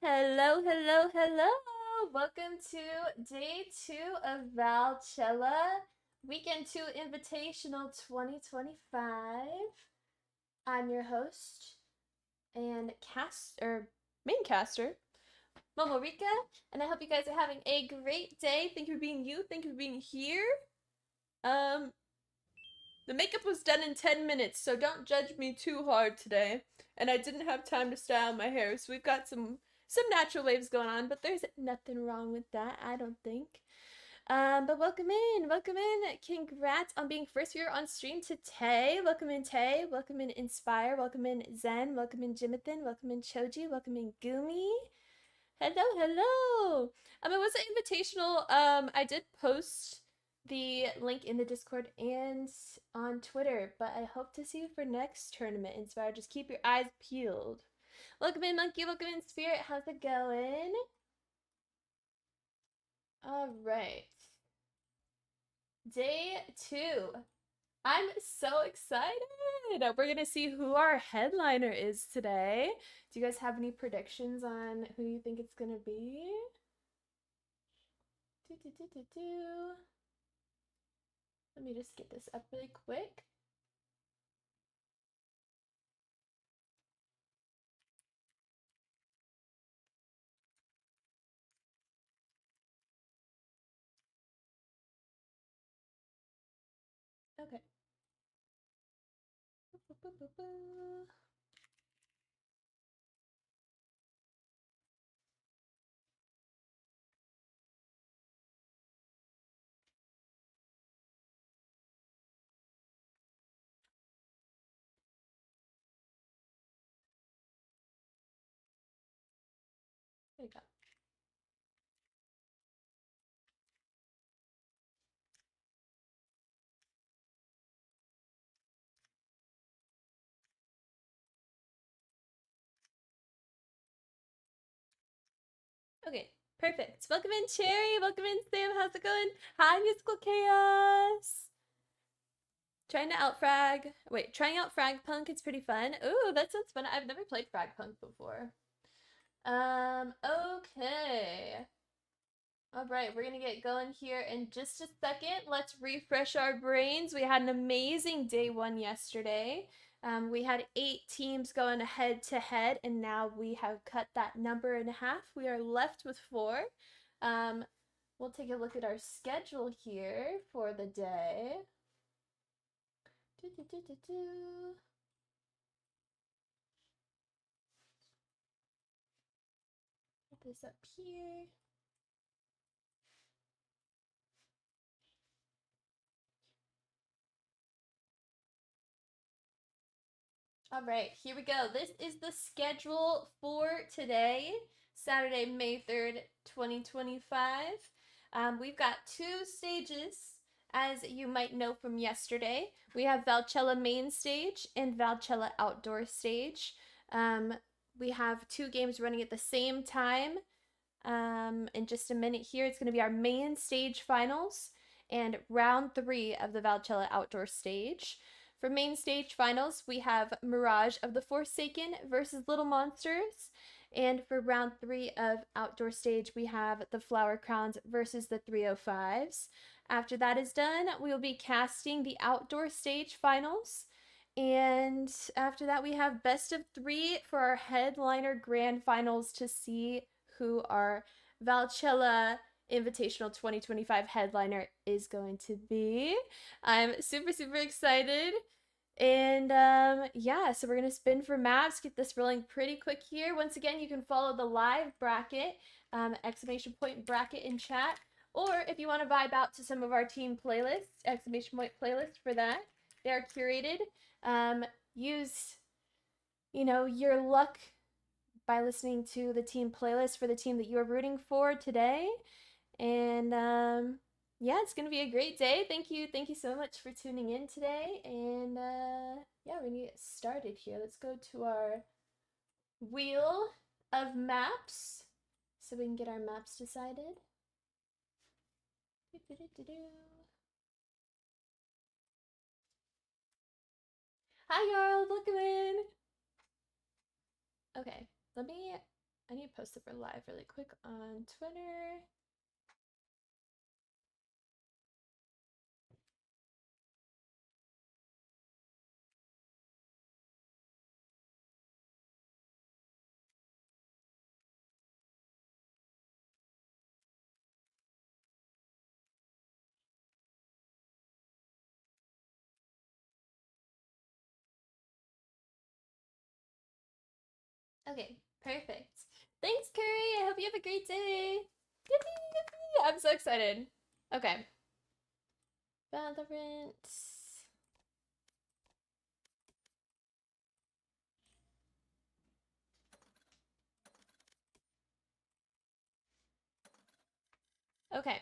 Hello, hello, hello. Welcome to day 2 of Valchella Weekend 2 Invitational 2025. I'm your host and main caster, momorikaa, and I hope you guys are having a great day. Thank you for being you. Thank you for being here. Um, the makeup was done in 10 minutes, so don't judge me too hard today. And I didn't have time to style my hair, so we've got some natural waves going on, but there's nothing wrong with that, I don't think. But welcome in, welcome in. Congrats on being first viewer on stream today. Welcome in Tay, welcome in Inspire, welcome in Zen, welcome in Jimathan, welcome in Choji, welcome in Gumi. Hello, hello. It was an invitational. I did post the link in the Discord and on Twitter, but I hope to see you for next tournament. Inspire, just keep your eyes peeled. Welcome in, Monkey. Welcome in, Spirit. How's it going? All right. Day 2. I'm so excited. We're going to see who our headliner is today. Do you guys have any predictions on who you think it's going to be? Let me just get this up really quick. Okay. There you go. Okay, perfect. Welcome in, Cherry. Welcome in, Sam. How's it going? Hi, Musical Chaos. Trying out Frag Punk. It's pretty fun. Ooh, that sounds fun. I've never played Frag Punk before. Okay. All right, we're gonna get going here in just a second. Let's refresh our brains. We had an amazing day 1 yesterday. We had 8 teams going head to head, and now we have cut that number in half. We are left with 4. We'll take a look at our schedule here for the day. Put this up here. All right, here we go. This is the schedule for today, Saturday, May 3rd, 2025. We've got 2 stages, as you might know from yesterday. We have Valchella main stage and Valchella outdoor stage. We have 2 games running at the same time. In just a minute here, it's going to be our main stage finals and round 3 of the Valchella outdoor stage. For main stage finals, we have Mirage of the Forsaken versus Little Monsters. And for round 3 of outdoor stage, we have the Flower Crowns versus the 305s. After that is done, we will be casting the outdoor stage finals. And after that, we have best of 3 for our headliner grand finals to see who our Valchella Invitational 2025 headliner is going to be. I'm super, super excited. And yeah, so we're going to spin for maps, get this rolling pretty quick here. Once again, you can follow the live bracket, exclamation point bracket in chat. Or if you want to vibe out to some of our team playlists, exclamation point playlist for that. They are curated. Use, your luck by listening to the team playlist for the team that you are rooting for today. And yeah, it's gonna be a great day. Thank you so much for tuning in today. And yeah, we're gonna get started here. Let's go to our wheel of maps so we can get our maps decided. Hi, Jarl, welcome in. Okay, I need to post up our live really quick on Twitter. Okay, perfect. Thanks, Curry. I hope you have a great day. Yippee, yippee. I'm so excited. Okay. Valorant. Okay.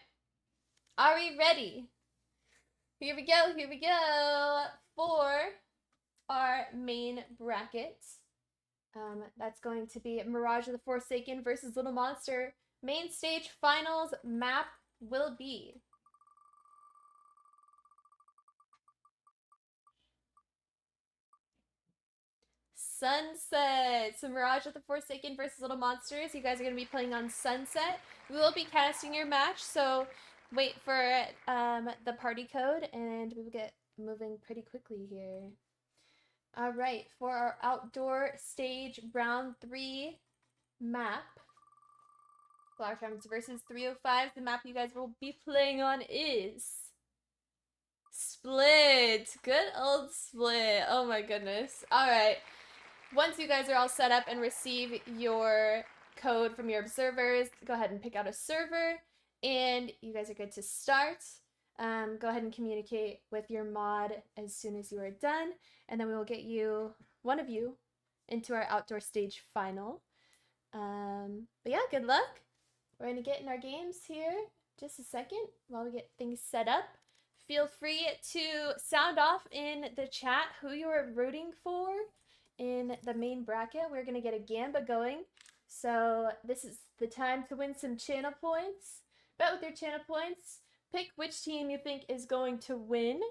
Are we ready? Here we go. Here we go. For our main bracket. That's going to be Mirage of the Forsaken versus Little Monster. Main stage finals map will be Sunset. So Mirage of the Forsaken versus Little Monsters. You guys are going to be playing on Sunset. We will be casting your match, so wait for the party code, and we will get moving pretty quickly here. All right, for our outdoor stage round 3 map, Flower Farms versus 305, the map you guys will be playing on is Split. Good old Split. Oh my goodness. All right. Once you guys are all set up and receive your code from your observers, go ahead and pick out a server, and you guys are good to start. Go ahead and communicate with your mod as soon as you are done, and then we will get you, one of you, into our outdoor stage final. But yeah, good luck. We're gonna get in our games here just a second while we get things set up. Feel free to sound off in the chat who you are rooting for in the main bracket. We're gonna get a gamba going, so this is the time to win some channel points. Bet with your channel points. Pick which team you think is going to win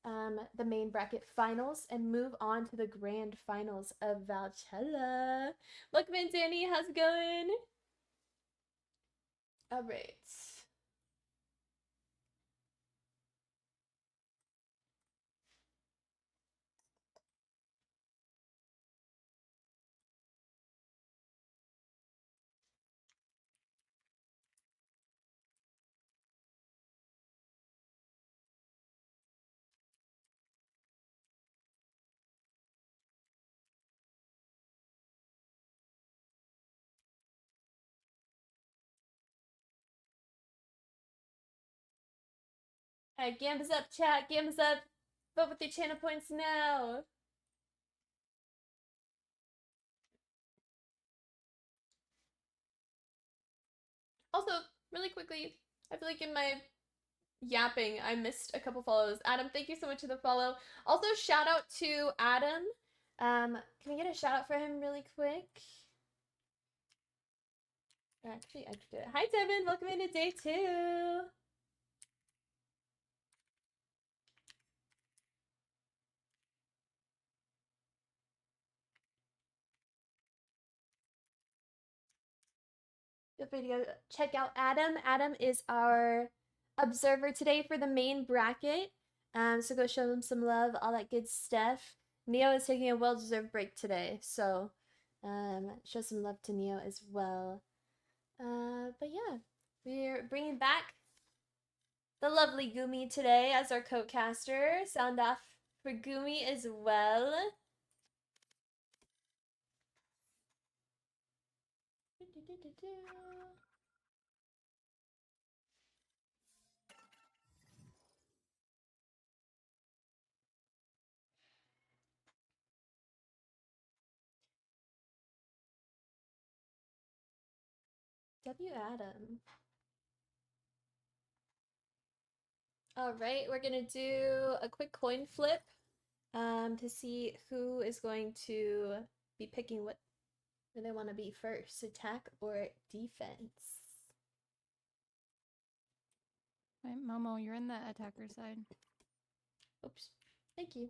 the main bracket finals and move on to the grand finals of Valchella. Welcome in, Danny. How's it going? All right. Alright, Gambas up, chat. Gambas up. Vote with your channel points now. Also, really quickly, I feel like in my yapping, I missed a couple follows. Adam, thank you so much for the follow. Also, shout out to Adam. Can we get a shout out for him really quick? Actually, I could do it. Hi, Devin. Welcome into day 2. Feel free to go check out Adam. Adam is our observer today for the main bracket. So go show him some love, all that good stuff. Neo is taking a well-deserved break today, so show some love to Neo as well. But yeah, we're bringing back the lovely Gumi today as our co-caster. Sound off for Gumi as well. W. Adam. All right, we're gonna do a quick coin flip to see who is going to be picking what they want to be first, attack or defense. Right, Momo, you're in the attacker side. Oops. Thank you.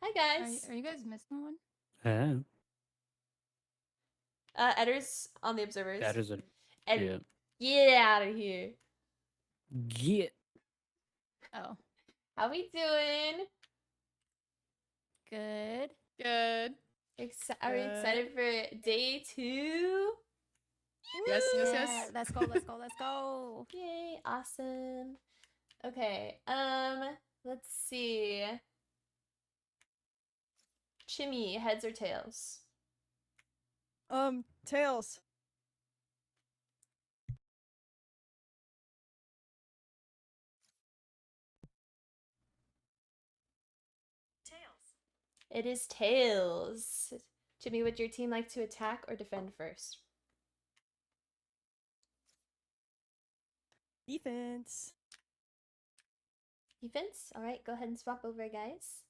Hi guys. Are you guys missing one? Eddar's on the observers. That is a Edder, get out of here. get. Oh, How we doing? good. Good. Are we excited for day 2? Yes, yes, Yeah, yes. let's go, let's go, let's go. Yay, awesome. Okay, let's see. Chimmy, heads or tails? Tails. It is tails. Jimmy, would your team like to attack or defend first? Defense. Defense? Alright, go ahead and swap over, guys.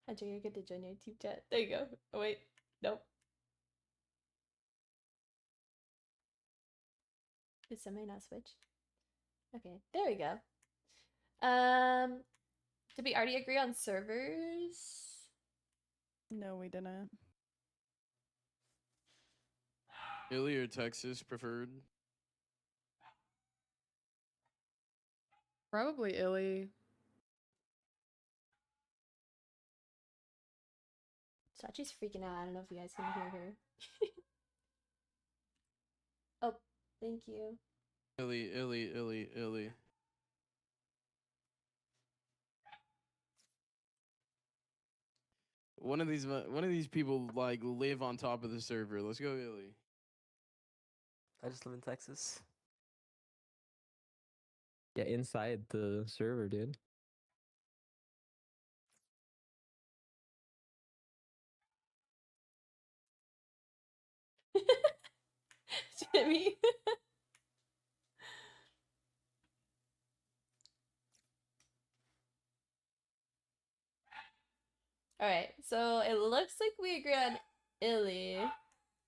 Hunter, you're good to join your team chat. There you go. Oh, wait. Nope. Did somebody not switch? Okay, there we go. Did we already agree on servers? No, we didn't. Philly or Texas preferred? Probably Illy. Sachi's freaking out. I don't know if you guys can hear her. Oh, thank you. Illy. One of these people like live on top of the server. Let's go, Illy. I just live in Texas. Yeah, inside the server, dude. Jimmy. Alright, so it looks like we agree on Illy.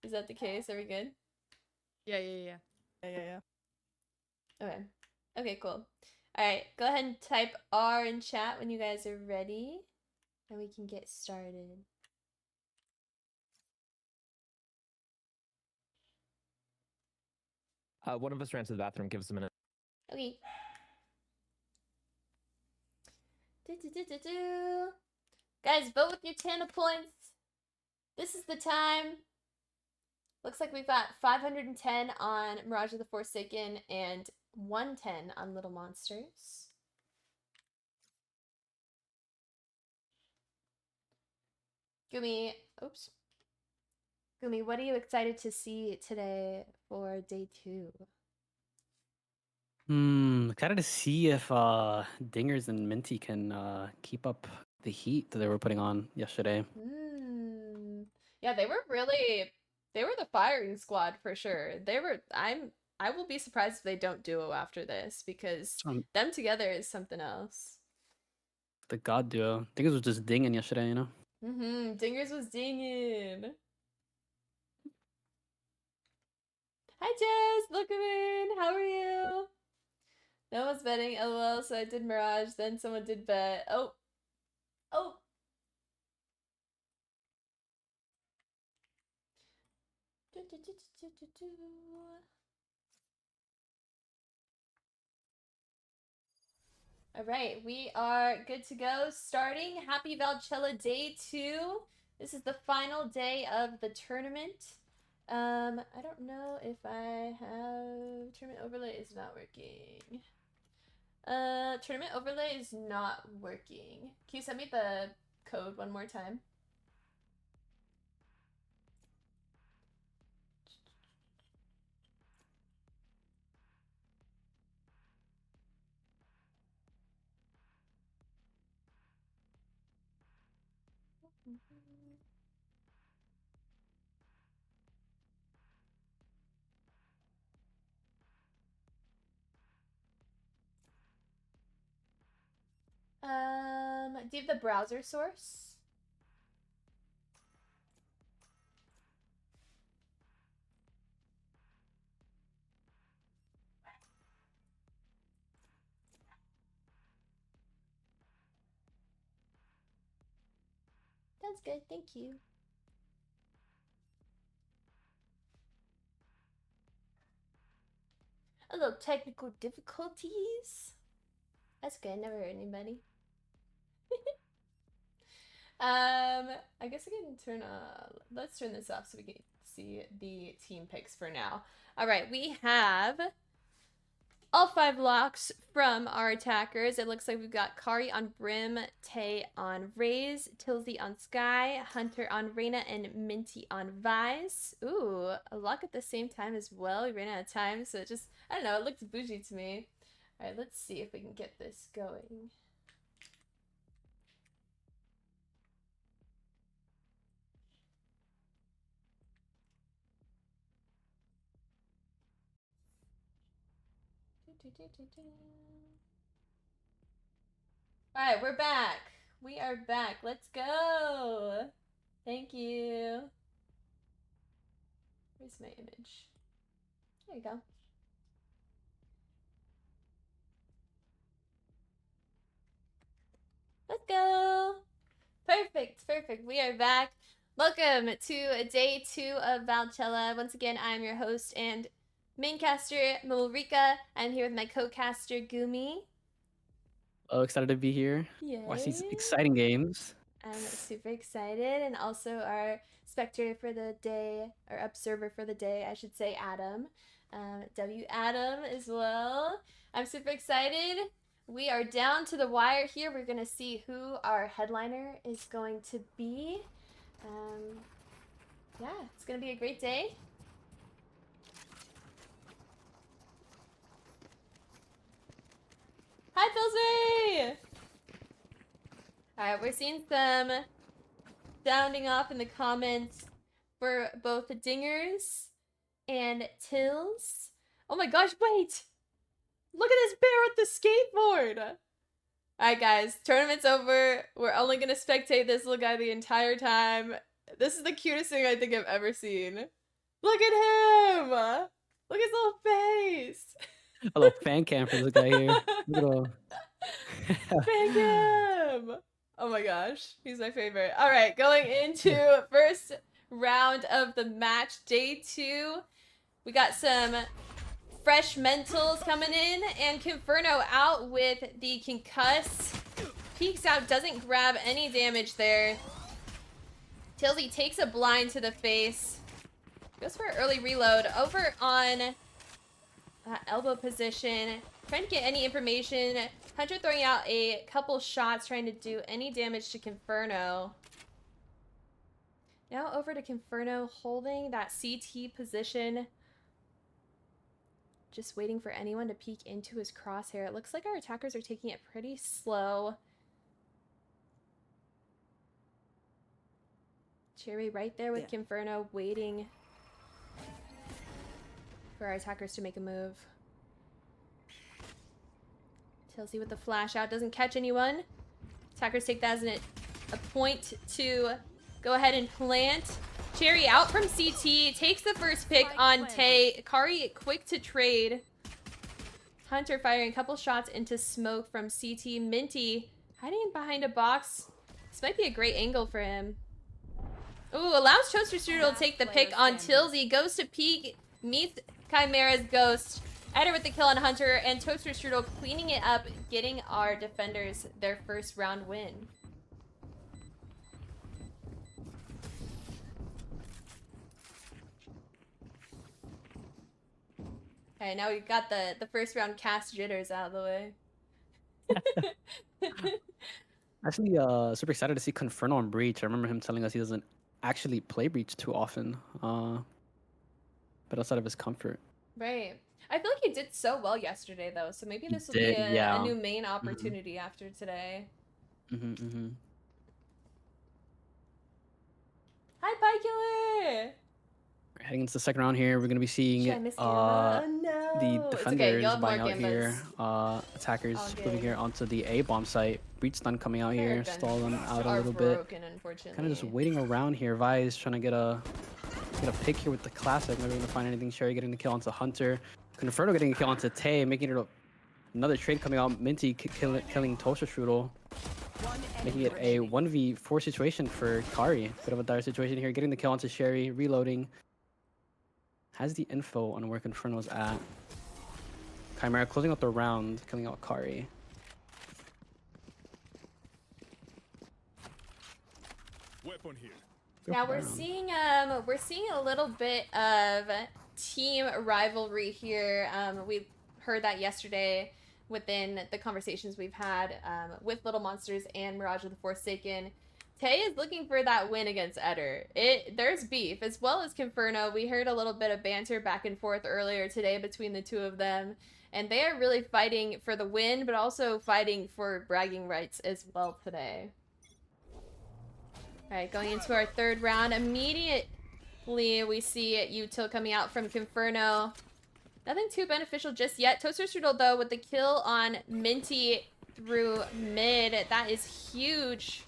Is that the case? Are we good? Yeah. Yeah. Okay. Okay, cool. Alright, go ahead and type R in chat when you guys are ready. And we can get started. One of us ran to the bathroom. Give us a minute. Okay. Do. Guys, vote with your Tana points. This is the time. Looks like we've got 510 on Mirage of the Forsaken and 110 on Little Monsters. Gumi, what are you excited to see today for day 2? Excited to see if Dingers and Minty can keep up the heat that they were putting on yesterday. Yeah, they were the firing squad for sure. I will be surprised if they don't duo after this because them together is something else. The God duo. Dingers was just dinging yesterday, you know? Dingers was dinging. Hi Jess, welcome in. How are you? No one's betting, lol, so I did Mirage, then someone did bet. Oh. Alright, we are good to go. Starting. Happy Valchella Day 2. This is the final day of the tournament. I don't know if I have... Tournament overlay is not working. Tournament overlay is not working. Can you send me the code one more time? Do you have the browser source? That's good. Thank you. A little technical difficulties. That's good. Never hurt anybody. I guess I can turn let's turn this off so we can see the team picks for now. All right, we have all 5 locks from our attackers. It looks like we've got Kari on Brim, Tay on Raze, Tilsy on Sky, Hunter on Reyna, and Minty on Vise. Ooh, a lock at the same time as well. We ran out of time, so it just, I don't know, it looked bougie to me. All right, let's see if we can get this going. Alright, we're back. We are back. Let's go. Thank you. Where's my image? There you go. Let's go. Perfect, perfect. We are back. Welcome to day 2 of Valchella. Once again, I'm your host and main caster, momorikaa. I'm here with my co-caster, Gumi. Oh, excited to be here. Yay. Watch these exciting games. I'm super excited, and also our spectator for the day, or observer for the day, I should say, Adam. W Adam as well. I'm super excited. We are down to the wire here. We're going to see who our headliner is going to be. Yeah, it's going to be a great day. Hi, Pillsbury! Alright, we're seeing some sounding off in the comments for both the Dingers and Tills. Oh my gosh, wait! Look at this bear with the skateboard! Alright guys, tournament's over. We're only gonna spectate this little guy the entire time. This is the cutest thing I think I've ever seen. Look at him! Look at his little face! A little fan cam for this guy here. Little... Thank him! Oh my gosh, he's my favorite. All right, going into first round of the match, day 2. We got some fresh mentals coming in, and Conferno out with the concuss. Peeks out, doesn't grab any damage there. Tilsy takes a blind to the face. Goes for an early reload over on elbow position. Trying to get any information. Hunter throwing out a couple shots, trying to do any damage to Conferno. Now over to Conferno, holding that CT position. Just waiting for anyone to peek into his crosshair. It looks like our attackers are taking it pretty slow. Cherry right there with Conferno, waiting for our attackers to make a move. Tilsy with the flash out, doesn't catch anyone. Attackers take that as a point to go ahead and plant. Cherry out from CT, takes the first pick on Tay. Kari quick to trade. Hunter firing a couple shots into smoke from CT. Minty hiding behind a box. This might be a great angle for him. Ooh, allows Toaster Strudel to take the pick on Tilsy. Goes to peek, meets Chimera's ghost. Eder with the kill on Hunter, and Toaster Strudel cleaning it up, getting our defenders their first round win. Okay, now we've got the first round cast jitters out of the way. Actually, super excited to see Conferno on Breach. I remember him telling us he doesn't actually play Breach too often, but outside of his comfort. Right. I feel like he did so well yesterday, though, so maybe this will be a new main opportunity after today. Hi, Pie Killer! Heading into the second round here, we're going to be seeing the defenders buying out here, attackers moving here onto the A bomb site. Breach stun coming out here, stall them out a little bit. Kind of just waiting around here. Vise trying to get a pick here with the classic. Never going to find anything. Sherry getting the kill onto Hunter. Conferno getting a kill onto Tay, making it another trade coming out. Minty killing Toaster Strudel. Making it a 1v4 situation for Kari. Bit of a dire situation here. Getting the kill onto Sherry, reloading. Has the info on where Inferno's at. Chimera closing out the round, killing out Kari. Weapon here. Now we're seeing a little bit of team rivalry here. We heard that yesterday within the conversations we've had with Little Monsters and Mirage of the Forsaken. Tay is looking for that win against Eder. There's beef, as well as Conferno. We heard a little bit of banter back and forth earlier today between the two of them, and they are really fighting for the win, but also fighting for bragging rights as well today. Alright, going into our third round. Immediately, we see Util coming out from Conferno. Nothing too beneficial just yet. Toaster Strudel, though, with the kill on Minty through mid. That is huge.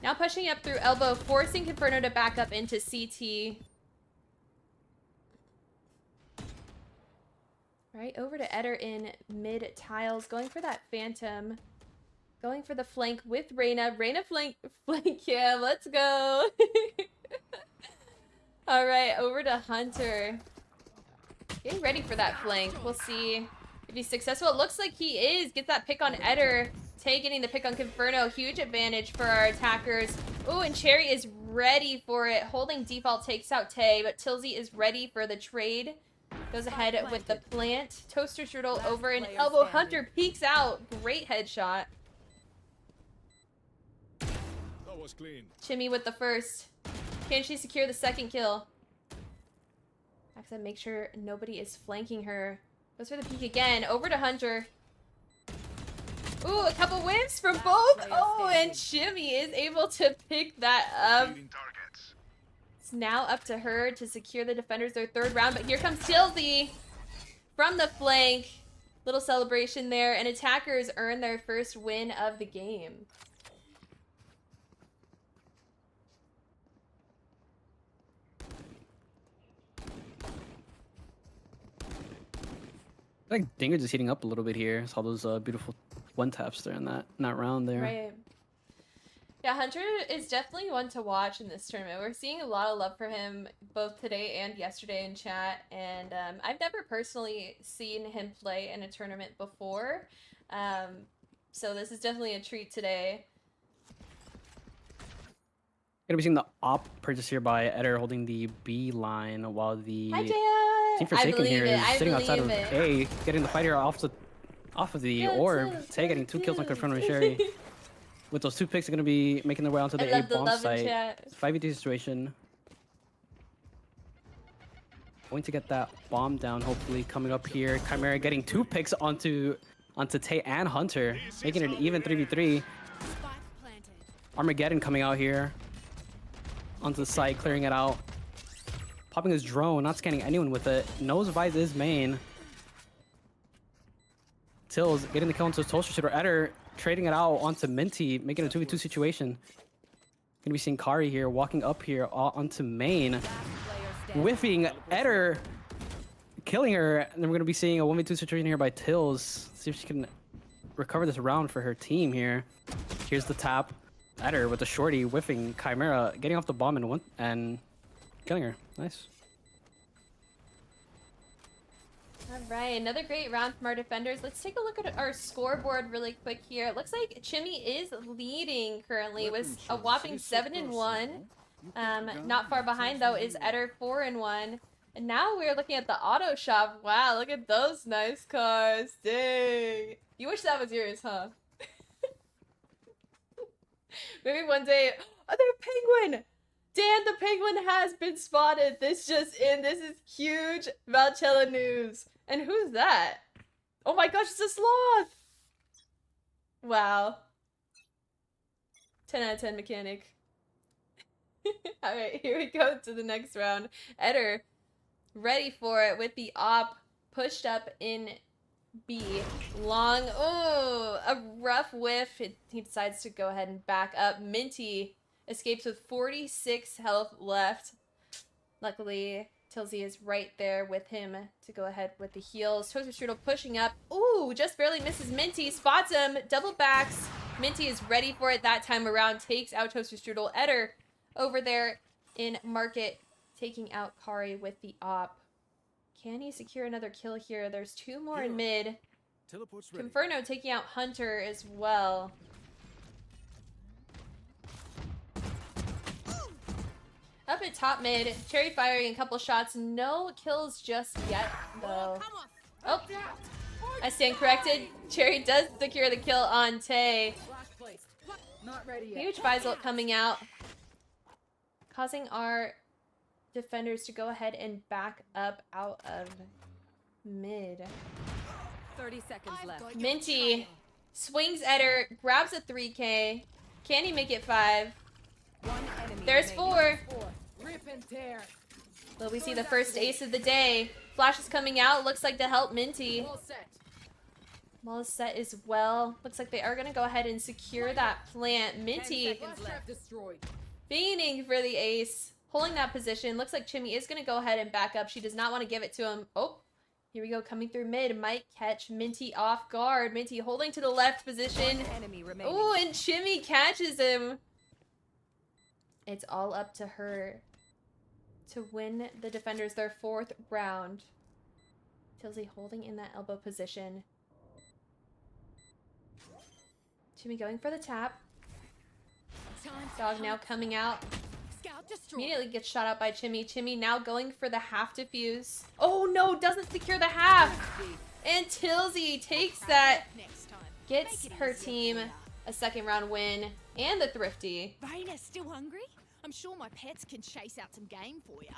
Now pushing up through elbow, forcing Conferno to back up into CT. Right, over to Eder in mid tiles. Going for that Phantom. Going for the flank with Reyna. Reyna flank cam. Let's go. All right, over to Hunter. Getting ready for that flank. We'll see if he's successful. It looks like he is. Gets that pick on Eder. Tay getting the pick on Conferno. Huge advantage for our attackers. Oh, and Cherry is ready for it. Holding default takes out Tay, but Tilsy is ready for the trade. Goes ahead with the plant. Toaster Strudel over an elbow. Hunter peeks out. Great headshot. That was clean. Chimmy with the first. Can she secure the second kill? Accent, make sure nobody is flanking her. Goes for the peek again. Over to Hunter. Ooh, a couple whiffs from both. Oh, and Chimmy is able to pick that up. It's now up to her to secure the defenders their third round, but here comes Tilsy from the flank. Little celebration there, and attackers earn their first win of the game. I think Dinger's is heating up a little bit here. Saw those beautiful one taps there in that round there. Right. Yeah, Hunter is definitely one to watch in this tournament. We're seeing a lot of love for him both today and yesterday in chat, and I've never personally seen him play in a tournament before, so this is definitely a treat today. Gonna be seeing the op purchase here by Eder holding the B line while the Hi, Jaya! Team Forsaken here is sitting outside of it. A, getting the fight here off of the orb. Tay getting 2 kills on Confront with Sherry. With those 2 picks, are going to be making their way onto the A bomb site. 5v2 situation. Going to get that bomb down, hopefully, coming up here. Chimera getting 2 picks onto Tay and Hunter, making it an even 3v3. Armageddon coming out here onto the site, clearing it out. Popping his drone, not scanning anyone with it. Knows Vice is main. Tills getting the kill onto his Toaster Shooter. Eder trading it out onto Minty, making a 2v2 situation. Gonna be seeing Kari here, walking up here onto main. Whiffing Eder, killing her. And then we're gonna be seeing a 1v2 situation here by Tills. See if she can recover this round for her team here. Here's the tap. Eder with the shorty, whiffing Chimera, getting off the bomb and killing her. Nice. All right, another great round from our defenders. Let's take a look at our scoreboard really quick here. It looks like Chimmy is leading currently with a whopping 7-1. Not far behind though is Eder 4-1. And now we're looking at the auto shop. Wow, look at those nice cars. Dang. You wish that was yours, huh? Maybe one day. Oh, they're penguin! Dan the penguin has been spotted. This just in. This is huge Valchella news. And who's that? Oh my gosh, it's a sloth! Wow. 10 out of 10 mechanic. Alright, here we go to the next round. Eder ready for it with the op pushed up in B. Long. Oh, a rough whiff. He decides to go ahead and back up. Minty escapes with 46 health left. Luckily, Tilsy is right there with him to go ahead with the heals. Toaster Strudel pushing up. Ooh, just barely misses Minty. Spots him. Double backs. Minty is ready for it that time around. Takes out Toaster Strudel. Eder over there in market, taking out Kari with the op. Can he secure another kill here? There's 2 more in mid. Teleport's ready. Conferno taking out Hunter as well. Up at top mid, Cherry firing a couple shots. No kills just yet, though. Oh, I stand corrected. Cherry does secure the kill on Tay. Huge Bizolt coming out, causing our defenders to go ahead and back up out of mid. 30 seconds left. Minty swings Eder, grabs a 3K. Can he make it 5? There's 4. Rip and tear. Will we see the first ace of the day? Flash is coming out. Looks like to help Minty. Wall is set as well. Looks like they are going to go ahead and secure that plant. Minty fiending for the ace. Holding that position. Looks like Chimmy is going to go ahead and back up. She does not want to give it to him. Oh, here we go. Coming through mid. Might catch Minty off guard. Minty holding to the left position. Oh, and Chimmy catches him. It's all up to her to win the defenders their 4th round. Tilsey holding in that elbow position. Chimmy going for the tap. Dog now coming out. Immediately gets shot out by Chimmy. Chimmy now going for the half defuse. Oh no, doesn't secure the half. And Tilsey takes that. Gets her team a 2nd round win and the thrifty. Raina, still hungry? I'm sure my pets can chase out some game for you.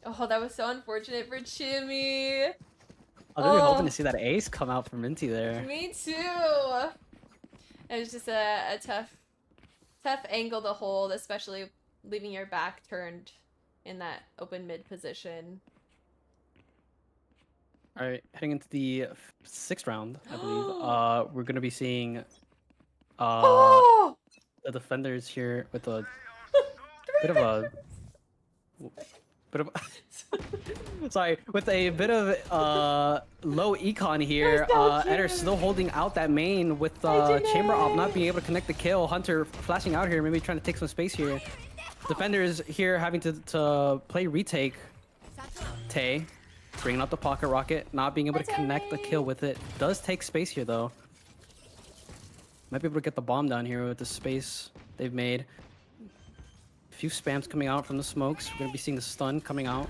Oh, that was so unfortunate for Chimmy. I was really hoping to see that ace come out for Minty there. Me too. It was just a tough angle to hold, especially leaving your back turned in that open mid position. All right, heading into the 6th round, I believe. We're gonna be seeing the defenders here with a bit of sorry, with a bit of low econ here. Eder still holding out that main with Chamber Op not being able to connect the kill. Hunter flashing out here, maybe trying to take some space here. Defenders here having to play retake. Tay bringing out the pocket rocket, not being able to connect the kill with it. Does take space here though. Might be able to get the bomb down here with the space they've made. A few spams coming out from the smokes. We're gonna be seeing the stun coming out.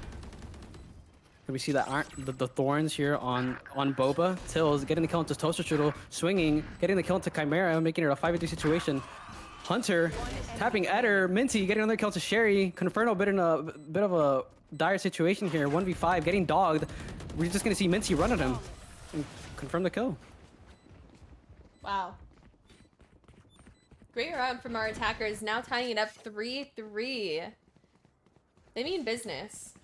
We see the thorns here on Boba. Tills getting the kill into Toaster Strudel, swinging, getting the kill into Chimera, making it a 5v3 situation. Hunter tapping Eder. Minty getting another kill to Sherry. Conferno bit of a dire situation here. 1v5, getting dogged. We're just gonna see Minty run at him and confirm the kill. Wow. Great round from our attackers, now tying it up 3-3. They mean business.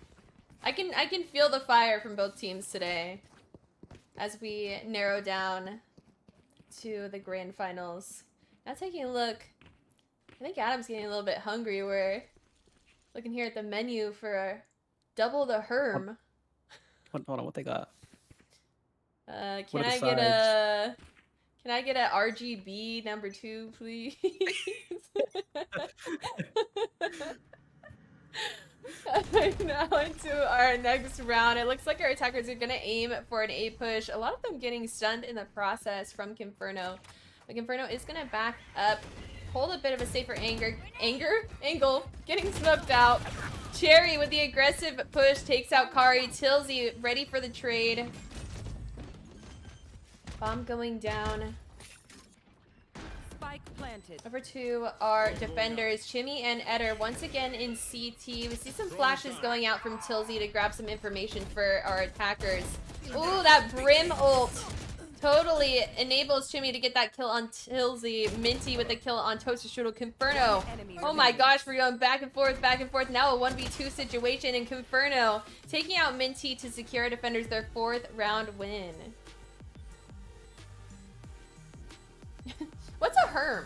I can feel the fire from both teams today as we narrow down to the grand finals. Now taking a look, I think Adam's getting a little bit hungry. We're looking here at the menu for double the herm. Hold on, what they got? Can I get a RGB number 2, please? Now into our next round. It looks like our attackers are gonna aim for an A push. A lot of them getting stunned in the process from Conferno. But Conferno is gonna back up, hold a bit of a safer angle, getting smoked out. Cherry with the aggressive push takes out Kari. Tilsey ready for the trade. Bomb going down. Planted. Over to our defenders, Chimmy and Eder once again in CT. We see some flashes going out from Tilsey to grab some information for our attackers. Ooh, that Brim ult totally enables Chimmy to get that kill on Tilsey. Minty with the kill on Toaster Strudel. Conferno. Oh my gosh, we're going back and forth, back and forth. Now a 1v2 situation, and Conferno taking out Minty to secure defenders their 4th round win. What's a herm?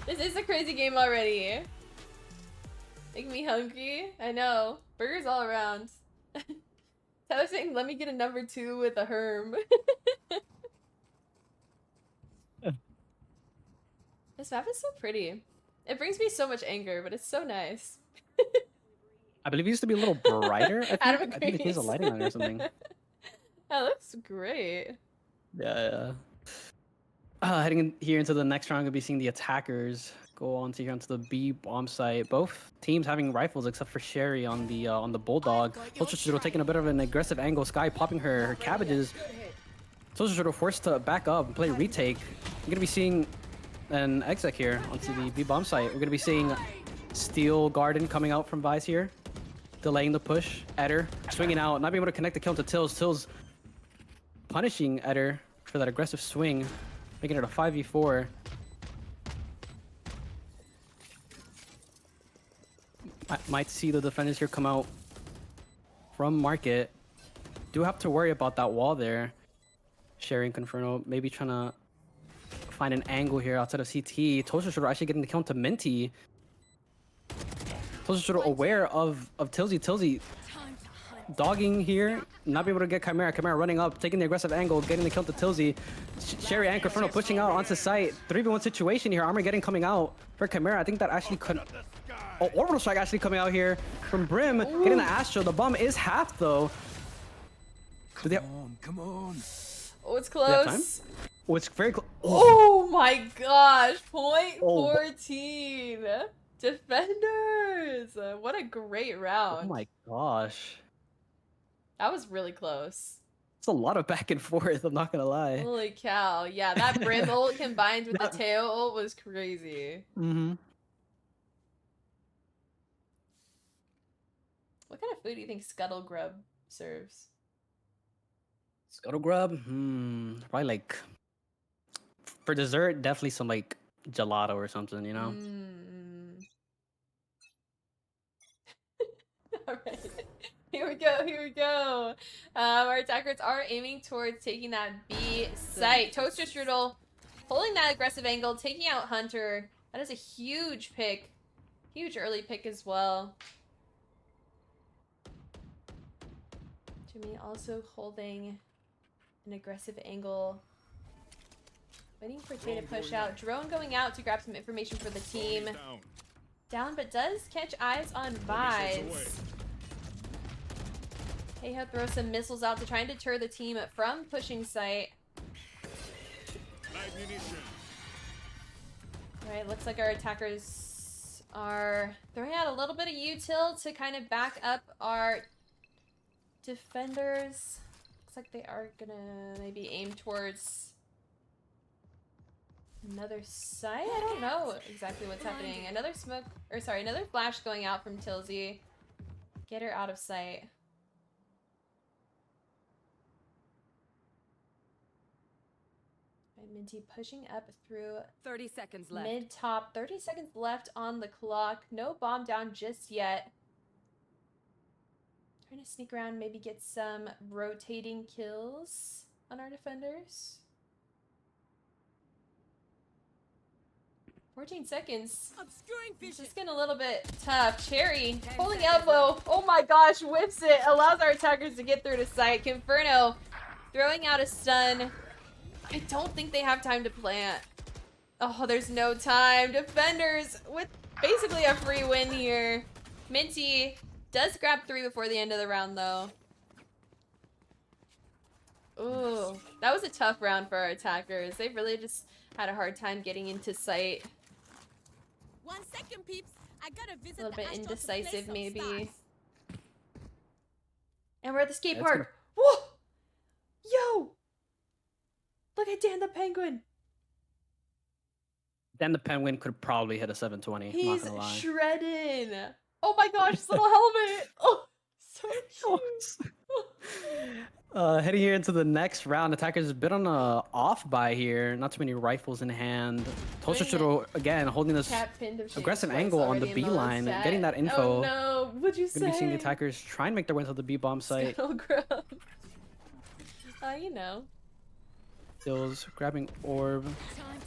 This is a crazy game already. Make me hungry. I know. Burgers all around. Tyler's saying, let me get a number 2 with a herm. This map is so pretty. It brings me so much anger, but it's so nice. I believe it used to be a little brighter. I Adam think they changed the agrees. lighting on it or something. That looks great. Yeah. Heading in here into the next round, we'll be seeing the attackers go on to here onto the B bomb site. Both teams having rifles except for Sherry on the Bulldog. THURS taking a bit of an aggressive angle. Sky popping her cabbages. THURS forced to back up and play retake. We're gonna be seeing an exec here onto the B bomb site. We're gonna be seeing Steel Garden coming out from Vice here, delaying the push. Eder swinging out, not being able to connect the kill to THURS. THURS punishing Eder for that aggressive swing, making it a 5v4. I might see the defenders here come out from market. Do have to worry about that wall there. Sherry and Conferno maybe trying to find an angle here outside of CT. THURS actually getting the kill to Minty. THURS aware of Tilzy. Tilzy dogging here, not be able to get Chimera. Chimera running up, taking the aggressive angle, getting the kill to Tilzy. Sherry and Conferno pushing out onto site. 3v1 situation here. Armor getting coming out for Chimera. I think that actually could. Oh, orbital strike actually coming out here from Brim. Ooh. Getting the Astro. The bomb is half though. Come on. Oh, it's close. Oh, it's very close. Oh my gosh. Point 14. Defenders. What a great round. Oh my gosh. That was really close. It's a lot of back and forth, I'm not gonna lie. Holy cow. Yeah, that Brim ult combined with the tail ult was crazy. Mm-hmm. What kind of food do you think Scuttle Grub serves? Scuttle Grub? Probably like... For dessert, definitely some like gelato or something, you know? Alright. Here we go. Our attackers are aiming towards taking that B site. Toaster Strudel holding that aggressive angle, taking out Hunter. That is a huge pick. Huge early pick as well. Jimmy also holding an aggressive angle. Waiting for Tay to push out. Drone going out to grab some information for the team. Down, but does catch eyes on Vise. Heho throws some missiles out to try and deter the team from pushing site. Alright, looks like our attackers are throwing out a little bit of util to kind of back up our defenders. Looks like they are gonna maybe aim towards another site? I don't know exactly what's happening. Another smoke, or sorry, another flash going out from Tilzy. Get her out of sight. Minty pushing up through 30 seconds left. Mid top. 30 seconds left on the clock. No bomb down just yet. Trying to sneak around, maybe get some rotating kills on our defenders. 14 seconds. Obscuring vision. It's just getting a little bit tough. Cherry holding elbow. Oh my gosh, whips it. Allows our attackers to get through to sight. Conferno throwing out a stun. I don't think they have time to plant. Oh, there's no time. Defenders with basically a free win here. Minty does grab 3 before the end of the round, though. Ooh, that was a tough round for our attackers. They really just had a hard time getting into sight. 1 second, peeps. I gotta visit A little bit indecisive, maybe. Stars. And we're at the skate park. Whoa! Yo! Look at Dan the Penguin. Dan the Penguin could probably hit a 720. He's not gonna lie. shredding. Oh my gosh, his little helmet. Oh, so cute. Heading here into the next round, attackers a bit on a off by here. Not too many rifles in hand. THURS again holding this aggressive angle on the B line, getting that info. Oh no, what'd you say? Gonna be seeing the attackers try and make their way to the B bomb site. You know. Tills grabbing orb.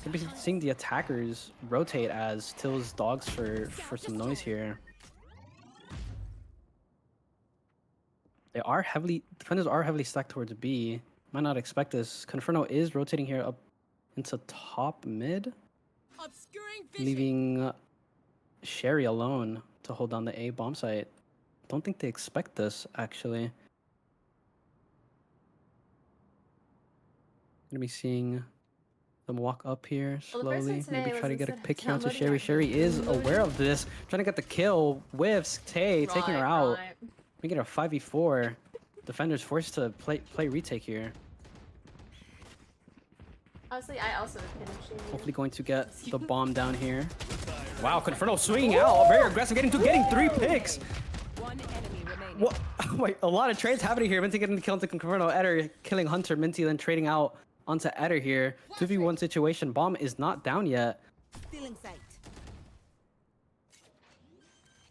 Gonna be seeing the attackers rotate as Tills dogs for some noise here. Defenders are heavily stacked towards B. Might not expect this. Conferno is rotating here up into top mid. Obscuring vision. leaving Sherry alone to hold down the A bomb site. Don't think they expect this, actually. Gonna be seeing them walk up here Well, the first one slowly. today Maybe was try to get a instead of pick here onto downloading Sherry. it, Sherry is loading aware it. of this. Trying to get the kill. Whiffs. Tay taking her out. Making it a 5v4. Defenders forced to play retake here. Honestly, I also would pin Sherry. Hopefully going to get the bomb down here. Wow, Confernal swinging out. Very aggressive. Getting 3 picks. One enemy remaining. What? Wait, a lot of trades happening here. Minty getting the kill onto Confernal. Eder killing Hunter. Minty then trading out onto Eder here. 2v1 situation. Bomb is not down yet. Still in sight.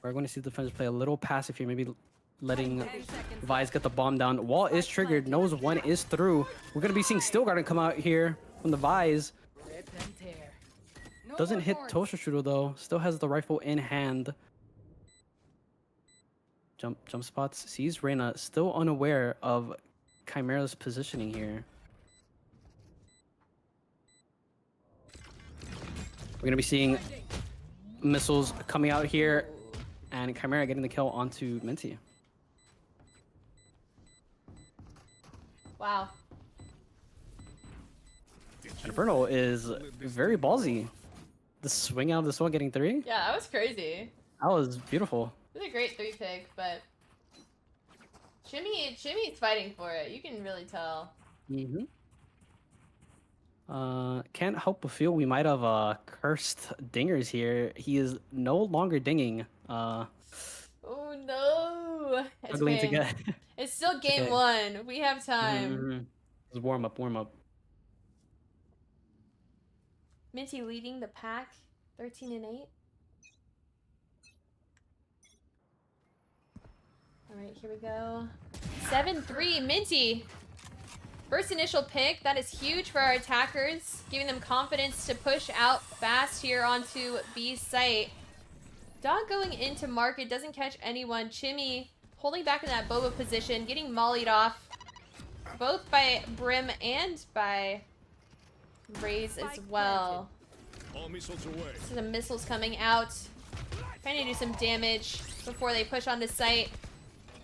We're going to see the defenders play a little passive here. Maybe letting Vise get the bomb down. Wall is triggered. Knows one is through. We're going to be seeing Stillgarden come out here from the Vise. Doesn't hit Toaster Strudel though. Still has the rifle in hand. Jump spots. Sees Reyna. Still unaware of Chimera's positioning here. We're going to be seeing missiles coming out here. And Chimera getting the kill onto Minty. Wow. Infernal is very ballsy. The swing out of this one getting 3? Yeah, that was crazy. That was beautiful. It was a great 3 pick, but Chimmy's fighting for it. You can really tell. Can't help but feel we might have cursed dingers here. He is no longer dinging. Oh no! It's Struggling to get. It's still game okay. 1. We have time. It's warm up. Minty leading the pack, 13-8. All right, here we go. 7-3, Minty. First initial pick. That is huge for our attackers, giving them confidence to push out fast here onto B site. Dog going into market, doesn't catch anyone. Chimmy holding back in that boba position, getting mollied off, both by Brim and by Raze as well. All missiles away. So the missiles coming out, trying to do some damage before they push onto site.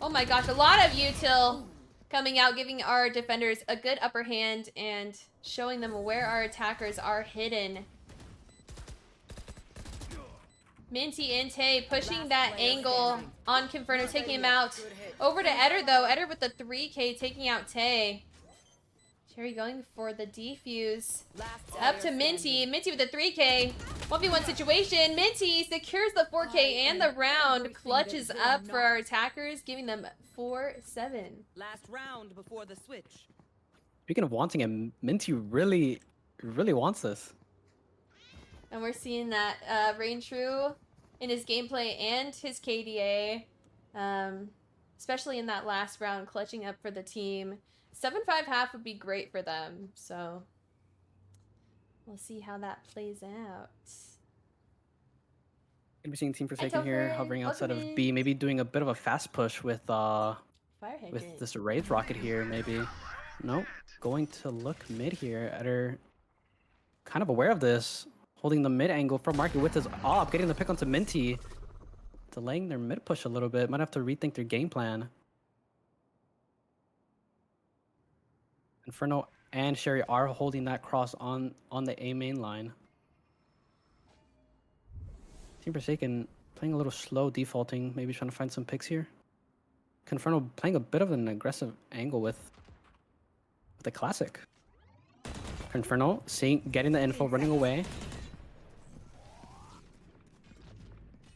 Oh my gosh, a lot of util coming out, giving our defenders a good upper hand and showing them where our attackers are hidden. Minty and Tay pushing that angle on Conferno, taking him out. Over to Eder though. Eder with the 3K taking out Tay. Cherry going for the defuse. Up to Minty. Minty with the 3K. 1v1 situation. Minty secures the 4K and the round. Clutches up for our attackers, giving them 4-7. Last round before the switch. Speaking of wanting him, Minty really wants this. And we're seeing that reign true in his gameplay and his KDA. Especially in that last round, clutching up for the team. 7-5 half would be great for them, so we'll see how that plays out. Gonna be seeing Team Forsaken here, hovering outside of B, maybe doing a bit of a fast push with this Wraith rocket here, maybe. Nope, going to look mid here. Eder kind of aware of this, holding the mid angle from market with his op, getting the pick onto Minty, delaying their mid push a little bit. Might have to rethink their game plan. Inferno and Sherry are holding that cross on the A main line. Team Forsaken playing a little slow, defaulting, maybe trying to find some picks here. Inferno playing a bit of an aggressive angle with the classic. Inferno getting the info, running away.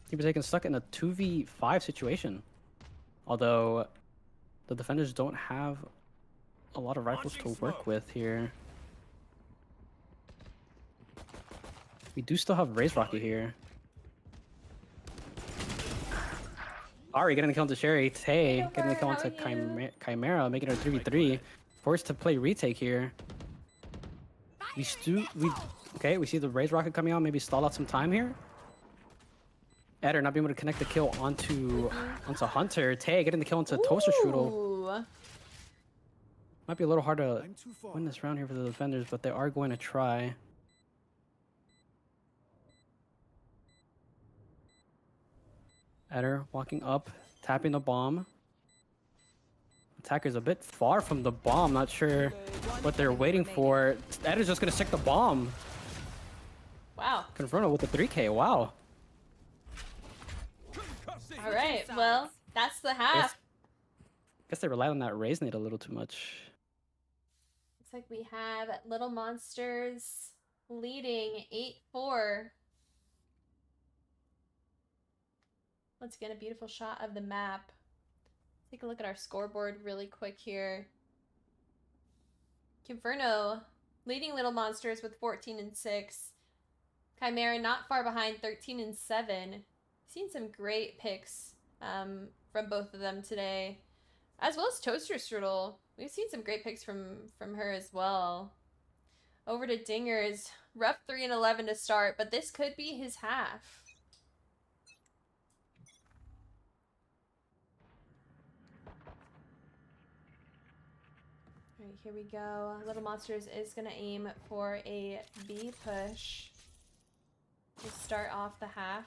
Team Forsaken stuck in a 2v5 situation. Although the defenders don't have a lot of rifles to work with here. We do still have Raze Rocket here. Ari getting the kill onto Sherry. Tay getting the kill onto Chimera, making it a 3v3. Forced to play retake here. We see the Raze Rocket coming out, maybe stall out some time here. Eder not being able to connect the kill onto Hunter. Tay getting the kill onto Toaster Strudel. Might be a little hard to win this round here for the defenders, but they are going to try. Eder walking up, tapping the bomb. Attacker's a bit far from the bomb. Not sure what they're waiting for. Eder's just gonna stick the bomb. Wow. Conferno with the 3K. Wow. All right. Well, that's the half. Guess they relied on that raise nade a little too much. Looks like we have Little Monsters leading 8-4. Let's get a beautiful shot of the map. Take a look at our scoreboard really quick here. Conferno leading Little Monsters with 14-6. Chimera not far behind, 13-7. Seen some great picks from both of them today, as well as Toaster Strudel. We've seen some great picks from her as well. Over to Dingers, rough 3-11 to start, but this could be his half. All right, here we go. Little Monsters is gonna aim for a B push to start off the half.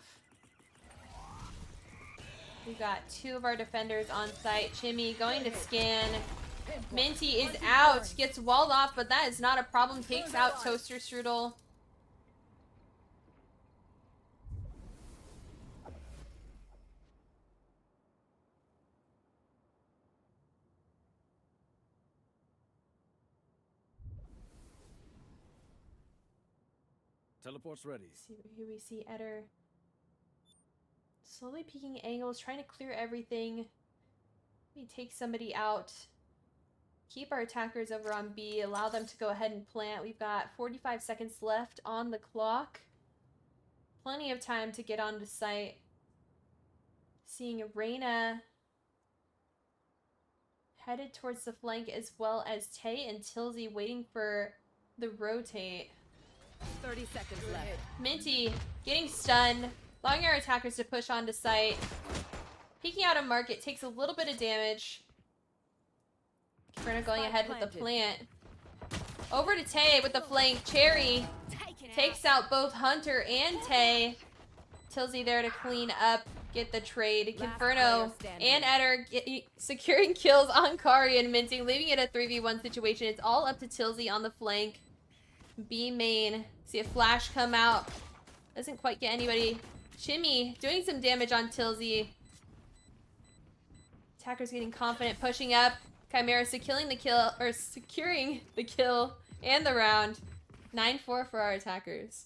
We've got two of our defenders on site. Chimmy going to scan. Minty is out. Gets walled off, but that is not a problem. Takes out Toaster Strudel. Teleport's ready. Here we see Eder slowly peeking angles, trying to clear everything. We take somebody out. Keep our attackers over on B. Allow them to go ahead and plant. We've got 45 seconds left on the clock. Plenty of time to get onto site. Seeing Reyna headed towards the flank, as well as Tay and Tilsy waiting for the rotate. 30 seconds left. Minty getting stunned, allowing our attackers to push onto site. Peeking out a market, takes a little bit of damage. Inferno going ahead with the plant. Over to Tay with the flank. Cherry takes out both Hunter and Tay. Tilsy there to clean up, get the trade. Inferno and Eder securing kills on Kari and Minty, leaving it a 3v1 situation. It's all up to Tilsy on the flank. B main. See a flash come out. Doesn't quite get anybody. Chimmy doing some damage on Tilsy. Attacker's getting confident, pushing up. Chimera securing the kill and the round. 9-4 for our attackers.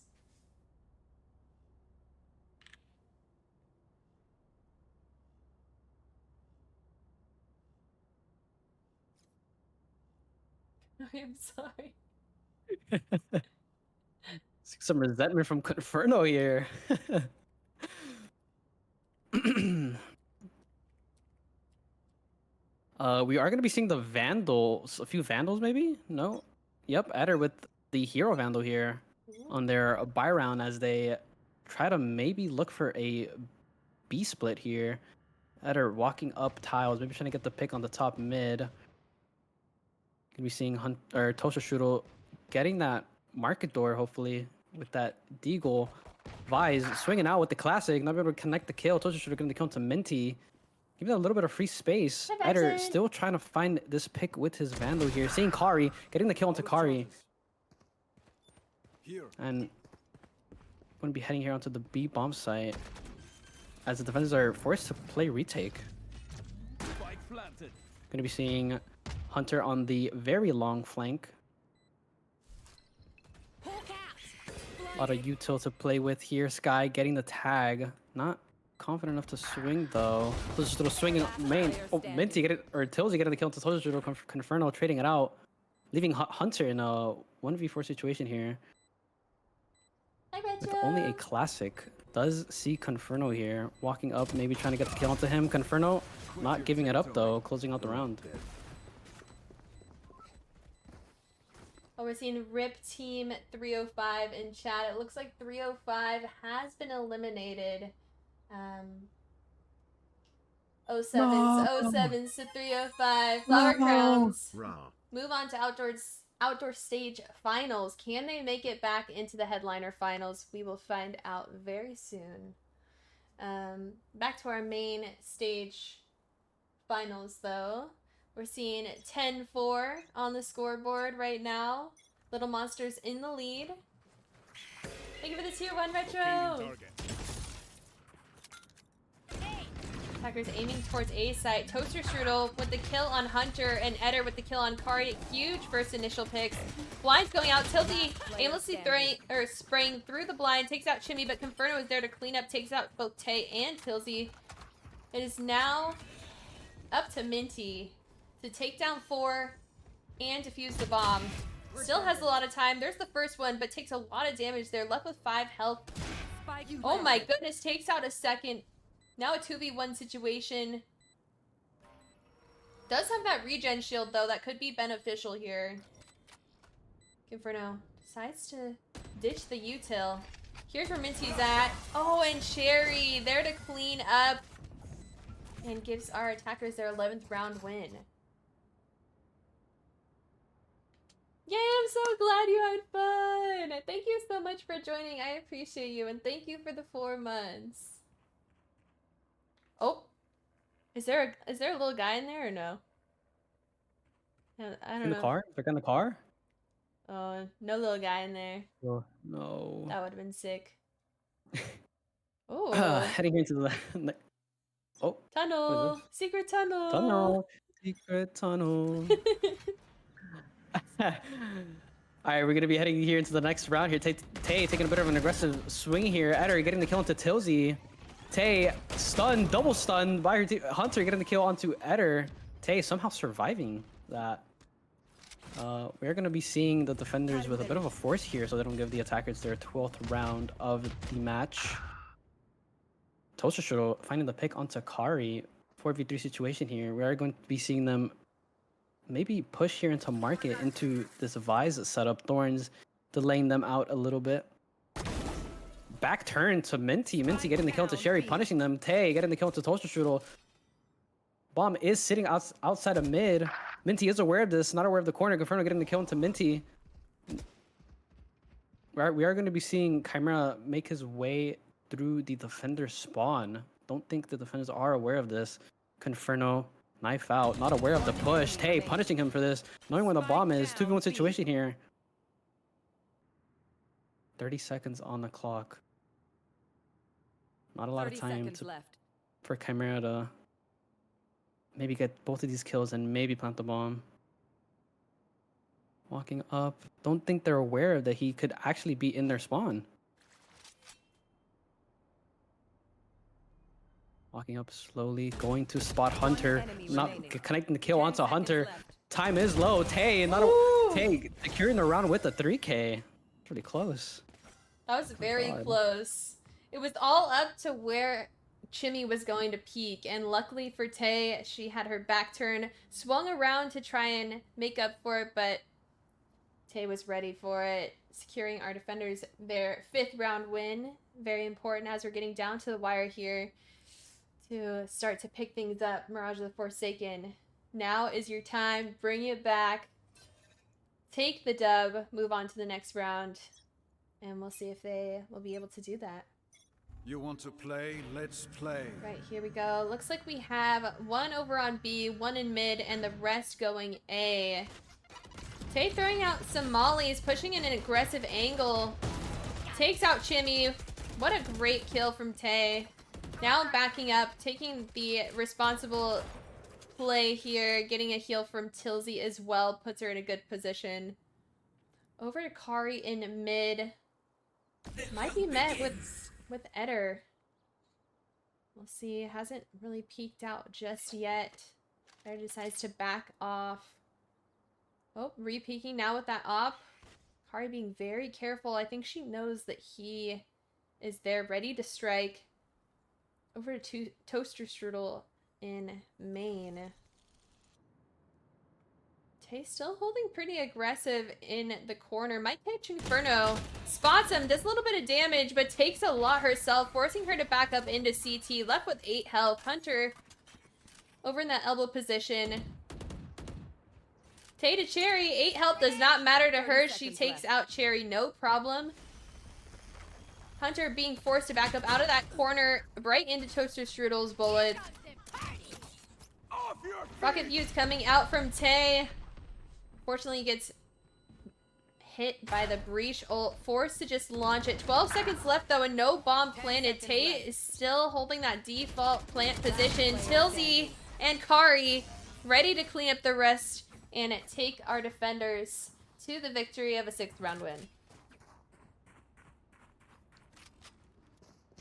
I'm sorry. Some resentment from Conferno here. We are going to be seeing the Vandals, a few Vandals maybe? No? Yep, Eder with the Hero Vandal here on their buy round as they try to maybe look for a B split here. Eder walking up tiles, maybe trying to get the pick on the top mid. Going to be seeing Toaster Strudel getting that market door, hopefully, with that Deagle. Vise swinging out with the classic, not able to connect the kill. Toaster Strudel getting the kill to Minty. Give it a little bit of free space. Eder still trying to find this pick with his Vandal here. Seeing Kari, getting the kill onto Kari. And going to be heading here onto the B bomb site as the defenders are forced to play retake. Going to be seeing Hunter on the very long flank. A lot of util to play with here. Sky getting the tag. Not confident enough to swing though. Just a little swinging main. Oh, Minty get it, or Tilsy getting the kill to Toaster Strudel. Conferno trading it out, leaving Hunter in a 1v4 situation here. With only a classic. Does see Conferno here walking up, maybe trying to get the kill onto him. Conferno not giving it up though, closing out the round. Oh, we're seeing RIP Team 305 in chat. It looks like 305 has been eliminated. 07s to 305. Flower Crowns move on to outdoor stage finals. Can they make it back into the headliner finals? We will find out very soon. Back to our main stage finals, though. We're seeing 10-4 on the scoreboard right now. Little Monsters in the lead. Thank you for the tier 1 retro. Attackers aiming towards A site. Toaster Strudel with the kill on Hunter and Eder with the kill on Kari. Huge first initial picks. Blinds going out. Tilty aimlessly spraying through the blind. Takes out Chimmy, but Conferno is there to clean up. Takes out both Tay and Tilzy. It is now up to Minty to take down 4 and defuse the bomb. Still has a lot of time. There's the first one, but takes a lot of damage there. Left with 5 health. Oh my goodness. Takes out a second. Now a 2v1 situation. Does have that regen shield, though. That could be beneficial here. Inferno decides to ditch the util. Here's where Minty's at. Oh, and Cherry there to clean up. And gives our attackers their 11th round win. Yay, I'm so glad you had fun. Thank you so much for joining. I appreciate you. And thank you for the 4 months. Oh, is there a little guy in there or no? I don't know. In the car? Is there a guy in the car? Oh, no little guy in there. Oh, no. That would have been sick. Oh. Heading into the oh. Tunnel. Secret tunnel. Tunnel. Secret tunnel. All right, we're gonna be heading here into the next round here. Tay taking a bit of an aggressive swing here. Eder getting the kill into Tilzy. Tay stunned, double stunned by her Hunter getting the kill onto Eder. Tay somehow surviving that. We're going to be seeing the defenders with a bit of a force here so they don't give the attackers their 12th round of the match. Toaster Strudel finding the pick onto Kari. 4v3 situation here. We are going to be seeing them maybe push here into market into this Vise setup. Thorns delaying them out a little bit. Back turn to Minty. Minty getting the kill to Sherry, punishing them. Tay getting the kill to Toaster Strudel. Bomb is sitting outside of mid. Minty is aware of this, not aware of the corner. Inferno getting the kill into Minty. We are going to be seeing Chimera make his way through the defender spawn. Don't think the defenders are aware of this. Conferno, knife out, not aware of the push. Tay punishing him for this, knowing where the bomb is. 2v1 situation here. 30 seconds on the clock. Not a lot of time for Chimera to maybe get both of these kills and maybe plant the bomb. Walking up. Don't think they're aware that he could actually be in their spawn. Walking up slowly, going to spot Hunter. Not connecting the kill onto Hunter. Time is low. Tay, Tay securing the round with a 3K. Pretty close. That was very close. It was all up to where Chimmy was going to peek, and luckily for Tay, she had her back turn, swung around to try and make up for it, but Tay was ready for it, securing our defenders their 5th round win. Very important as we're getting down to the wire here to start to pick things up. Mirage of the Forsaken, now is your time. Bring it back. Take the dub, move on to the next round, and we'll see if they will be able to do that. You want to play? Let's play. Right, here we go. Looks like we have 1 over on B, 1 in mid, and the rest going A. Tay throwing out some mollies, pushing in an aggressive angle. Takes out Chimmy. What a great kill from Tay. Now backing up, taking the responsible play here, getting a heal from Tilzy as well, puts her in a good position. Over to Kari in mid. Might be met with Eder. We'll see. Hasn't really peeked out just yet. Eder decides to back off. Oh, re-peeking now with that op. Kari being very careful. I think she knows that he is there ready to strike. Over to Toaster Strudel in main. Tay still holding pretty aggressive in the corner. Might catch Inferno. Spots him, does a little bit of damage, but takes a lot herself, forcing her to back up into CT. Left with 8 health. Hunter over in that elbow position. Tay to Cherry. 8 health does not matter to her. She takes out Cherry, no problem. Hunter being forced to back up out of that corner, right into Toaster Strudel's bullet. Rocket Fuse coming out from Tay. Fortunately, he gets hit by the breach ult, forced to just launch it. 12 seconds left though, and no bomb planted. Tay is still holding that default plant position. Tilsy and Kari ready to clean up the rest and take our defenders to the victory of a 6th round win.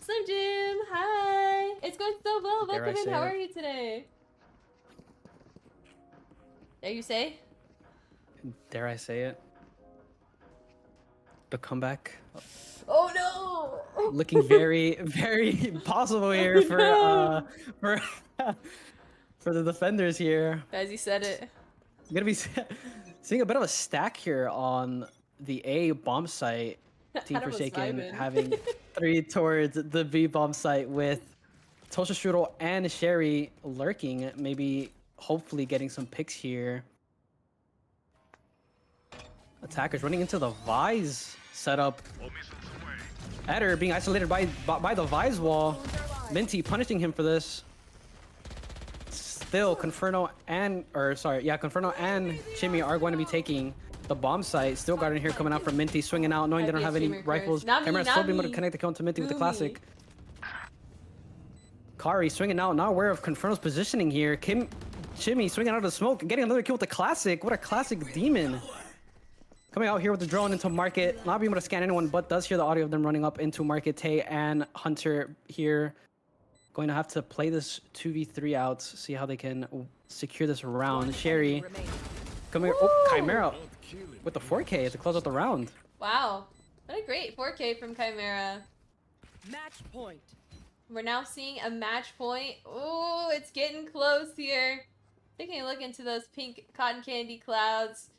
Slim Jim, hi! It's going so well. Welcome in. How are you today? Dare you say? Dare I say it? The comeback. Oh no! Looking very, very possible here for for the defenders here. As you said it. I'm gonna be seeing a bit of a stack here on the A bomb site. Team Forsaken having 3 towards the B bomb site with Toaster Strudel and Sherry lurking, maybe hopefully getting some picks here. Attackers running into the Vise setup. Eder being isolated by the Vise wall. Minty punishing him for this. Still, Conferno and Chimmy are going to be taking the bomb site. Still guarding here coming out from Minty, swinging out, knowing they don't have any rifles. Camera's still being able to connect the kill to Minty with the classic. Kari swinging out, not aware of Conferno's positioning here. Chimmy swinging out of the smoke, getting another kill with the classic. What a classic demon. Coming out here with the drone into market, not being able to scan anyone, but does hear the audio of them running up into market. Tay and Hunter here going to have to play this 2v3 out, see how they can secure this round. Sherry coming here. Oh, Chimera with the 4K to close out the round. Wow. What a great 4K from Chimera. Match point. We're now seeing a match point. Oh, it's getting close here. Taking a look into those pink cotton candy clouds.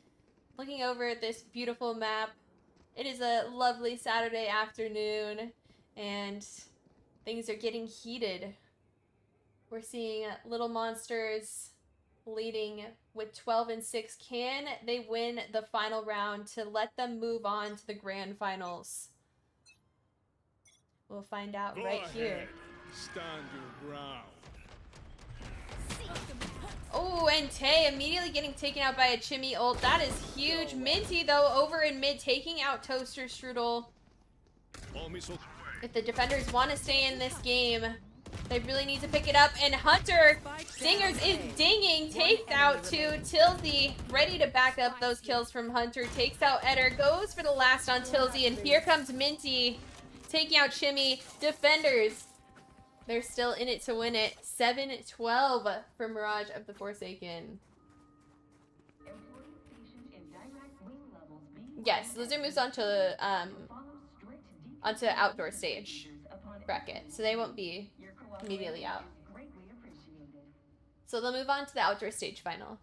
Looking over at this beautiful map. It is a lovely Saturday afternoon, and things are getting heated. We're seeing Little Monsters leading with 12-6. Can they win the final round to let them move on to the grand finals? We'll find out right here. Stand your ground. Oh, and Tay immediately getting taken out by a Chimmy ult. That is huge. Minty, though, over in mid, taking out Toaster Strudel. If the defenders want to stay in this game, they really need to pick it up. And Hunter, Dingers is dinging. Takes out to Tilsy. Ready to back up those kills from Hunter. Takes out Eder. Goes for the last on Tilsy. And here comes Minty, taking out Chimmy. Defenders, they're still in it to win it. 7-12 for Mirage of the Forsaken. Yes, Lizard moves onto outdoor stage bracket, so they won't be immediately out. So they'll move on to the outdoor stage final.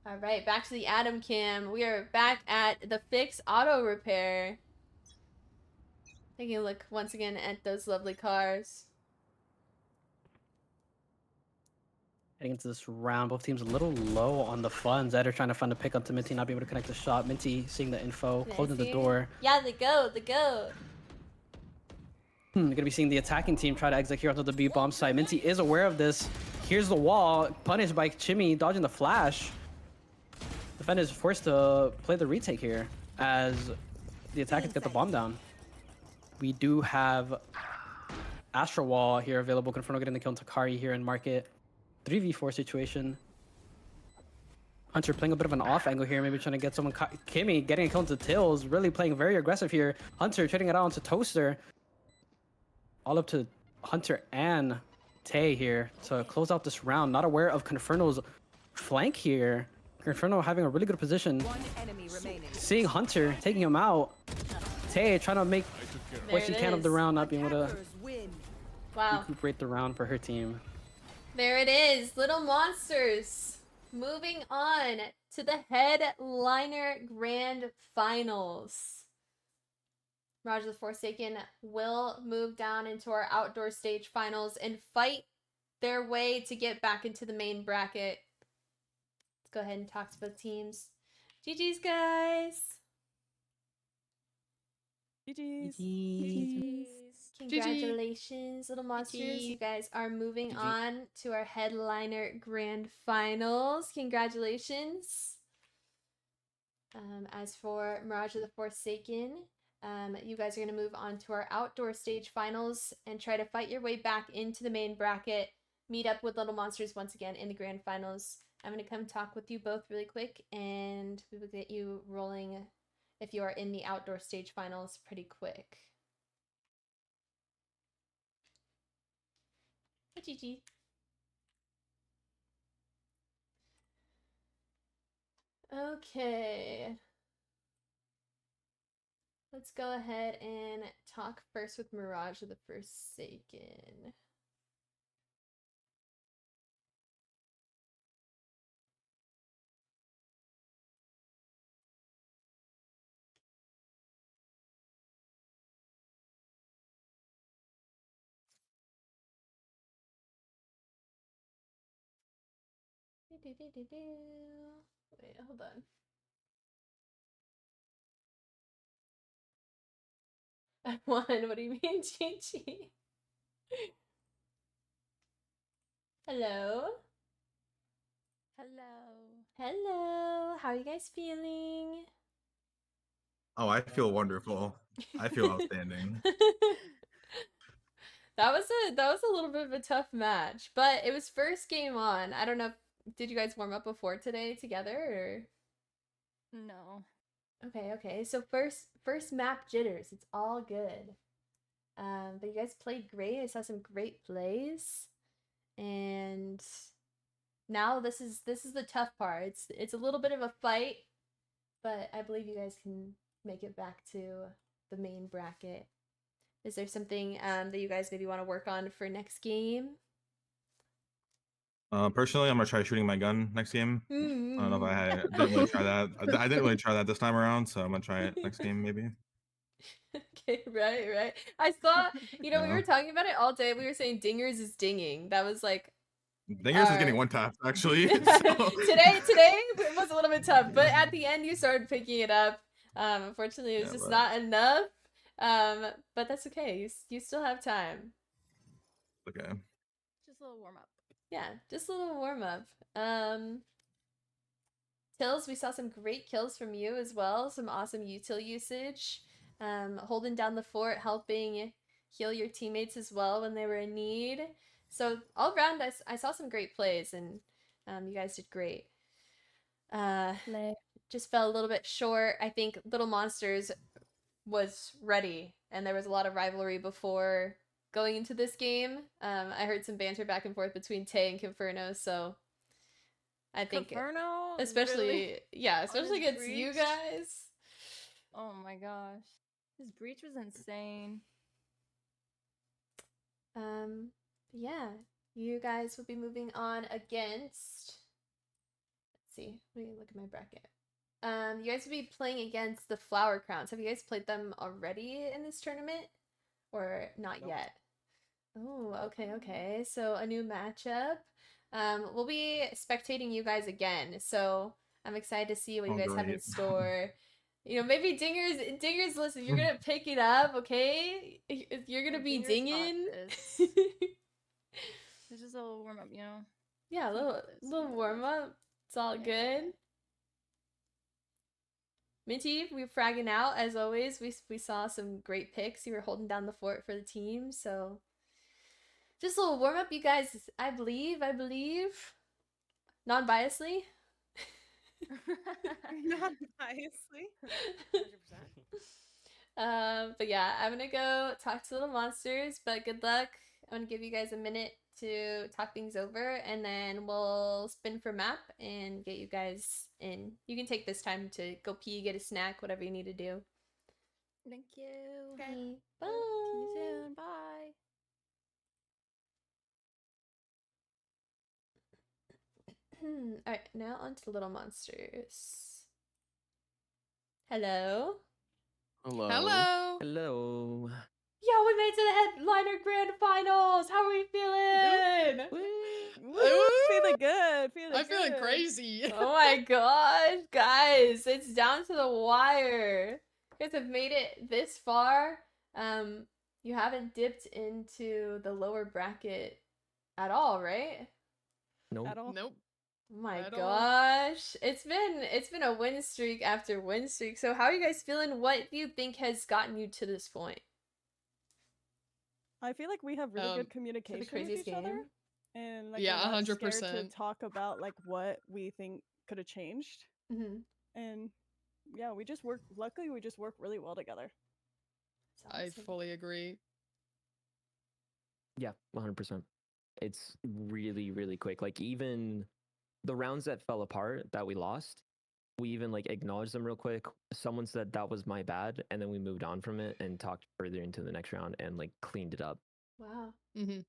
All right, back to the Adam Cam. We are back at the Fix Auto Repair. Taking a look once again at those lovely cars. Heading into this round, both teams a little low on the funds. Eder trying to find a pick onto Minty, not being able to connect the shot. Minty seeing the info, closing the door. Yeah, the goat. Gonna be seeing the attacking team try to exit here onto the B bomb site. Minty is aware of this. Here's the wall, punished by Chimmy, dodging the flash. Defender is forced to play the retake here as the attackers get the bomb down. We do have Astro Wall here available. Conferno getting the kill on Takari here in market. 3v4 situation. Hunter playing a bit of an off angle here, maybe trying to get someone. Kimmy getting a kill into Tills, really playing very aggressive here. Hunter trading it out onto Toaster. All up to Hunter and Tay here to close out this round. Not aware of Conferno's flank here. Conferno having a really good position. One enemy remaining. Seeing Hunter taking him out. Tay trying to make what she can of the round, not being able to recuperate the round for her team. There it is, Little Monsters moving on to the headliner grand finals. Mirage of the Forsaken will move down into our outdoor stage finals and fight their way to get back into the main bracket. Let's go ahead and talk to both teams. GG's, guys. GG's. Congratulations, little monsters. You guys are moving on to our headliner grand finals. Congratulations. As for Mirage of the Forsaken, you guys are going to move on to our outdoor stage finals and try to fight your way back into the main bracket. Meet up with little monsters once again in the grand finals. I'm going to come talk with you both really quick, and we will get you rolling if you are in the outdoor stage finals pretty quick. Hey, Gigi. Okay. Let's go ahead and talk first with Mirage of the Forsaken. Wait, hold on. F1, what do you mean, Gigi? Hello? Hello. Hello. How are you guys feeling? Oh, I feel wonderful. I feel outstanding. That was a little bit of a tough match, but it was first game on. I don't know if, did you guys warm up before today together or? No. Okay. So first map jitters. It's all good. But you guys played great. I saw some great plays. And now this is the tough part. It's a little bit of a fight, but I believe you guys can make it back to the main bracket. Is there something that you guys maybe want to work on for next game? Personally, I'm gonna try shooting my gun next game. I don't know if I didn't really try that. I didn't really try that this time around, so I'm gonna try it next game maybe. Okay, right. I saw, we were talking about it all day. We were saying dingers is dinging. That was like Dingers is getting one tap actually. So. Today it was a little bit tough, but at the end you started picking it up. Unfortunately, it was just not enough. But that's okay. You still have time. Okay. Just a little warm up. Yeah, just a little warm up. Kills, we saw some great kills from you as well. Some awesome util usage. Holding down the fort, helping heal your teammates as well when they were in need. So all around, I saw some great plays, and you guys did great. Just fell a little bit short. I think Little Monsters was ready, and there was a lot of rivalry before going into this game. I heard some banter back and forth between Tay and Conferno, so I think Conferno? especially against you guys. Oh my gosh. His breach was insane. Yeah, you guys will be moving on against, let's see, let me look at my bracket. You guys will be playing against the Flower Crowns. Have you guys played them already in this tournament? Or not yet? Oh, okay. So a new matchup. We'll be spectating you guys again. So I'm excited to see what you guys have in store. Maybe Dingers, listen, you're gonna pick it up, okay? You're gonna be dinging. It's just a little warm up, Yeah, a little warm up. It's all good. Minty, we're fragging out as always. We saw some great picks. You were holding down the fort for the team, so just a little warm up, you guys. I believe, non-biasedly. Non-biasedly. 100%. But yeah, I'm gonna go talk to Little Monsters. But good luck. I'm gonna give you guys a minute to talk things over, and then we'll spin for map and get you guys in. You can take this time to go pee, get a snack, whatever you need to do. Thank you. Okay. Bye. See you soon. Bye. Alright, now on to Little Monsters. Hello? Hello. Yo, we made it to the headliner grand finals! How are we feeling? Feeling good. I'm feeling crazy. Oh my gosh, guys, it's down to the wire. You guys have made it this far. You haven't dipped into the lower bracket at all, right? Nope. At all. Nope. Oh my At all. gosh. It's been a win streak after win streak. So how are you guys feeling? What do you think has gotten you to this point? I feel like we have really good communication with craziest each other. game? And like Yeah, we're not scared 100%. to talk about like what we think could have changed. Mm-hmm. And yeah, we just work. Luckily, we just work really well together. I fully agree. Yeah, 100%. It's really, really quick. Like even the rounds that fell apart that we lost, we even like acknowledged them real quick. Someone said that was my bad, and then we moved on from it and talked further into the next round and like cleaned it up. Wow. Mm-hmm.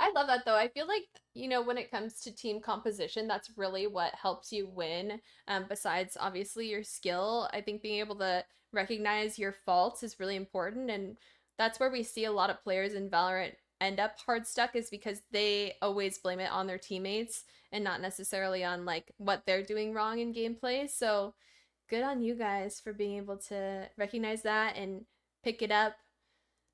I love that though. I feel like, you know, when it comes to team composition, that's really what helps you win. Besides obviously your skill, I think being able to recognize your faults is really important. And that's where we see a lot of players in Valorant end up hard stuck, is because they always blame it on their teammates and not necessarily on like what they're doing wrong in gameplay. So good on you guys for being able to recognize that and pick it up.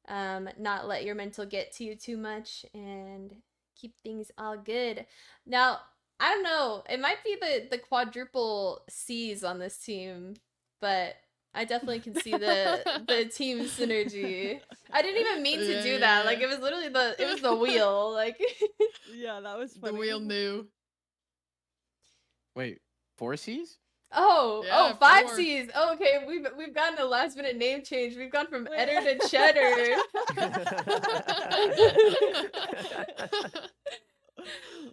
Not let your mental get to you too much and keep things all good. Now, I don't know, it might be the quadruple C's on this team, but I definitely can see the team synergy. I didn't even mean to do that. Like it was literally the wheel. Like Yeah, that was funny. The wheel knew. Wait, 4 C's? Oh, Yeah, 5 4. C's. Oh, okay, we've gotten a last minute name change. We've gone from Eder to Cheddar.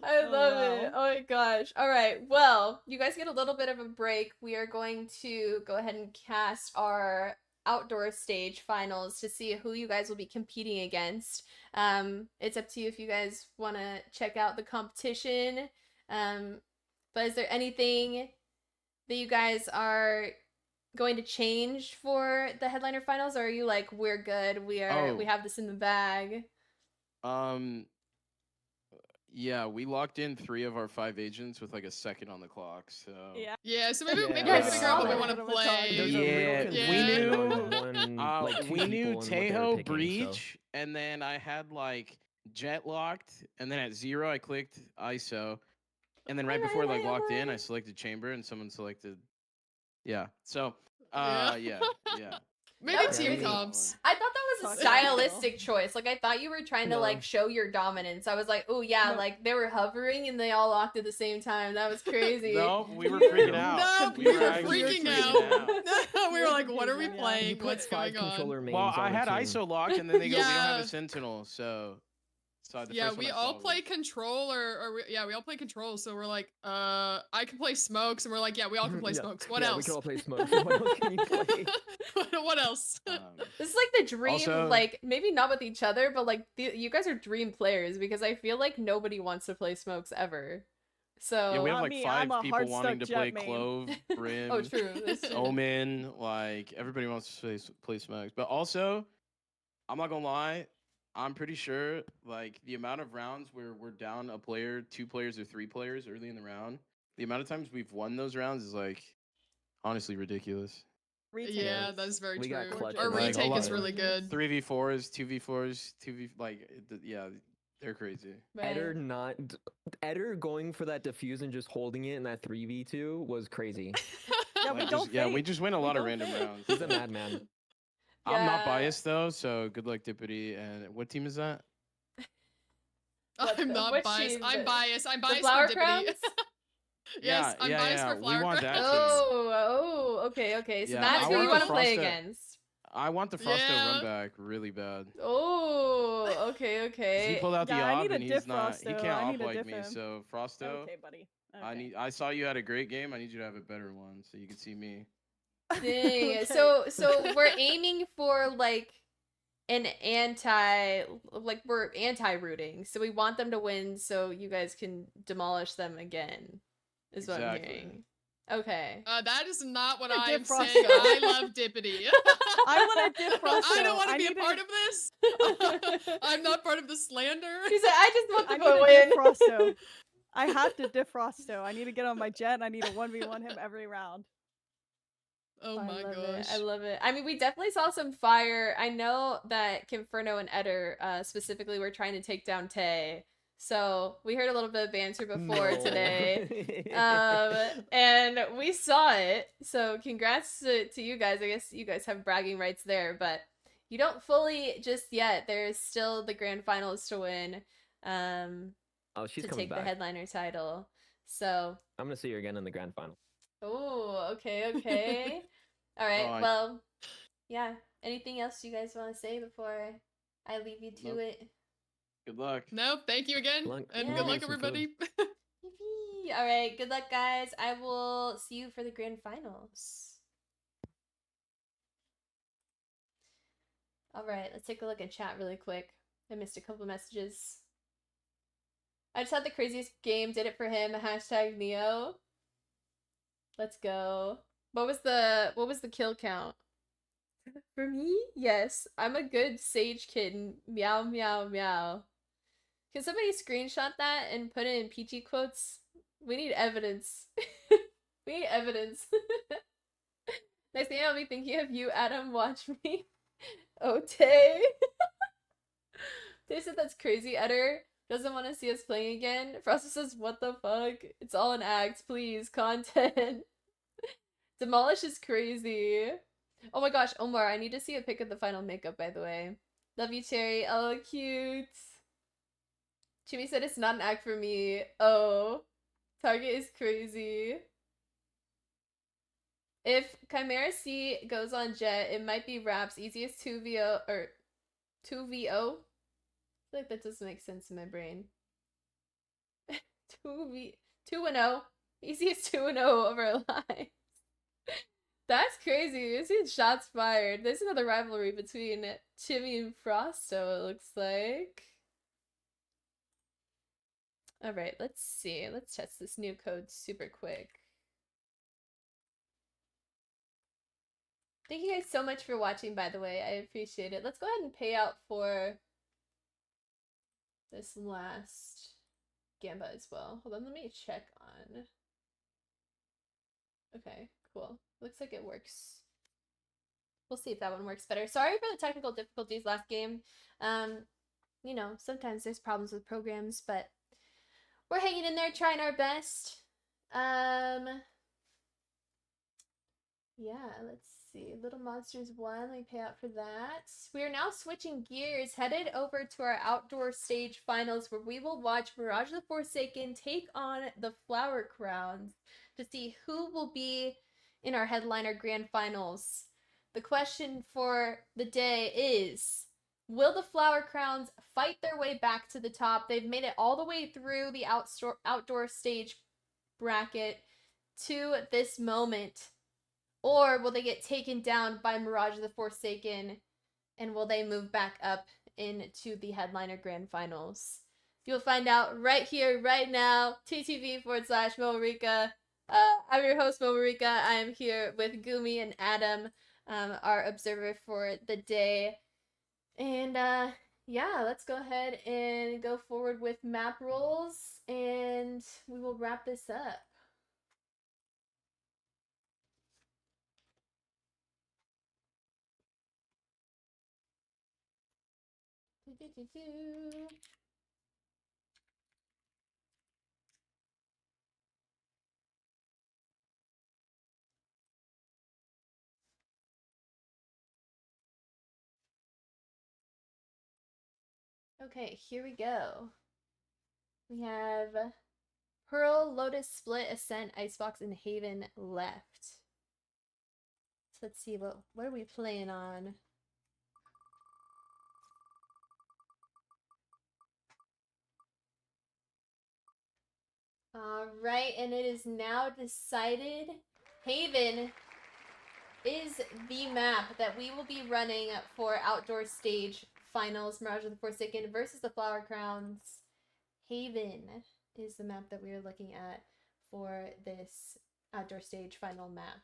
I love it. Oh my gosh. All right. Well, you guys get a little bit of a break. We are going to go ahead and cast our outdoor stage finals to see who you guys will be competing against. It's up to you if you guys want to check out the competition. But is there anything that you guys are going to change for the headliner finals, or are you like, we're good, we have this in the bag? Yeah, we locked in 3 of our 5 agents with like a second on the clock, so Yeah, so maybe we Yeah, figure out what we solid. want to play. There's a little confusion on we two knew people and what they were Tejo picking, Breach, and then I had like Jet locked, and then at 0 I clicked ISO, and then right before like locked in I selected Chamber, and someone selected so yeah. Maybe was team crazy. comps. I thought that was a stylistic choice. Like I thought you were trying to like show your dominance. I was like, oh yeah, like they were hovering and they all locked at the same time. That was crazy. No, we were freaking out. No, we were freaking out. We were like, what are we playing? What's going on? Well, I had ISO locked, and then they go, we don't have a Sentinel, so we all play control, we all play control. So we're like, I can play smokes, and we're like, yeah, we all can play smokes. What else? We can all play smokes. What else can you play? What else? This is like the dream, also, like maybe not with each other, but like you guys are dream players, because I feel like nobody wants to play smokes ever. So yeah, we have like me, 5 people wanting to play main. Clove, Brim, oh true, that's true. Omen, like everybody wants to play smokes. But also, I'm not gonna lie, I'm pretty sure like the amount of rounds where we're down a player, 2 players, or 3 players early in the round, the amount of times we've won those rounds is like honestly ridiculous. Yeah, that's very We got true. clutch Our in like, retake a is lot. really good. 3v4s, 2v4s, 2v yeah, they're crazy. Right. Eder going for that diffuse and just holding it in that 3v2 was crazy. We just win a lot of random rounds. He's a madman. I'm not biased though, so good luck, Dippity. And what team is that? I'm not biased. I'm biased. I'm biased for Dippity. Yes, I'm biased for Flower We want Crowns. that team. Oh, okay. So that's who you want to play against. I want the Frosto run back really bad. Oh, okay. He pulled out the op and he's not. Frosto. He can't op like me. So Frosto, Okay, buddy. Okay. I saw you had a great game. I need you to have a better one so you can see me. Dang. Okay. So we're aiming for like we're anti-rooting. So we want them to win so you guys can demolish them again. Is what I'm hearing. Okay. That is not what I am Frosto. saying. I love Dippity. I want to dip Frosto. I don't want to be a part of this. I'm not part of the slander. She said, I just want I them need to to win. dip Frosto. I have to dip Frosto. I need to get on my jet and I need to 1v1 him every round. Oh my gosh. I love it. I mean, we definitely saw some fire. I know that Kinferno and Eder specifically were trying to take down Tay. So we heard a little bit of banter before today. And we saw it. So congrats to you guys. I guess you guys have bragging rights there, but you don't fully just yet. There's still the grand finals to win. Oh, she's to coming take back. the headliner title. So I'm gonna see her again in the grand final. oh, okay. All right. Well, yeah. Anything else you guys want to say before I leave you to it? Good luck. Nope. Thank you again. And good luck, everybody. All right. Good luck, guys. I will see you for the grand finals. All right. Let's take a look at chat really quick. I missed a couple messages. I just had the craziest game. Did it for him. Hashtag Neo. Let's go. What was the kill count? For me? Yes. I'm a good Sage kitten. Meow, meow, meow. Can somebody screenshot that and put it in peachy quotes? We need evidence. We need evidence. Next thing I'll be thinking of you, Adam. Watch me. Oh, Tay. Tay said that's crazy. Eder doesn't want to see us playing again. Frosta says, what the fuck? It's all an act, please. Content. Demolish is crazy. Oh my gosh, Omar, I need to see a pic of the final makeup, by the way. Love you, Cherry. Oh, cute. Jimmy said it's not an act for me. Oh. Target is crazy. If Chimera C goes on Jet, it might be Rap's easiest 2VO, or 2VO? I feel like that doesn't make sense in my brain. 2-0. Easiest 2-0 of our lives. That's crazy. We've seen shots fired. There's another rivalry between Jimmy and Frosto, it looks like. Alright, let's see. Let's test this new code super quick. Thank you guys so much for watching, by the way. I appreciate it. Let's go ahead and pay out for this last Gamba as well. Hold on, let me check on. Okay, cool. Looks like it works. We'll see if that one works better. Sorry for the technical difficulties last game. You know, sometimes there's problems with programs, but we're hanging in there, trying our best. Yeah, let's see. Little Monsters 1, we pay out for that. We are now switching gears, headed over to our outdoor stage finals, where we will watch Mirage the Forsaken take on the Flower Crowns to see who will be in our headliner grand finals. The question for the day is, will the Flower Crowns fight their way back to the top? They've made it all the way through the outdoor stage bracket to this moment. Or will they get taken down by Mirage the Forsaken, and will they move back up into the headliner grand finals? You'll find out right here, right now. TTV/momorikaa. I'm your host, Momorikaa. I am here with Gumi and Adam, our observer for the day. And yeah, let's go ahead and go forward with map rolls, and we will wrap this up. Okay, here we go. We have Pearl, Lotus, Split, Ascent, Icebox, and Haven left. So let's see, what are we playing on? Alright, and it is now decided. Haven is the map that we will be running for outdoor stage finals, Mirage of the Forsaken versus the Flower Crowns. Haven is the map that we are looking at for this outdoor stage final map.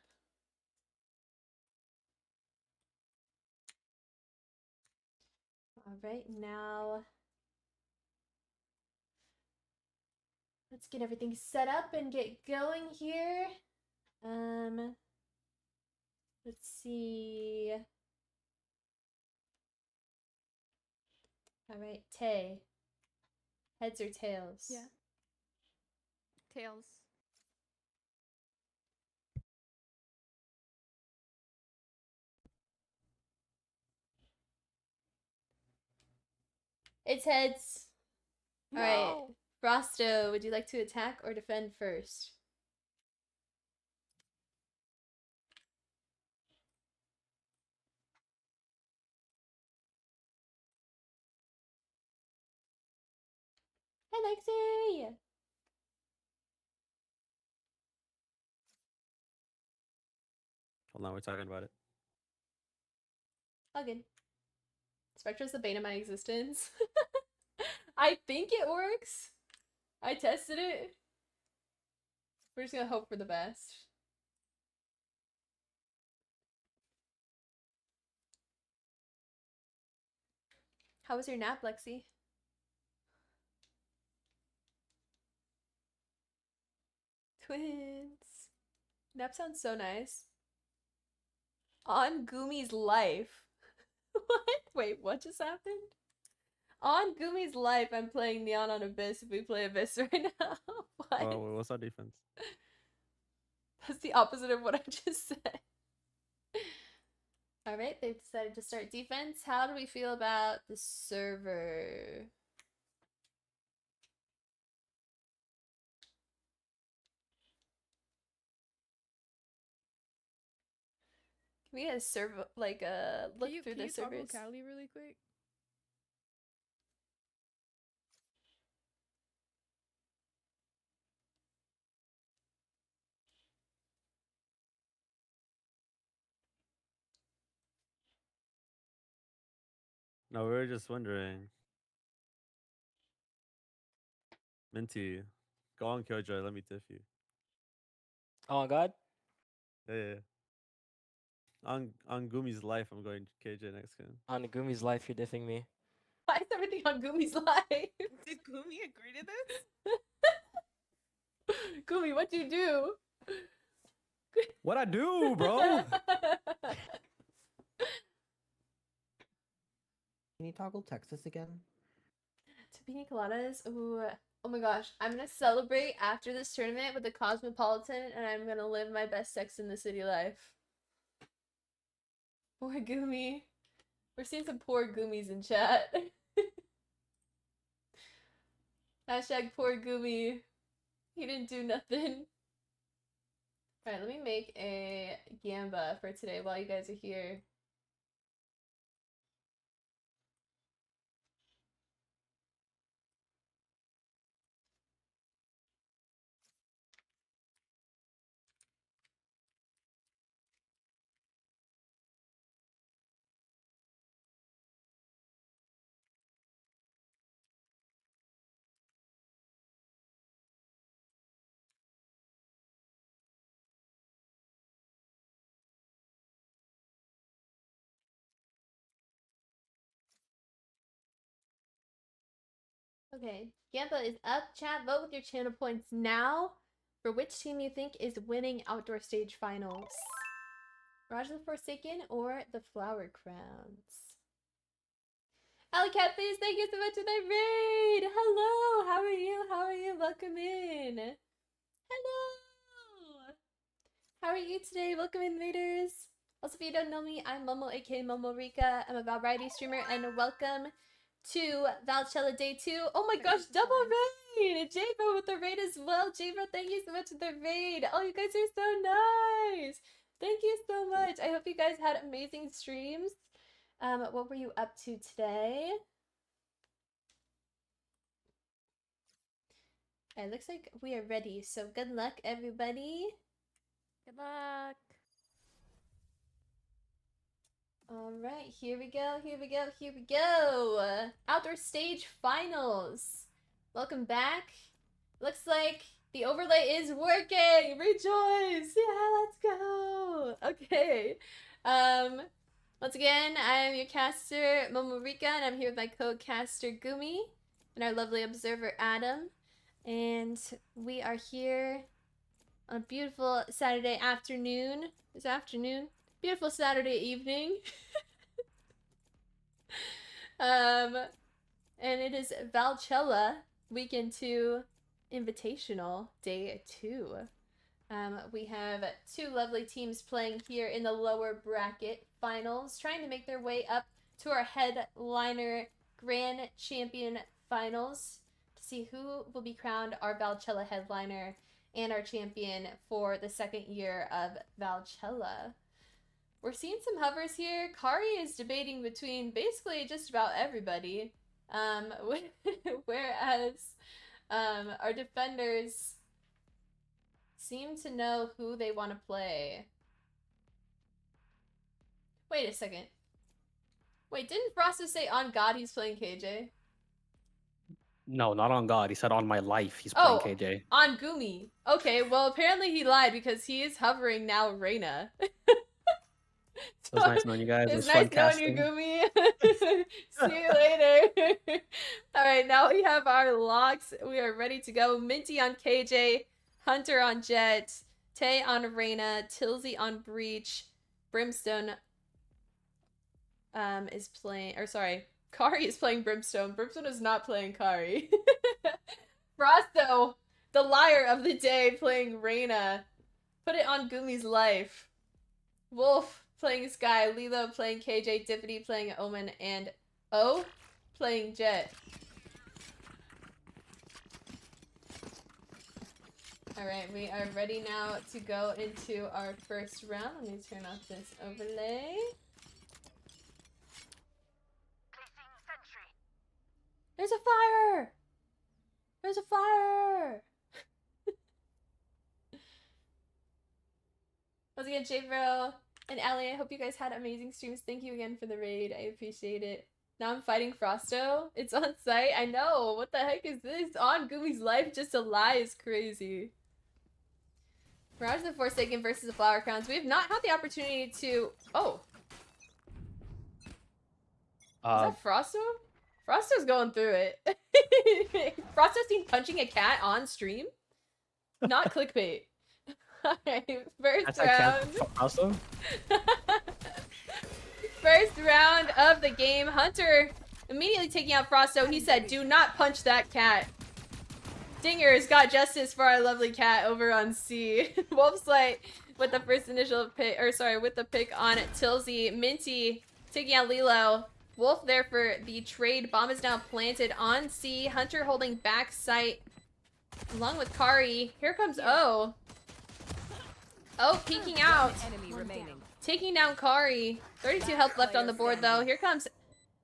Alright, now let's get everything set up and get going here. Let's see. All right, Tay. Heads or tails? Yeah. Tails. It's heads. No. All right, Frosto, would you like to attack or defend first? Hi, Lexi! Hold on, we're talking about it. All good. Spectra's the bane of my existence. I think it works. I tested it. We're just gonna hope for the best. How was your nap, Lexi? Twins. Nap sounds so nice. On Gumi's life. What? Wait, what just happened? On Gumi's life, I'm playing Neon on Abyss if we play Abyss right now. What? Oh, what's our defense? That's the opposite of what I just said. Alright, they've decided to start defense. How do we feel about the server? Can we get a server, like look through the servers? Can you Cali really quick? No, we were just wondering. Minty, go on Killjoy, let me tiff you. Oh God. Yeah. On Gumi's life, I'm going KJ next game. On Gumi's life, you're diffing me. Why is everything on Gumi's life? Did Gumi agree to this? Gumi, what'd you do? What I do, bro? Can you toggle Texas again? To pina coladas? Ooh. Oh my gosh. I'm gonna celebrate after this tournament with the Cosmopolitan and I'm gonna live my best Sex in the City life. Poor Gumi. We're seeing some poor Gumis in chat. Hashtag poor Gumi. He didn't do nothing. Alright, let me make a Gamba for today while you guys are here. Okay, Gamba is up. Chat, vote with your channel points now for which team you think is winning outdoor stage finals. Raj the Forsaken or the Flower Crowns? Ali Catface, thank you so much for that raid! Hello! How are you? How are you? Welcome in! Hello! How are you today? Welcome in, raiders! Also, if you don't know me, I'm Momo, aka momorikaa. I'm a variety streamer, and welcome to Valchella Day 2. Oh my gosh, double raid! J-Bro with the raid as well. J-Bro, thank you so much for the raid. Oh, you guys are so nice! Thank you so much. I hope you guys had amazing streams. What were you up to today? It looks like we are ready, so good luck, everybody. Good luck. Alright, here we go, here we go, here we go! Outdoor stage finals! Welcome back. Looks like the overlay is working! Rejoice! Yeah, let's go! Okay. Once again, I am your caster, momorikaa, and I'm here with my co-caster, Gumi, and our lovely observer, Adam. And we are here on a beautiful Saturday afternoon. This afternoon. Beautiful Saturday evening. And it is Valchella Weekend 2 Invitational Day 2. We have two lovely teams playing here in the lower bracket finals, trying to make their way up to our headliner Grand Champion finals to see who will be crowned our Valchella headliner and our champion for the second year of Valchella. We're seeing some hovers here. Kari is debating between basically just about everybody, whereas our defenders seem to know who they want to play. Wait a second. Wait, didn't Frosto say on God he's playing KJ? No, not on God. He said on my life he's playing KJ. On Gumi. Okay, well apparently he lied because he is hovering now Reyna. It was nice knowing you guys. It was nice fun casting. knowing you, Gumi. See you later. Alright, now we have our locks. We are ready to go. Minty on KJ, Hunter on Jet, Tay on Reyna, Tilsy on Breach, Brimstone is playing, or sorry, Kari is playing Brimstone. Brimstone is not playing Kari. Frosto, the liar of the day, playing Reyna. Put it on Gumi's life. Wolf playing Sky, Lilo playing KJ, Dippity playing Omen, and O playing Jet. Alright, we are ready now to go into our first round. Let me turn off this overlay. There's a fire! There's a fire! Once again, J-Bro and Allie, I hope you guys had amazing streams. Thank you again for the raid. I appreciate it. Now I'm fighting Frosto. It's on site. I know. What the heck is this? On Gumi's life just to lie is crazy. Mirage the Forsaken versus the Flower Crowns. We have not had the opportunity to... Oh. Is that Frosto? Frosto's going through it. Frosto's seen punching a cat on stream? Not clickbait. Alright, first round. Awesome. First round of the game. Hunter immediately taking out Frosto. He said, do not punch that cat. Dinger's got justice for our lovely cat over on C. Wolfslight with the first initial pick, or sorry, with the pick on Tilsy. Minty taking out Lilo. Wolf there for the trade. Bomb is now planted on C. Hunter holding back sight along with Kari. Here comes O. O peeking out. Taking down Kari. 32 health left on the board though. Here comes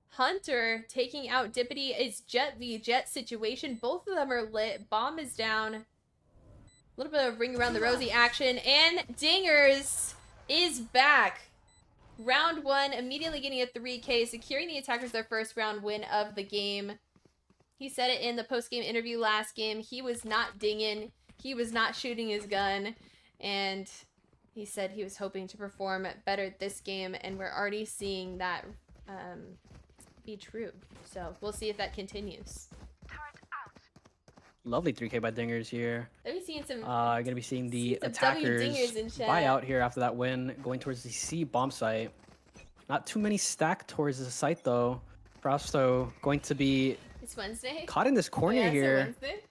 Hunter taking out Dippity. It's Jet v Jet situation. Both of them are lit. Bomb is down. A little bit of ring around the rosy action. And Dingers is back. Round 1, immediately getting a 3K, securing the attackers their first round win of the game. He said it in the post-game interview last game. He was not dinging. He was not shooting his gun. And he said he was hoping to perform better this game. And we're already seeing that be true. So we'll see if that continues. Lovely 3K by Dingers here. We've seen some. Gonna be seeing the attackers buy out here after that win, going towards the C bomb site. Not too many stacked towards the site though. Frosto going to be It's Wednesday. Caught in this corner here. Wednesday.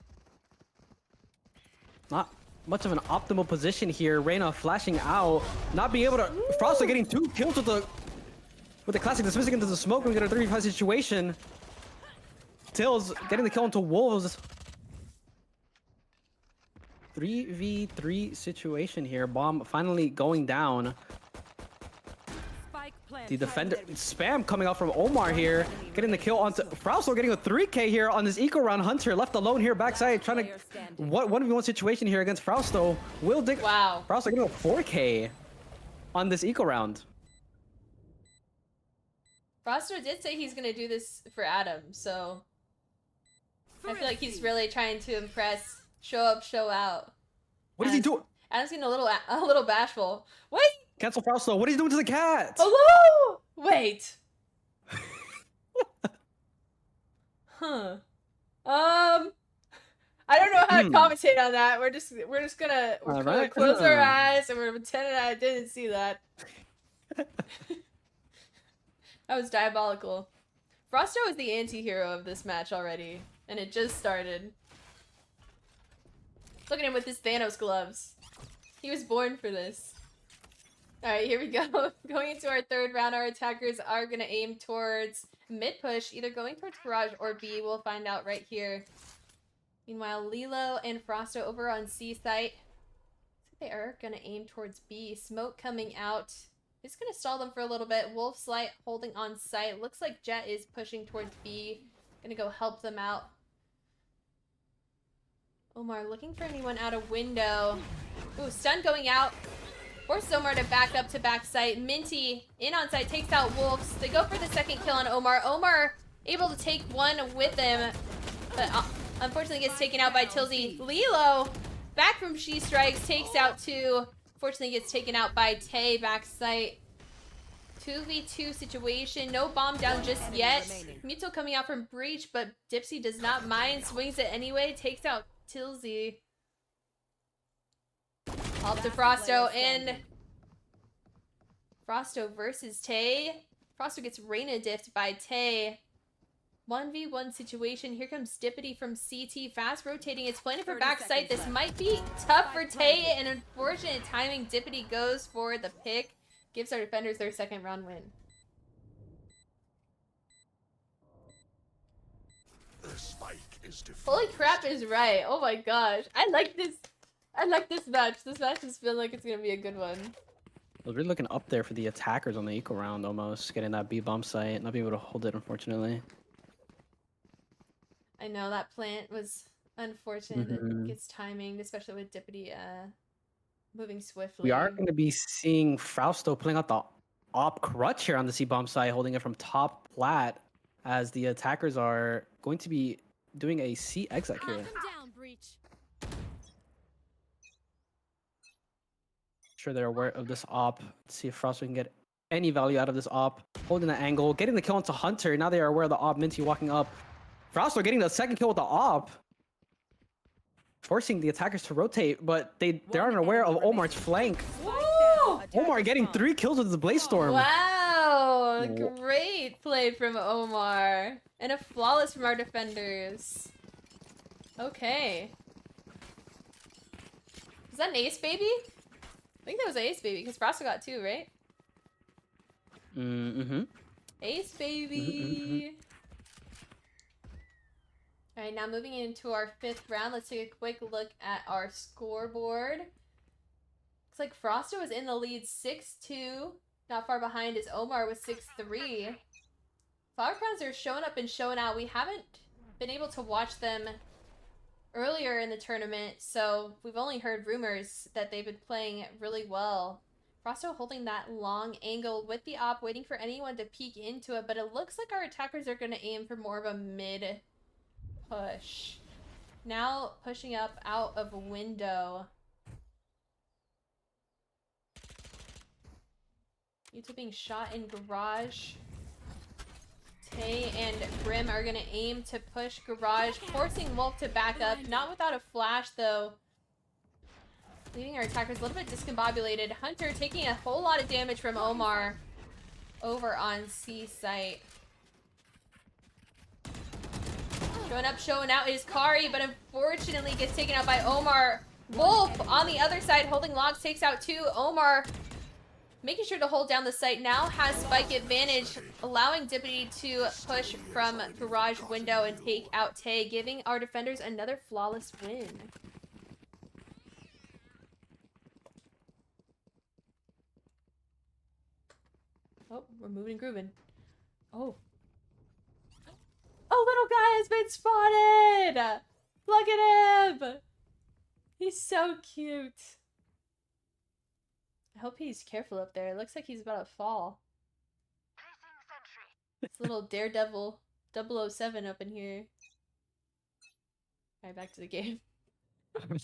Not much of an optimal position here. Reyna flashing out, not being able to. Frosto getting 2 kills with the classic dismissing into the smoke. We get a 3v5 situation. Tills getting the kill into Wolves. 3v3 situation here. Bomb finally going down. The defender spam coming out from Omar here, getting the kill onto Frosto, getting a 3K here on this eco round. Hunter left alone here backside, trying to 1v1 situation here against Frosto. Wow. Frosto getting a 4K on this eco round. Frosto did say he's gonna do this for Adam, so I feel like he's really trying to impress. Show up, show out. What is he doing? Adam's getting a little bashful. What? Cancel Frosto. What are you doing to the cat? Hello? Wait. Huh. I don't know how to commentate on that. We're just gonna close our eyes and we're pretending I didn't see that. That was diabolical. Frosto is the anti-hero of this match already, and it just started. Look at him with his Thanos gloves. He was born for this. Alright, here we go. Going into our third round, our attackers are going to aim towards mid-push, either going towards Garage or B. We'll find out right here. Meanwhile, Lilo and Frosto over on C site. Looks like they are going to aim towards B. Smoke coming out. Just going to stall them for a little bit. Wolf's Light holding on site. Looks like Jet is pushing towards B. Going to go help them out. Omar looking for anyone out a window. Ooh, stun going out. Forces Omar to back up to back site. Minty in on site takes out Wolves. They go for the second kill on Omar. Omar able to take one with him, but unfortunately gets taken out by Tilsy. Lilo back from She Strikes takes out two. Fortunately gets taken out by Tay back site. 2v2 situation. No bomb down just yet. Mito coming out from Breach, but Dipsy does not mind. Swings it anyway. Takes out Tilsy. Off to Frosto, and Frosto versus Tay. Frosto gets Reyna diffed by Tay. 1v1 situation. Here comes Dippity from CT. Fast rotating. It's planning for backside. This might be tough for Tay, and unfortunate timing. Dippity goes for the pick. Gives our defenders their second round win. The spike is Holy crap is right. Oh my gosh. I like this match. This match is feeling like it's gonna be a good one. I was really looking up there for the attackers on the eco round almost. Getting that B bomb site. Not being able to hold it, unfortunately. I know that plant was unfortunate that it gets timing, especially with Dippity moving swiftly. We are going to be seeing Fausto pulling out the op crutch here on the C bomb side, holding it from top plat, as the attackers are going to be doing a C exec here. Down, Breach. Sure they're aware of this op. Let's see if Fausto can get any value out of this op. Holding the angle, getting the kill onto Hunter. Now they are aware of the op. Minty walking up. Fausto getting the second kill with the op. Forcing the attackers to rotate, but they aren't aware of Omar's flank. Woo! Omar getting 3 kills with his Blaze Storm. Wow! Great play from Omar. And a flawless from our defenders. Okay. Is that an ace baby? I think that was an ace baby, because Frosto got 2, right? Ace baby! Alright, now moving into our 5th round, let's take a quick look at our scoreboard. Looks like Frosto is in the lead 6-2. Not far behind is Omar with 6-3. Flower Crowns are showing up and showing out. We haven't been able to watch them earlier in the tournament, so we've only heard rumors that they've been playing really well. Frosto holding that long angle with the op, waiting for anyone to peek into it, but it looks like our attackers are going to aim for more of a mid push. Now pushing up out of a window. Yuta being shot in garage. Tay and Grim are going to aim to push garage, forcing Wolf to back up. Not without a flash, though. Leaving our attackers a little bit discombobulated. Hunter taking a whole lot of damage from Omar over on C site. Showing up, showing out is Kari, but unfortunately gets taken out by Omar. Wolf on the other side holding logs, takes out 2. Omar making sure to hold down the site, now has spike advantage, allowing Dippity to push from garage window and take out Tay, giving our defenders another flawless win. Oh, we're moving and grooving. Oh. A little guy has been spotted! Look at him! He's so cute. I hope he's careful up there. It looks like he's about to fall. It's little Daredevil 007 up in here. Alright, back to the game.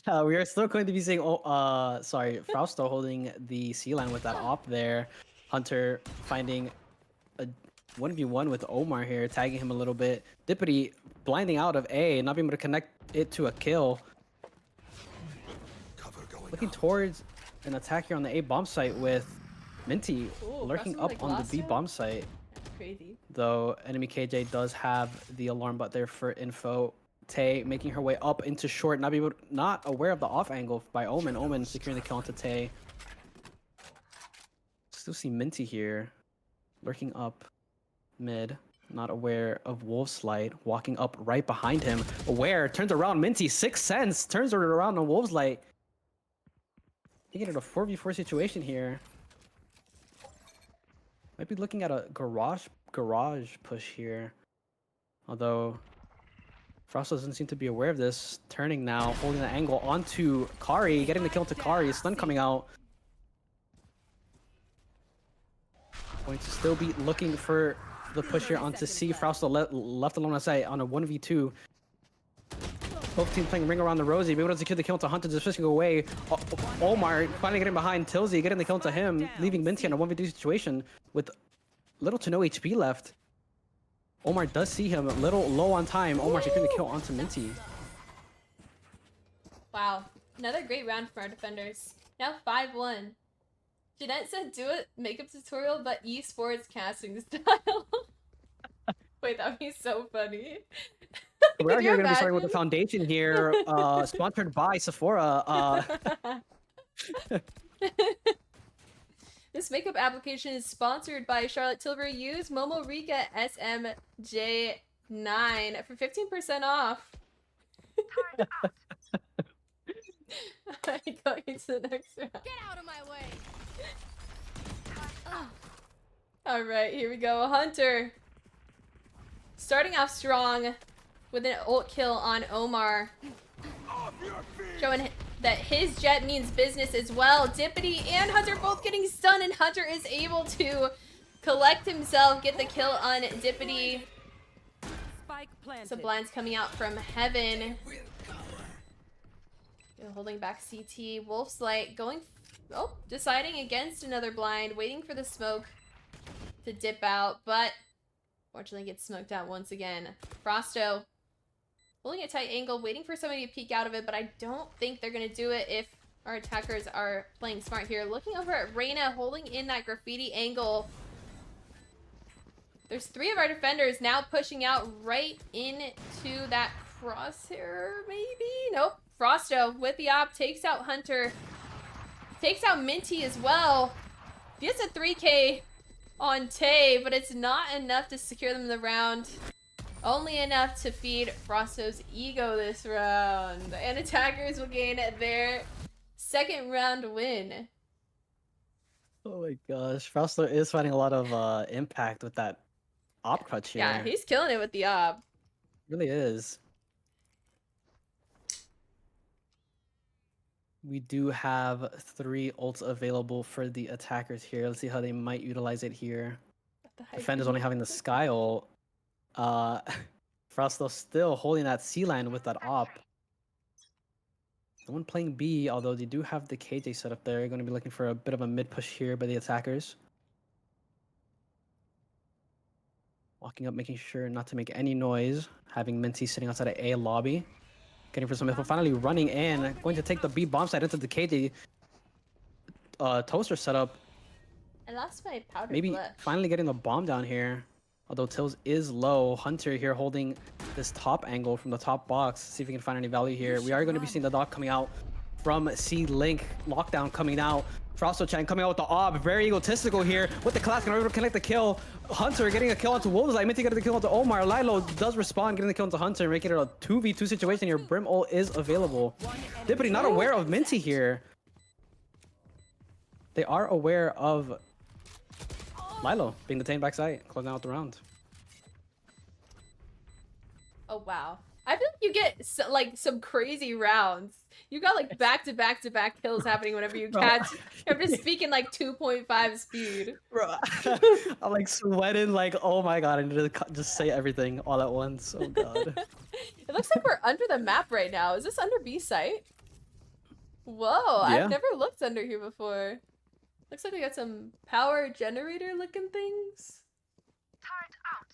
We are still going to be seeing, Fausto holding the C-line with that op there. Hunter finding a 1v1 with Omar here, tagging him a little bit. Dippity blinding out of A, not being able to connect it to a kill. Looking towards an attack here on the A bomb site with Minty lurking crossing up like on the B Lost bomb site. That's crazy. Though enemy KJ does have the alarm bot there for info. Tay making her way up into short, not aware of the off angle by Omen. Omen securing the kill onto Tay. Still see Minty here, lurking up mid, not aware of Wolf's Light, walking up right behind him. Aware, turns around, Minty, 6th sense, turns her around on Wolf's Light. Taking it a 4v4 situation here. Might be looking at a garage push here. Although Frost doesn't seem to be aware of this. Turning now, holding the angle onto Kari, getting the kill to Kari. Stun coming out. Going to still be looking for the push here onto C. Frost left alone on site on a 1v2. Both teams playing ring around the Rosie. Be able to secure the kill to Hunter, just fishing away. Omar finally getting behind Tilsy, getting the kill to him, leaving Minty in a 1v2 situation with little to no HP left. Omar does see him a little low on time. Omar securing the kill onto Minty. Wow, another great round for our defenders. Now 5-1. Jeanette said do a makeup tutorial, but esports casting style. Wait, that'd be so funny. We're actually going to be starting with the foundation here, sponsored by Sephora. This makeup application is sponsored by Charlotte Tilbury. Use momorikaa SMJ9 for 15% off. Alright, going to the next round. Get out of my way! Alright, here we go. Hunter. Starting off strong with an ult kill on Omar. Showing that his jet means business as well. Dippity and Hunter both getting stunned, and Hunter is able to collect himself, get the kill on Dippity. Sublime's coming out from heaven. Holding back CT. Wolf's Light going... Oh, deciding against another blind. Waiting for the smoke to dip out, but fortunately gets smoked out once again. Frosto holding a tight angle, waiting for somebody to peek out of it, but I don't think they're going to do it if our attackers are playing smart here. Looking over at Reyna, holding in that graffiti angle. There's 3 of our defenders now pushing out right into that crosshair, maybe? Nope. Frosto with the op takes out Hunter. Takes out Minty as well. Gets a 3K on Tay, but it's not enough to secure them in the round. Only enough to feed Frosto's ego this round. And attackers will gain their 2nd round win. Oh my gosh. Frosto is finding a lot of impact with that op clutch here. Yeah, he's killing it with the op. Really is. We do have 3 ults available for the attackers here. Let's see how they might utilize it here. Defenders only having the Sky ult. Frosto still holding that C-line with that op. The one playing B, although they do have the KJ set up there. Going to be looking for a bit of a mid push here by the attackers. Walking up, making sure not to make any noise. Having Minty sitting outside of A lobby. Getting for some info, finally running in, going to take the B bomb site into the KJ toaster setup. I lost my powder. Maybe flesh. finally getting the bomb down here. Although Tills is low. Hunter here holding this top angle from the top box. See if we can find any value here. We are going to be seeing the dock coming out from C-Link. Lockdown coming out. Frosto-chan coming out with the ob. Very egotistical here with the class. Going to connect the kill. Hunter getting a kill onto Wolves. I meant to get the kill onto Omar. Lilo does respond, getting the kill onto Hunter, making it a 2v2 situation here. Brim ult is available. Dippity not aware of Minty here. They are aware of Lilo being detained backside, closing out the round. Oh wow. I feel like you get like some crazy rounds. You got like back-to-back kills happening whenever you catch. You're just speaking like 2.5 speed. Bro, I'm like sweating like, oh my god, I need to just say everything all at once. Oh god. It looks like we're under the map right now. Is this under B site? Whoa, Yeah. I've never looked under here before. Looks like we got some power generator looking things. Turret out.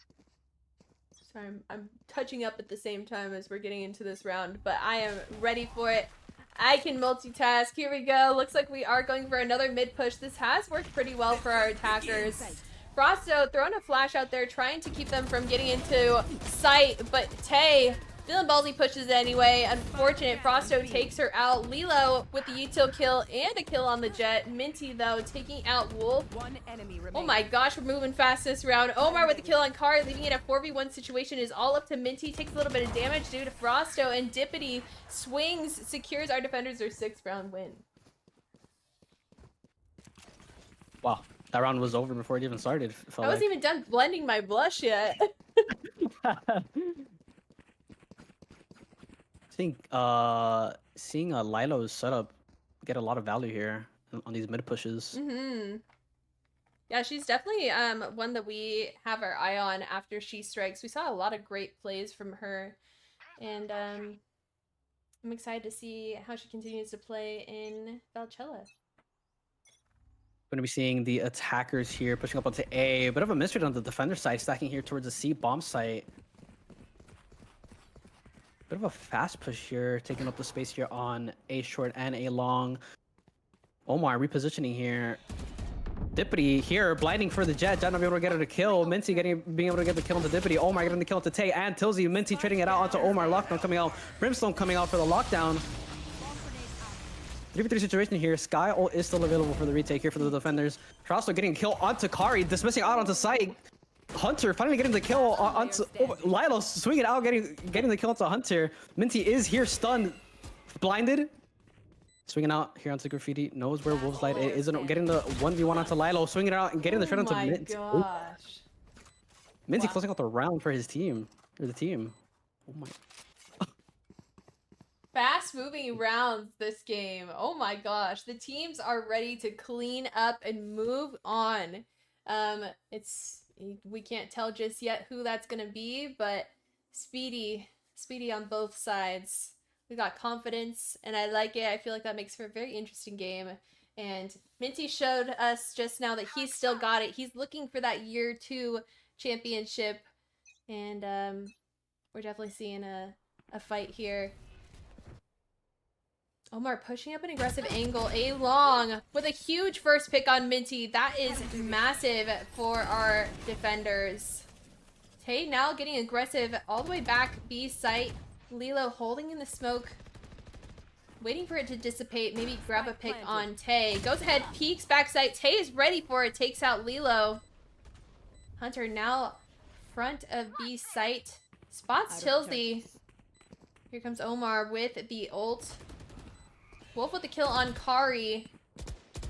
Sorry, I'm touching up at the same time as we're getting into this round, but I am ready for it. I can multitask. Here we go. Looks like we are going for another mid push. This has worked pretty well for our attackers. Frosto throwing a flash out there, trying to keep them from getting into sight, but Tay feeling ballsy pushes anyway. Unfortunate, Frosto takes her out. Lilo with the util kill and a kill on the Jet. Minty, though, taking out Wolf. Oh my gosh, we're moving fast this round. Omar with the kill on Kari, leaving it a 4v1 situation is all up to Minty. Takes a little bit of damage due to Frosto, and Dippity swings, secures our defenders their 6th round win. Wow, that round was over before it even started. I wasn't even done blending my blush yet. I think seeing Lilo's setup get a lot of value here on these mid pushes. Yeah, she's definitely one that we have our eye on after she strikes. We saw a lot of great plays from her, and I'm excited to see how she continues to play in Valchella. Going to be seeing the attackers here pushing up onto A. A bit of a mystery on the defender side, stacking here towards the C bomb site. Bit of a fast push here, taking up the space here on A short and A long. Omar repositioning here. Dippity here, blinding for the Jet. Jet not being able to get her to kill. Minty being able to get the kill into Dippity. Omar getting the kill into Tay and Tilsy. Minty trading it out onto Omar. Lockdown coming out. Brimstone coming out for the lockdown. 3v3 situation here. Sky ult is still available for the retake here for the defenders. Frosto getting a kill onto Kari, dismissing out onto site. Hunter finally getting the kill onto Lilo, swinging out, getting the kill onto Hunter. Minty is here stunned, blinded. Swinging out here onto Graffiti, knows where Wolf's Light is, getting the 1v1 onto Lilo, swinging it out and getting the shred onto Minty. Oh my gosh. Minty closing out the round for his team, or the team. Oh my. Fast moving rounds this game. Oh my gosh. The teams are ready to clean up and move on. We can't tell just yet who that's gonna be, but speedy on both sides. We got confidence, and I like it. I feel like that makes for a very interesting game. And Minty showed us just now that he's still got it. He's looking for that year 2 championship, and we're definitely seeing a fight here. Omar pushing up an aggressive angle, A long with a huge first pick on Minty. That is massive for our defenders. Tay now getting aggressive all the way back B site. Lilo holding in the smoke, waiting for it to dissipate, maybe grab a pick on Tay. Goes ahead, peeks backside. Tay is ready for it, takes out Lilo. Hunter now front of B site, spots Tilsy. Here comes Omar with the ult. Wolf with the kill on Kari.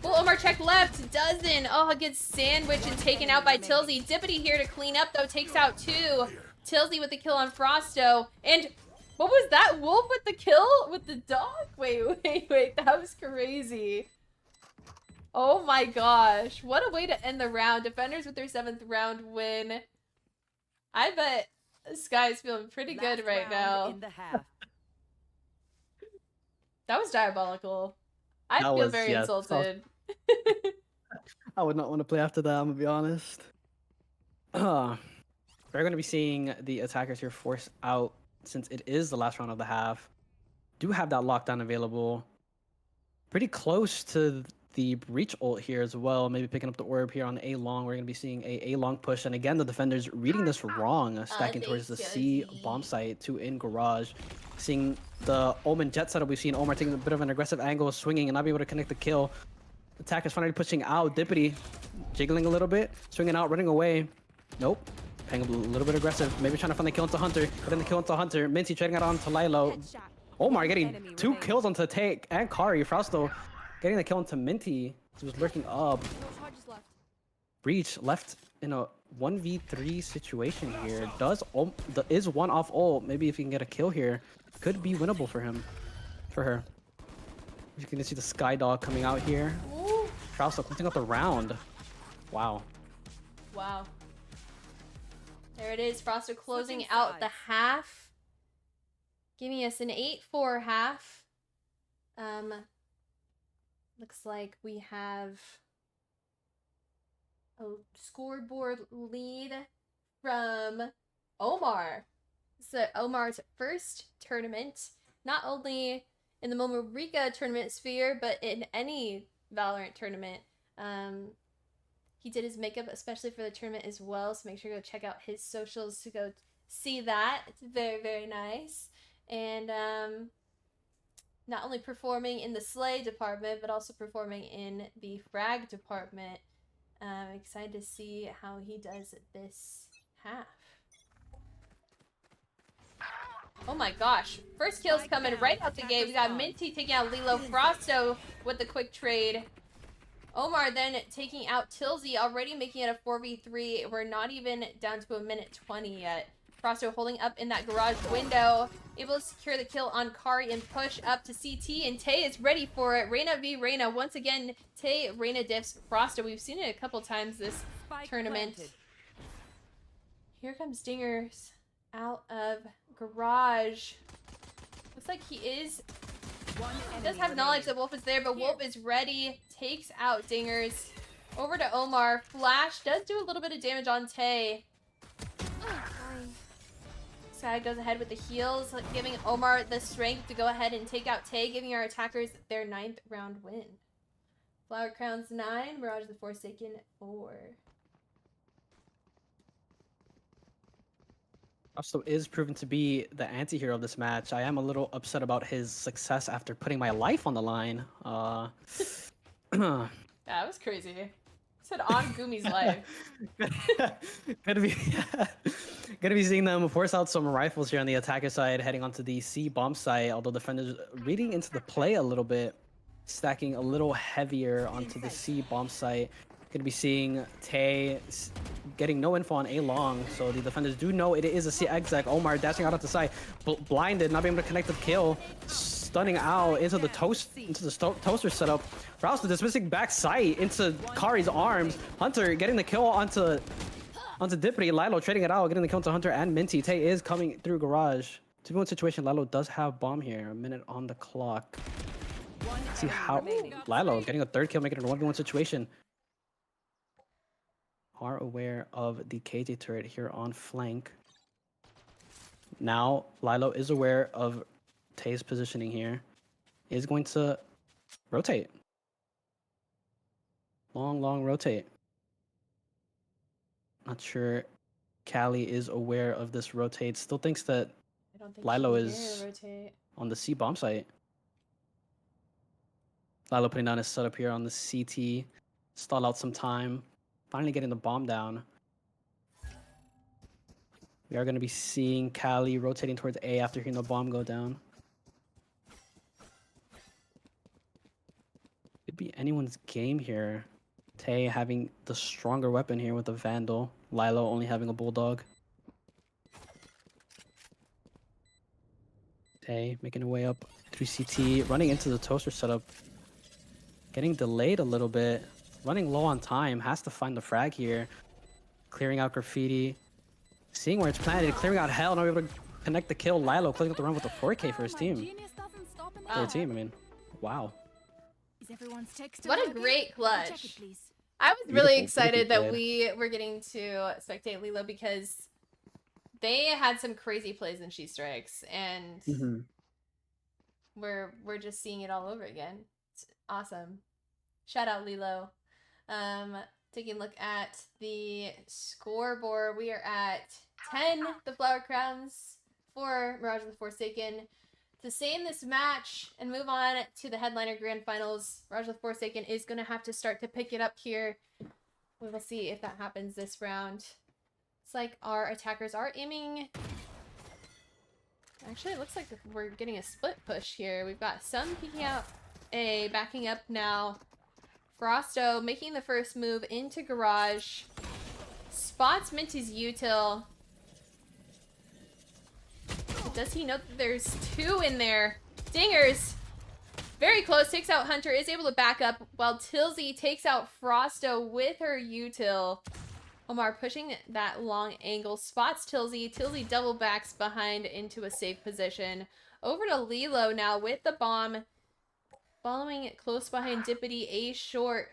Will Omar check left? Doesn't. Oh, gets sandwiched and taken out by Tilsy. Dippity here to clean up, though. Takes out 2. Tilsy with the kill on Frosto. And what was that? Wolf with the kill with the dog? Wait. That was crazy. Oh my gosh. What a way to end the round. Defenders with their 7th round win. I bet Sky's feeling pretty good right now. That was diabolical. I feel very insulted. I would not want to play after that, I'm gonna be honest. We're gonna be seeing the attackers here force out since it is the last round of the half. Do have that lockdown available. Pretty close to the breach ult here as well. Maybe picking up the orb here on A long. We're gonna be seeing a long push, and again the defenders reading this wrong, stacking towards the C bomb site to in garage. Seeing the Omen jet setup, we've seen Omar taking a bit of an aggressive angle, swinging and not be able to connect the kill. Attackers finally pushing out. Dippity jiggling a little bit, swinging out, running away. Nope. Playing a little bit aggressive. Maybe trying to find the kill into Hunter. Getting the kill into Hunter. Minty trading it on to Lilo. Omar getting 2 kills onto Take and Kari. Frausto getting the kill into Minty. He was lurking up. Breach left in a 1v3 situation here. Is one off ult. Maybe if he can get a kill here, could be winnable for him. For her. You can see the Sky Dog coming out here. Frausto closing out the round. Wow. Wow. There it is. Frosto closing out the half. Giving us an 8-4 half. Looks like we have a scoreboard lead from Omar. So Omar's first tournament. Not only in the momorikaa tournament sphere, but in any Valorant tournament. He did his makeup especially for the tournament as well, so make sure to go check out his socials to go see that. It's very, very nice. And not only performing in the Slay department, but also performing in the Frag department. Excited to see how he does this half. Oh my gosh. First kill's coming right out the gate. We got Minty taking out Lilo. Frosto with the quick trade. Omar then taking out Tilsy, already making it a 4v3. We're not even down to a minute 20 yet. Frosto holding up in that garage window. Able to secure the kill on Kari and push up to CT. And Tay is ready for it. Reyna v Reyna. Once again, Tay, Reyna diffs Frosto. We've seen it a couple times this tournament. Here comes Dingers out of garage. Looks like he does have knowledge that Wolf is there, but Wolf is ready. Takes out Dingers. Over to Omar. Flash does do a little bit of damage on Tay. Sky goes ahead with the heals, giving Omar the strength to go ahead and take out Tay, giving our attackers their 9th round win. Flower Crowns 9, Mirage the Forsaken 4. Also is proven to be the anti-hero of this match. I am a little upset about his success after putting my life on the line. That was crazy. I said on Gumi's life. Gonna be seeing them force out some rifles here on the attacker side, heading onto the C bomb site. Although defenders reading into the play a little bit, stacking a little heavier onto the C bomb site. Gonna be seeing Tay getting no info on A long, so the defenders do know it is a C exec. Omar dashing out at the side, blinded, not being able to connect the kill, stunning out into the toaster setup. Rouse dismissing back sight into Kari's arms. Hunter getting the kill onto Dippity. Lilo trading it out, getting the kill to Hunter and Minty. Tay is coming through garage. 2v1 situation. Lilo does have bomb here. A minute on the clock. Let's see how Lilo getting a 3rd kill, making it a 1v1 situation. Are aware of the KJ turret here on flank. Now Lilo is aware of Tay's positioning here. Is going to rotate. Long rotate. Not sure Callie is aware of this rotate. Still thinks that Lilo is on the C bomb site. Lilo putting down his setup here on the CT. Stall out some time. Finally getting the bomb down. We are going to be seeing Callie rotating towards A after hearing the bomb go down. Could be anyone's game here. Tay having the stronger weapon here with the Vandal. Lilo only having a Bulldog. Tay making her way up through CT, running into the toaster setup. Getting delayed a little bit. Running low on time, has to find the frag here. Clearing out graffiti. Seeing where it's planted, clearing out hell, not able to connect the kill. Lilo clicking up the run with a 4K for his team. For the team, I mean, wow. What a great clutch. I was really excited that we were getting to spectate Lilo because they had some crazy plays in She Strikes, and we're just seeing it all over again. It's awesome. Shout out Lilo. Taking a look at the scoreboard, we are at 10, the Flower Crowns, 4, Mirage of the Forsaken. To stay in this match and move on to the headliner grand finals, Mirage of the Forsaken is going to have to start to pick it up here. We will see if that happens this round. It's like our attackers are aiming. Actually, it looks like we're getting a split push here. We've got some peeking out A, backing up now. Frosto making the first move into garage. Spots Minty's util. But does he know that there's 2 in there? Dingers. Very close. Takes out Hunter. Is able to back up while Tilsy takes out Frosto with her util. Omar pushing that long angle. Spots Tilsy. Tilsy double backs behind into a safe position. Over to Lilo now with the bomb. Following it close behind Dippity, A short.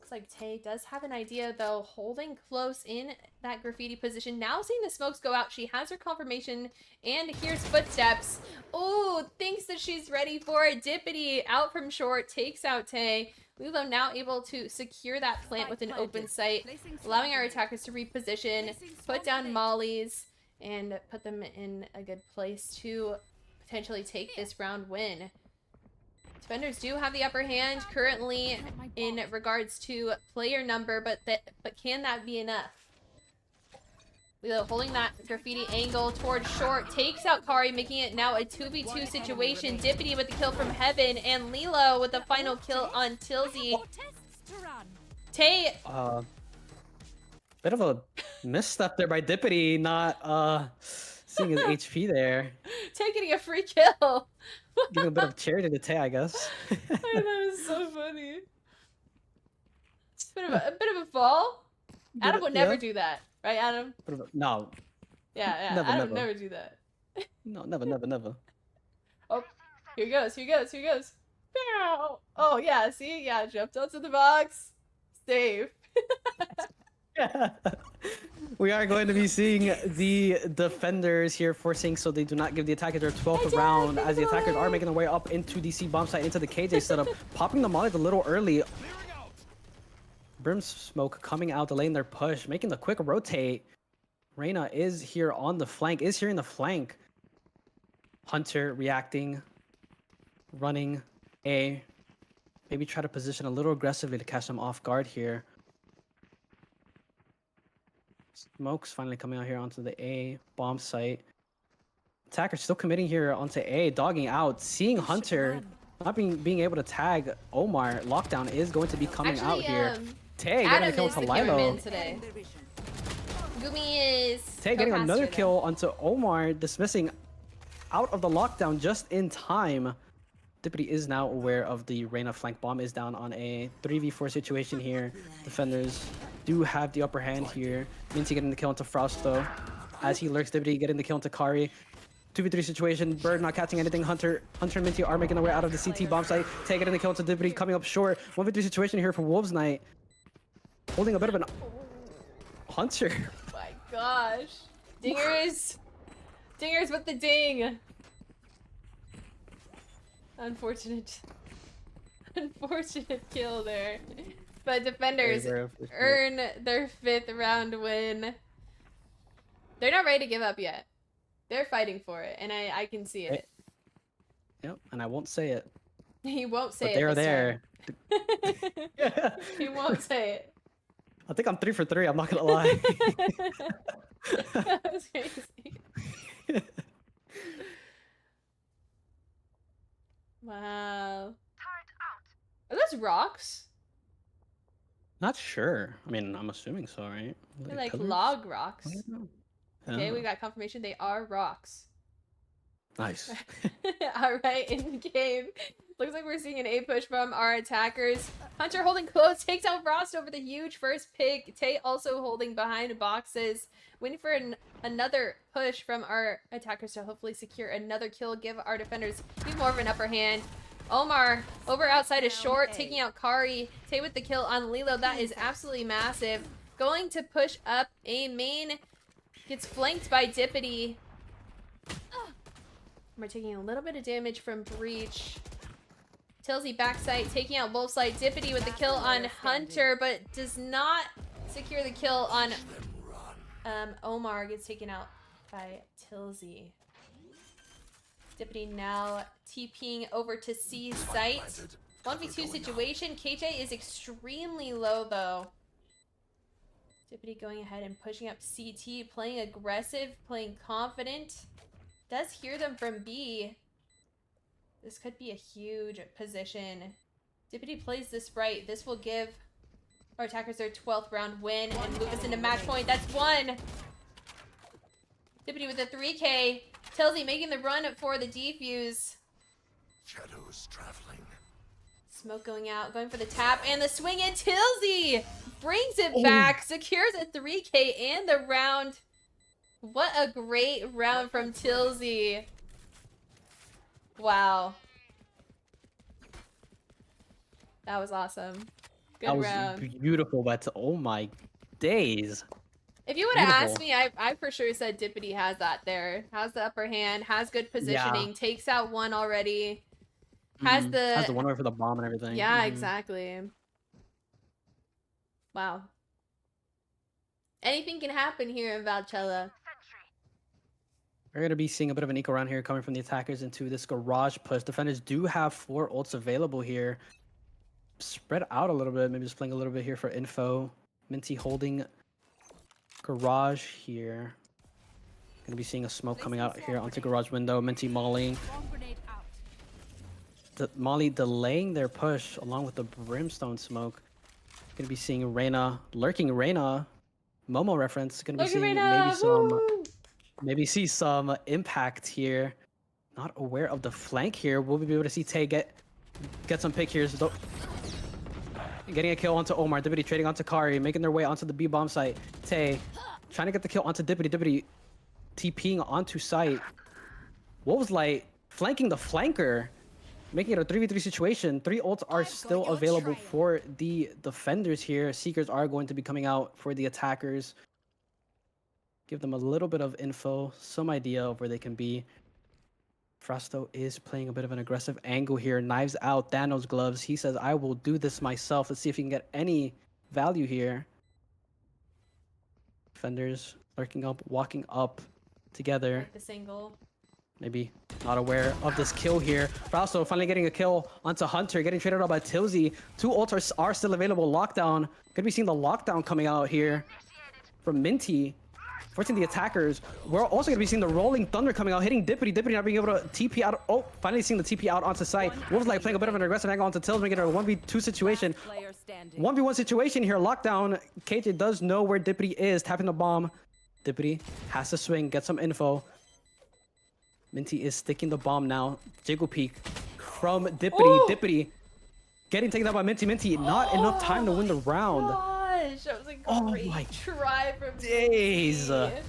Looks like Tay does have an idea, though, holding close in that graffiti position. Now seeing the smokes go out, she has her confirmation and hears footsteps. Oh, thinks that she's ready for it. Dippity out from short, takes out Tay. Lilo now able to secure that plant with an open sight, allowing our attackers to reposition, put down mollies, and put them in a good place to potentially take this round win. Defenders do have the upper hand currently in regards to player number, but can that be enough? Lilo holding that graffiti angle towards short, takes out Kari, making it now a 2v2 situation. Dippity with the kill from Heaven, and Lilo with the final kill on Tilsy. Tay. Bit of a misstep there by Dippity, not seeing his HP there. Tay getting a free kill. Giving a bit of charity to Tay, I guess. That was so funny. It's a bit of a fall. Adam would never do that, right, Adam? No. Yeah, Never, Adam never. would never do that. No, never. Oh, here he goes. Pow! Oh yeah, see, yeah, jumped onto the box. Save. We are going to be seeing the defenders here forcing so they do not give the attackers their 12th round, as the attackers are making their way up into the C bomb site, into the KJ setup, popping the mollies a little early. Brim smoke coming out, delaying their push, making the quick rotate. Reyna is here on the flank, is hearing the flank. Hunter reacting, running A. Maybe try to position a little aggressively to catch them off guard here. Smoke's finally coming out here onto the A bomb site. Attacker still committing here onto A, dogging out, seeing Hunter not being able to tag Omar. Lockdown is going to be coming out here. Tay getting a kill onto Lilo. Gumi is Tay getting another kill onto Omar, dismissing out of the lockdown just in time. Dippity is now aware of the Reyna flank bomb is down on a 3v4 situation here. Defenders do have the upper hand here. Minty getting the kill onto Frost though. As he lurks, Dippity getting the kill onto Kari. 2v3 situation, Bird not catching anything. Hunter and Minty are making their way out of the CT bomb site. Tay getting the kill onto Dippity, coming up short. 1v3 situation here for Wolves Knight. Holding a bit of an Hunter. Oh my gosh. Dingers with the ding. Unfortunate kill there. But defenders earn their 5th round win. They're not ready to give up yet. They're fighting for it, and I can see it. Yep, and I won't say it. He won't say but it. They are there. He won't say it. I think I'm 3 for 3. I'm not gonna lie. That was crazy. Wow. Are those rocks? Not sure. I mean, I'm assuming so, right? They're like pillars? log rocks. Okay, Oh. we got confirmation they are rocks. Nice. Alright, in game. Looks like we're seeing an A push from our attackers. Hunter holding close, takes out Frost over the huge first pick. Tay also holding behind boxes. Waiting for another push from our attackers to hopefully secure another kill. Give our defenders even more of an upper hand. Omar over outside is short, taking out Kari. Tay with the kill on Lilo. That is absolutely massive. Going to push up A main. Gets flanked by Dippity. We're taking a little bit of damage from Breach. Tilsy backside, taking out Wolfslight. Dippity with the kill on Hunter, but does not secure the kill on Omar. Gets taken out by Tilsy. Dippity now TPing over to C site. 1v2 situation. KJ is extremely low though. Dippity going ahead and pushing up CT, playing aggressive, playing confident. Does hear them from B. This could be a huge position. Dippity plays this right. This will give our attackers their 12th round win and move us into match point. That's 1. Dippity with a 3K. Tilsy making the run for the defuse. Shadows traveling. Smoke going out, going for the tap, and the swing in. Tilsy brings it back, secures a 3K and the round. What a great round from Tilsy. Wow. That was awesome. Good that was round. beautiful, but oh my days. If you would have asked me, I for sure said Dippity has that there. Has the upper hand, has good positioning, takes out one already. Has the one way for the bomb and everything. Yeah, exactly. Wow. Anything can happen here in Valchella. We're going to be seeing a bit of an eco round here coming from the attackers into this garage push. Defenders do have 4 ults available here. Spread out a little bit. Maybe just playing a little bit here for info. Minty holding garage here. Going to be seeing a smoke coming out here onto garage window. Minty mauling. Molly delaying their push along with the brimstone smoke. Going to be seeing Reyna, lurking Reyna. Momo reference. Going to be seeing maybe see some impact here. Not aware of the flank here. Will we be able to see Tay get some pick here? So getting a kill onto Omar. Dippity trading onto Kari, making their way onto the B bomb site. Tay trying to get the kill onto Dippity. Dippity TPing onto site. What was like flanking the flanker, making it a 3v3 situation. 3 ults are still available for the defenders here. Seekers are going to be coming out for the attackers. Give them a little bit of info, some idea of where they can be. Frosto is playing a bit of an aggressive angle here. Knives out, Thanos gloves. He says, I will do this myself. Let's see if he can get any value here. Defenders lurking up, walking up together. Like the single. Maybe not aware of this kill here. Frosto finally getting a kill onto Hunter, getting traded out by Tilzy. 2 ults are still available. Lockdown. Gonna be seeing the lockdown coming out here from Minty. Forcing the attackers. We're also going to be seeing the Rolling Thunder coming out, hitting Dippity. Dippity not being able to TP out. Oh, finally seeing the TP out onto site. Wolves like playing a bit of an aggressive angle onto Tills, making it a 1v2 situation. 1v1 situation here. Lockdown. KJ does know where Dippity is, tapping the bomb. Dippity has to swing, get some info. Minty is sticking the bomb now. Jiggle peek from Dippity. Oh! Dippity getting taken out by Minty. Minty, not enough time to win the round. That was a great try from days. Minty.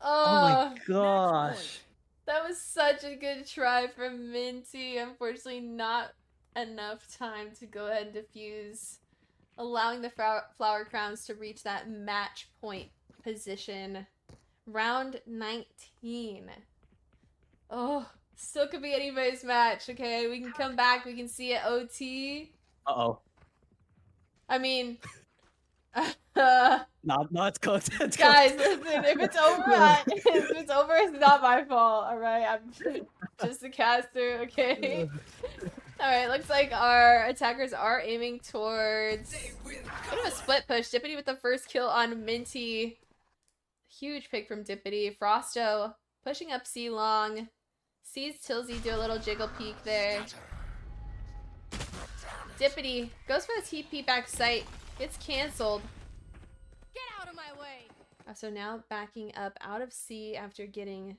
Oh my gosh. That was such a good try from Minty. Unfortunately, not enough time to go ahead and defuse, allowing the flower crowns to reach that match point position. Round 19. Oh, still could be anybody's match, okay? We can come back. We can see it OT. Uh-oh. I mean... no, it's cooked. It's guys, cooked. listen, if it's over, it's not my fault, alright? I'm just a caster, okay? Alright, looks like our attackers are aiming towards a bit of a split push. Dippity with the first kill on Minty. Huge pick from Dippity. Frosto pushing up C long. Sees Tilzy do a little jiggle peek there. Dippity goes for the TP back site. Gets cancelled. Get out of my way. So now backing up out of C after getting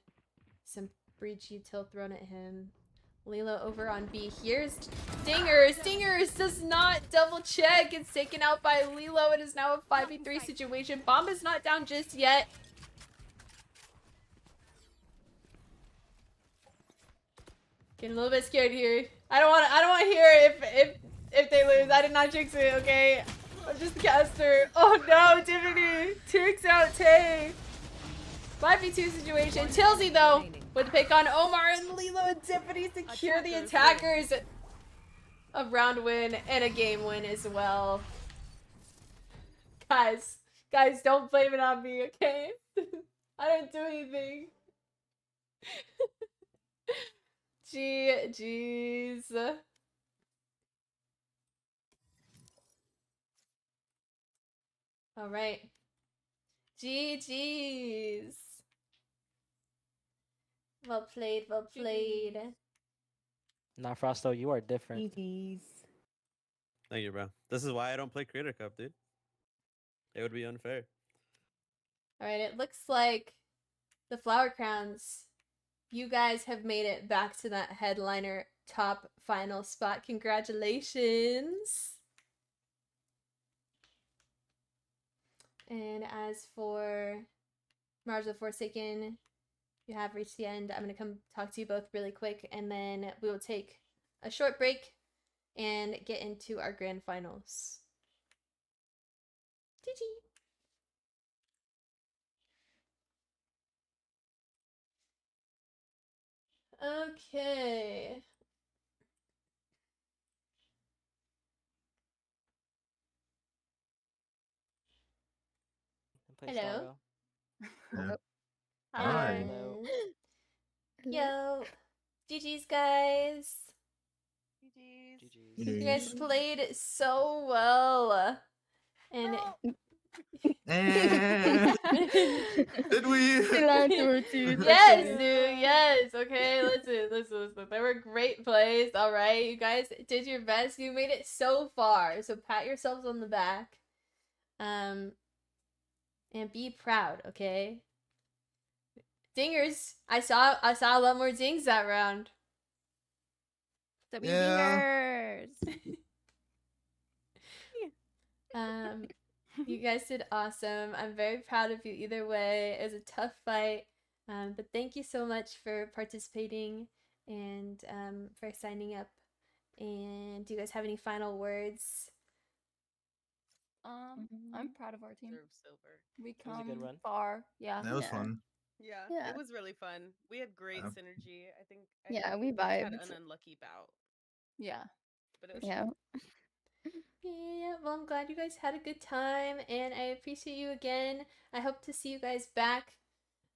some breachy tilt thrown at him. Lilo over on B. Here's Stingers. Stingers does not double check. It's taken out by Lilo. It is now a 5v3 situation. Bomb is not down just yet. Getting a little bit scared here. I don't want to hear if they lose. I did not jinx it, okay? I'm just a caster. Oh no, Divinity takes out Tay. 5v2 situation. Tilzy though, with the pick on Omar, and Lilo and Divinity secure the attackers. A round win and a game win as well. Guys, don't blame it on me, okay? I didn't do anything. GG's. All right. GG's. Well played, well played. Nah, Frosto, you are different. GG's. Thank you, bro. This is why I don't play Creator Cup, dude. It would be unfair. All right, it looks like the Flower Crowns, you guys have made it back to that headliner top final spot. Congratulations. And as for Mars the Forsaken, you have reached the end. I'm going to come talk to you both really quick, and then we will take a short break and get into our grand finals. GG. Okay. Hello. Yeah. Hi. Yo. GG's, guys. You guys played so well. And did we? Yes, dude. Yes. Okay. Listen. They were great plays. All right. You guys did your best. You made it so far. So pat yourselves on the back. And be proud. Okay. Dingers. I saw a lot more dings that round. Dingers. You guys did awesome. I'm very proud of you either way. It was a tough fight. But thank you so much for participating and for signing up. And do you guys have any final words? I'm proud of our team. Silver. We It was a good come run. far. Yeah. That was fun. Yeah, it was really fun. We had great synergy. I think we just had vibed. an unlucky bout. Yeah. But it was Yeah, well, I'm glad you guys had a good time, and I appreciate you again. I hope to see you guys back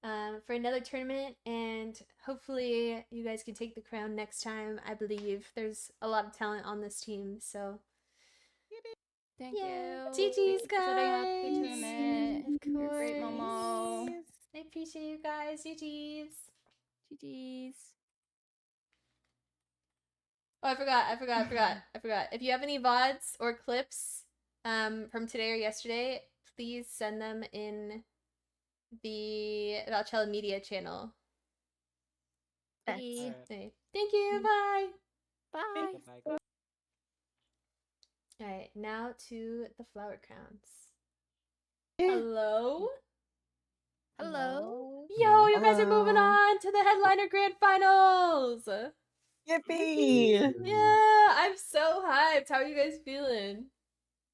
for another tournament, and hopefully you guys can take the crown next time. I believe there's a lot of talent on this team, so Thank you. GG's, Thank you for setting up guys. the tournament. Of You're course. great, Momo. I appreciate you guys. GG's. GG's. Oh, I forgot. If you have any VODs or clips from today or yesterday, please send them in the Valchella Media channel. Bye. Okay. Thank you. Bye. Bye. Goodbye. Alright, now to the flower crowns. Hello? Hello. Yo, you guys are moving Hello. on to the headliner grand finals! Yippee! Yeah, I'm so hyped. How are you guys feeling?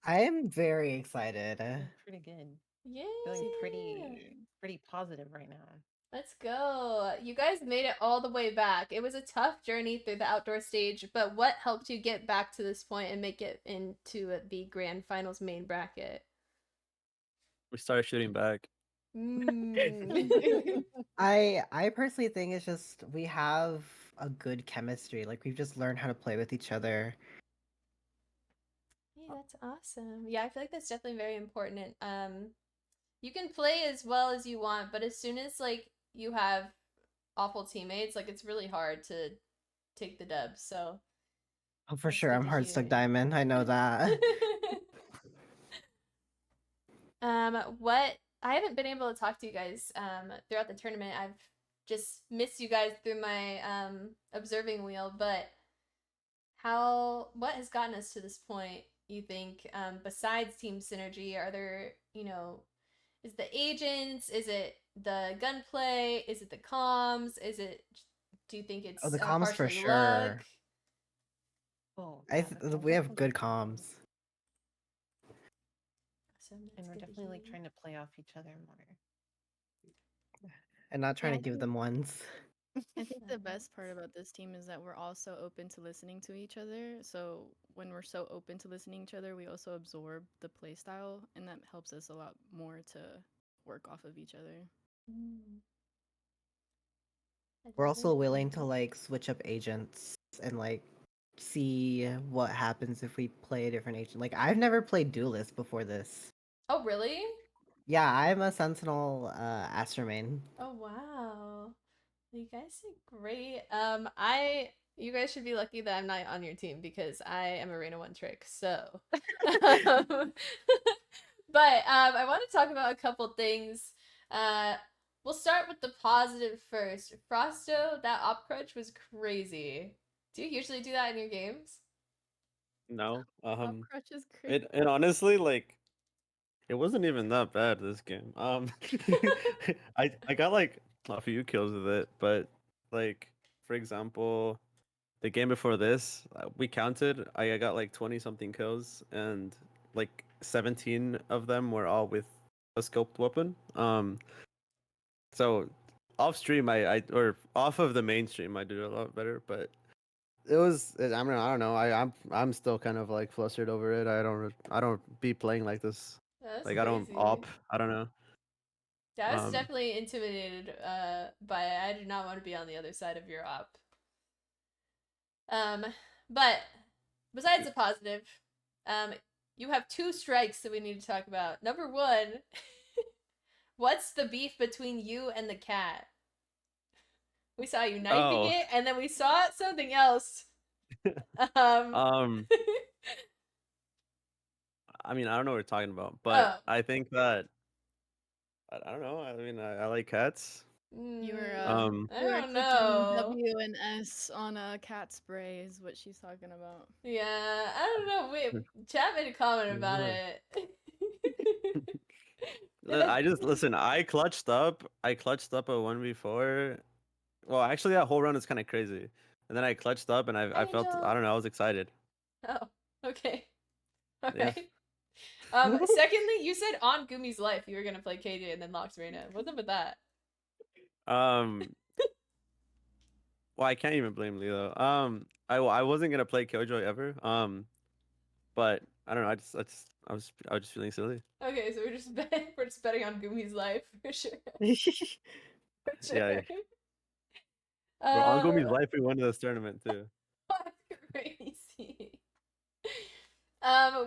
I am very excited. Pretty good. Yeah. Feeling pretty positive right now. Let's go. You guys made it all the way back. It was a tough journey through the outdoor stage, but what helped you get back to this point and make it into the grand finals main bracket? We started shooting back. I personally think it's just we have a good chemistry. Like we've just learned how to play with each other. Hey, that's awesome. Yeah, I feel like that's definitely very important. You can play as well as you want, but as soon as like you have awful teammates, like it's really hard to take the dub. So Oh, for sure, I'm hard stuck diamond. I know that. What I haven't been able to talk to you guys throughout the tournament. I've just missed you guys through my observing wheel, but what has gotten us to this point, you think, besides team synergy? Are there, is the agents, is it the gunplay, is it the comms, do you think it's the comms for partially sure. luck? We have good comms. And we're definitely like trying to play off each other more. And not trying to give them ones. I think the best part about this team is that we're all so open to listening to each other. So when we're so open to listening to each other, we also absorb the play style, and that helps us a lot more to work off of each other. We're also willing to like switch up agents and like see what happens if we play a different agent. Like I've never played duelist before this. Oh, really? Yeah, I'm a Sentinel Aster main. Oh, wow. You guys did great. You guys should be lucky that I'm not on your team because I am Arena 1 trick, so. But I want to talk about a couple things. We'll start with the positive first. Frosto, that op crutch was crazy. Do you usually do that in your games? No. Op crutch is crazy. It honestly like it wasn't even that bad this game. I got like a few kills with it, but like for example, the game before this, we counted. I got like 20 something kills, and like 17 of them were all with a scoped weapon. So off stream, or off of the mainstream, I did a lot better. But I mean, I don't know. I'm still kind of like flustered over it. I don't be playing like this. That's Like crazy. I don't op. I don't know. Yeah, I was definitely intimidated by it. I did not want to be on the other side of your op. But besides the positive, you have 2 strikes that we need to talk about. Number 1, what's the beef between you and the cat? We saw you knifing it, and then we saw something else. I mean, I don't know what we're talking about, but I think that I don't know. I mean, I like cats. You were I don't clicking know. W and S on a cat spray is what she's talking about. Yeah, I don't know. Wait, chat made a comment about it. I just listen. I clutched up a 1v4. Well, actually, that whole run is kind of crazy. And then I clutched up, and I felt, I don't know, I was excited. Oh, okay. All Yeah. right. Secondly, you said on Gumi's life you were gonna play KJ and then locked Reina. What's up with that? Well, I can't even blame Lilo. I wasn't gonna play Killjoy ever. But I don't know. I was just feeling silly. Okay, so we're just betting on Gumi's life for sure. For sure. Yeah. Bro, on Gumi's life, we won this tournament too. Crazy.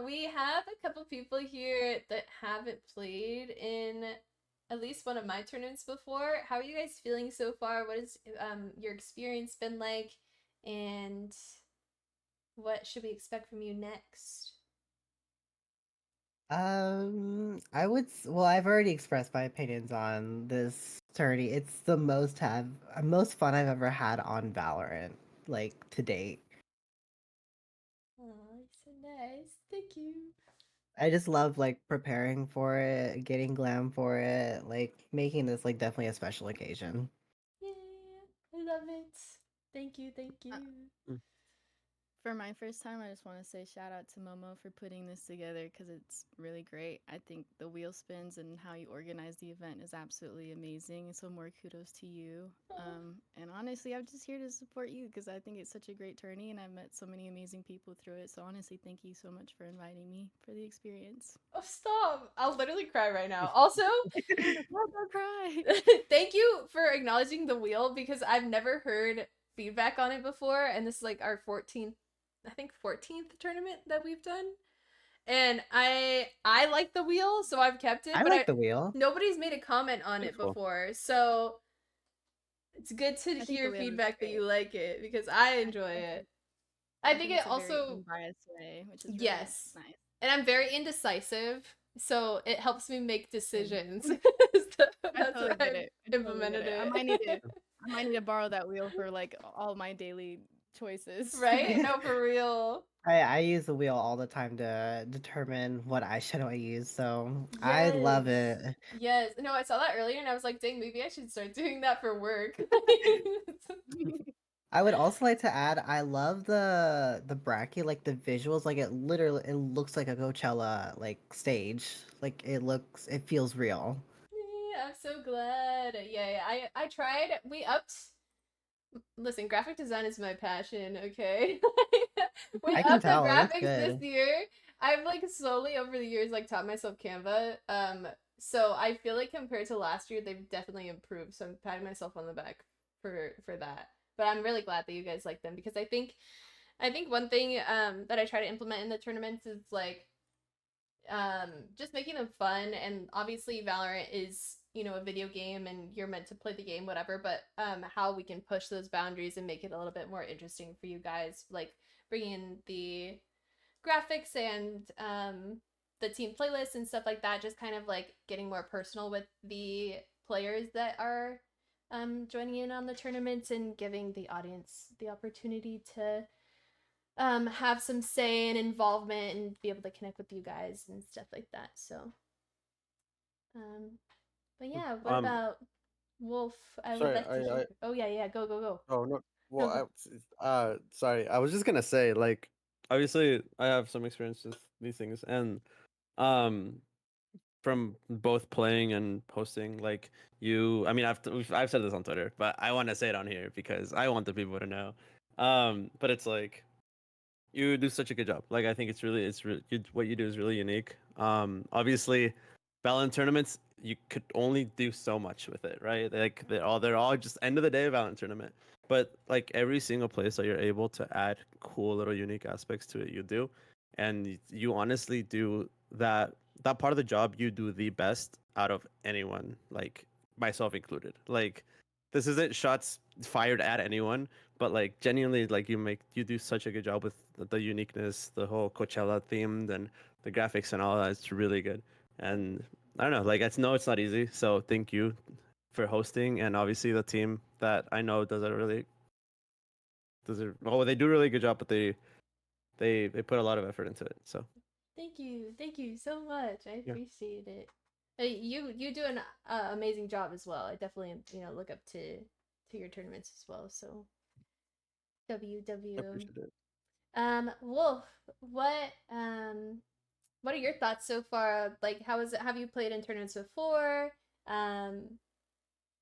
We have a couple people here that haven't played in at least one of my tournaments before. How are you guys feeling so far? What has your experience been like? And what should we expect from you next? Well, I've already expressed my opinions on this tourney. It's the most fun I've ever had on Valorant, like, to date. Oh, so nice. Thank you. I just love, like, preparing for it, getting glam for it, like, making this, like, definitely a special occasion. Yeah, I love it. Thank you. For my first time, I just want to say shout out to Momo for putting this together because it's really great. I think the wheel spins and how you organize the event is absolutely amazing. So more kudos to you. And honestly, I'm just here to support you because I think it's such a great tourney and I've met so many amazing people through it. So honestly, thank you so much for inviting me for the experience. Oh, stop. I'll literally cry right now. Also, don't cry. Thank you for acknowledging the wheel because I've never heard feedback on it before. And this is like our 14th tournament that we've done. And I like the wheel, so I've kept it. I like the wheel. Nobody's made a comment on it before. So it's good to hear feedback that you like it because I enjoy it. I think it also unbiased way, which is really yes, nice. And I'm very indecisive, so it helps me make decisions. That's totally what I've implemented it. I might need to borrow that wheel for like all my daily choices. Right? No, for real. I use the wheel all the time to determine what eyeshadow I use, so I love it. Yes. No, I saw that earlier and I was like, dang, maybe I should start doing that for work. I would also like to add, I love the bracket, like the visuals, like it looks like a Coachella like stage. Like it feels real. Yeah, I'm so glad. Yeah, I tried. We upped. Listen, graphic design is my passion, okay? We upped the graphics this year. I've like slowly over the years like taught myself Canva. So I feel like compared to last year, they've definitely improved. So I'm patting myself on the back for that. But I'm really glad that you guys like them because I think one thing that I try to implement in the tournaments is like just making them fun. And obviously Valorant is, you know, a video game and you're meant to play the game, whatever, but how we can push those boundaries and make it a little bit more interesting for you guys, like bringing in the graphics and the team playlists and stuff like that, just kind of like getting more personal with the players that are joining in on the tournaments and giving the audience the opportunity to have some say and involvement and be able to connect with you guys and stuff like that. So but yeah, what about Wolf? Oh yeah, go. Oh no. Well, sorry. I was just gonna say, like, obviously, I have some experience with these things, and From both playing and hosting, like I mean, I've said this on Twitter, but I want to say it on here because I want the people to know. But it's like you do such a good job. Like I think what you do is really unique. Obviously, Valorant tournaments you could only do so much with it, right? Like they're all just end of the day Valorant tournament. But like every single place that you're able to add cool little unique aspects to it, you do, and you honestly do that part of the job you do the best out of anyone, like myself included. Like this isn't shots fired at anyone, but like genuinely, like you do such a good job with the uniqueness, the whole Coachella themed and the graphics and all that. It's really good. And I don't know, like it's not easy. So thank you for hosting, and obviously the team that I know they do a really good job, but they put a lot of effort into it. So thank you so much. I Yeah. appreciate it. You do an amazing job as well. I definitely look up to your tournaments as well. So WW. I appreciate it. Wolf, what are your thoughts so far? Like, how is it? Have you played in tournaments before?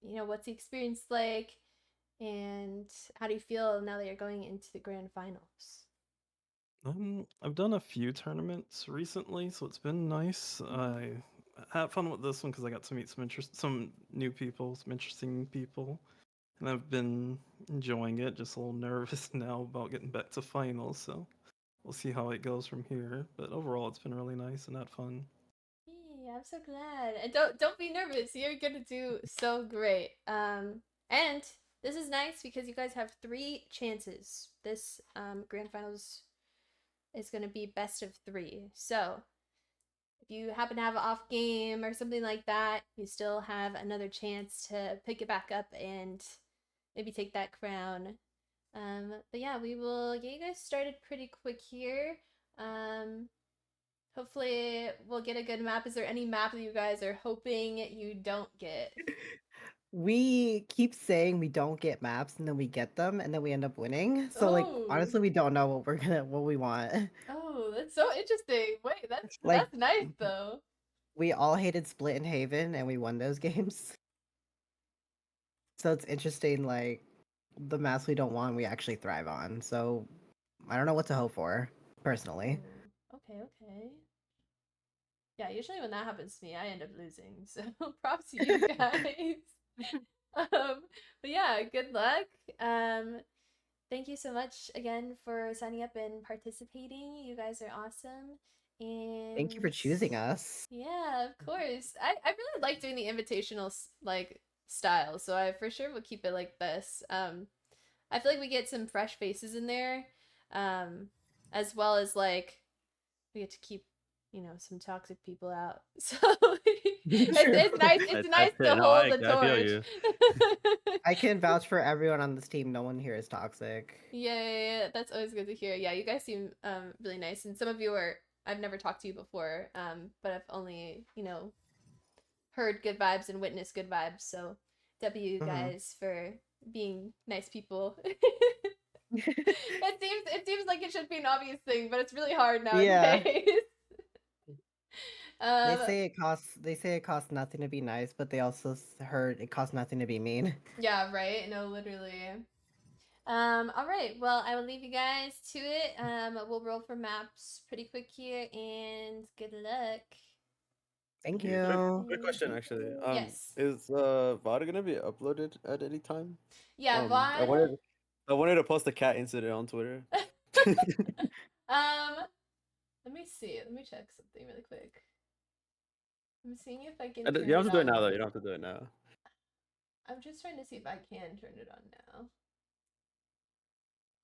What's the experience like? And how do you feel now that you're going into the grand finals? I've done a few tournaments recently, so it's been nice. I had fun with this one because I got to meet some new people, some interesting people, and I've been enjoying it. Just a little nervous now about getting back to finals, so we'll see how it goes from here. But overall, it's been really nice and had fun. Yeah, I'm so glad. And don't be nervous. You're gonna do so great. And this is nice because you guys have 3 chances. This grand finals is gonna be best of 3. So if you happen to have an off game or something like that, you still have another chance to pick it back up and maybe take that crown. But yeah, we will get you guys started pretty quick here. Hopefully we'll get a good map. Is there any map that you guys are hoping you don't get? We keep saying we don't get maps and then we get them and then we end up winning. So like honestly we don't know what we want. Oh, that's so interesting. Wait, Like that's nice though. we all hated Split and Haven and we won those games. So it's interesting, like the maps we don't want we actually thrive on. So I don't know what to hope for, personally. Okay. Yeah, usually when that happens to me, I end up losing. So props to you guys. But yeah, good luck. Thank you so much again for signing up and participating. You guys are awesome. And Thank you for choosing us. yeah, of course. I really like doing the invitational like style, so I for sure will keep it like this. I feel like we get some fresh faces in there, as well as like we get to keep some toxic people out. So it's nice. It's nice to hold the torch. I can vouch for everyone on this team. No one here is toxic. Yeah. That's always good to hear. Yeah, you guys seem really nice, and some of you I've never talked to you before, but I've only heard good vibes and witnessed good vibes. So W guys for being nice people. It seems like it should be an obvious thing, but it's really hard nowadays. They say it costs nothing to be nice, but they also heard it costs nothing to be mean. Yeah, right. No, literally. All right. Well, I will leave you guys to it. We'll roll for maps pretty quick here, and good luck. Thank you. Quick question, actually. Yes. Is VOD gonna be uploaded at any time? Yeah, VOD. I wanted to post the cat incident on Twitter. Let me see. Let me check something really quick. I'm seeing if I can. You don't have to do it now, though. You don't have to do it now. I'm just trying to see if I can turn it on now.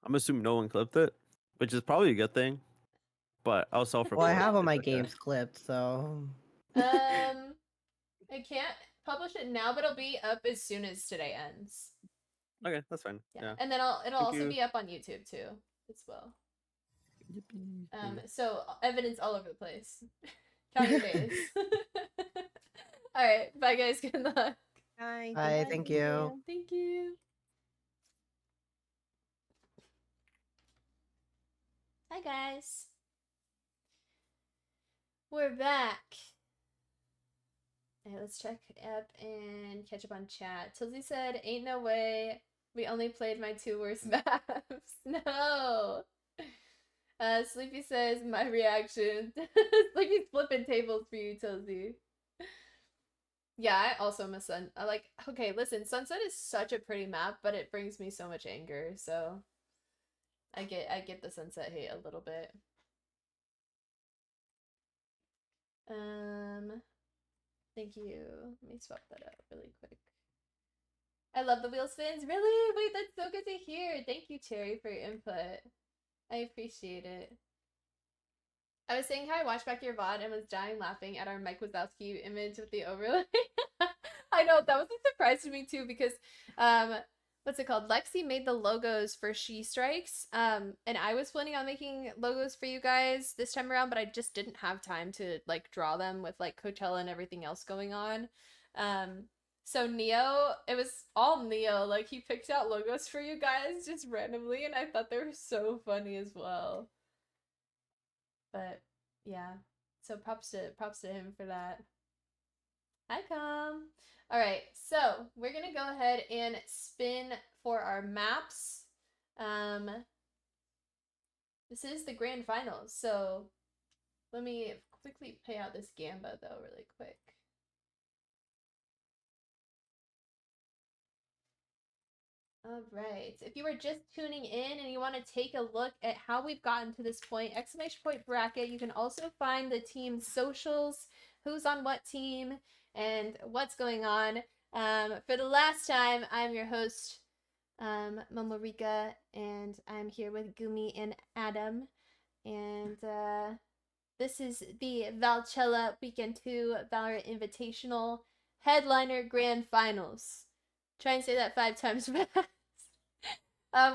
I'm assuming no one clipped it, which is probably a good thing. But I'll self-report. Well, I have all my games clipped, so. I can't publish it now, but it'll be up as soon as today ends. Okay, that's fine. Yeah. And then it'll also be up on YouTube too, as well. So evidence all over the place. Count your days. All right, bye guys. Good luck. Bye. Thank you. Thank you. Hi guys. We're back. Alright, let's check up and catch up on chat. Tilsy said, ain't no way. We only played my 2 worst maps. No. Sleepy says, my reaction. Sleepy's flipping tables for you, Tilsy. Yeah, I also am a sun. I like, okay, listen, Sunset is such a pretty map, but it brings me so much anger, so I get the Sunset hate a little bit. Thank you. Let me swap that out really quick. I love the wheel spins. Really? Wait, that's so good to hear. Thank you, Cherry, for your input. I appreciate it. I was saying how I watched back your VOD and was dying laughing at our Mike Wazowski image with the overlay. I know, that was a surprise to me too because, what's it called? Lexi made the logos for She Strikes, and I was planning on making logos for you guys this time around, but I just didn't have time to, like, draw them with, like, Coachella and everything else going on. So Neo, it was all Neo, like, he picked out logos for you guys just randomly, and I thought they were so funny as well. But yeah, so props to him for that. Hi, Com. All right, so we're gonna go ahead and spin for our maps. This is the grand finals, so let me quickly pay out this Gamba though, really quick. All right, if you were just tuning in and you want to take a look at how we've gotten to this point, exclamation point bracket, you can also find the team's socials, who's on what team, and what's going on. For the last time, I'm your host, momorikaa, and I'm here with Gumi and Adam. And this is the Valchella Weekend 2 Valorant Invitational Headliner Grand Finals. Try and say that 5 times fast.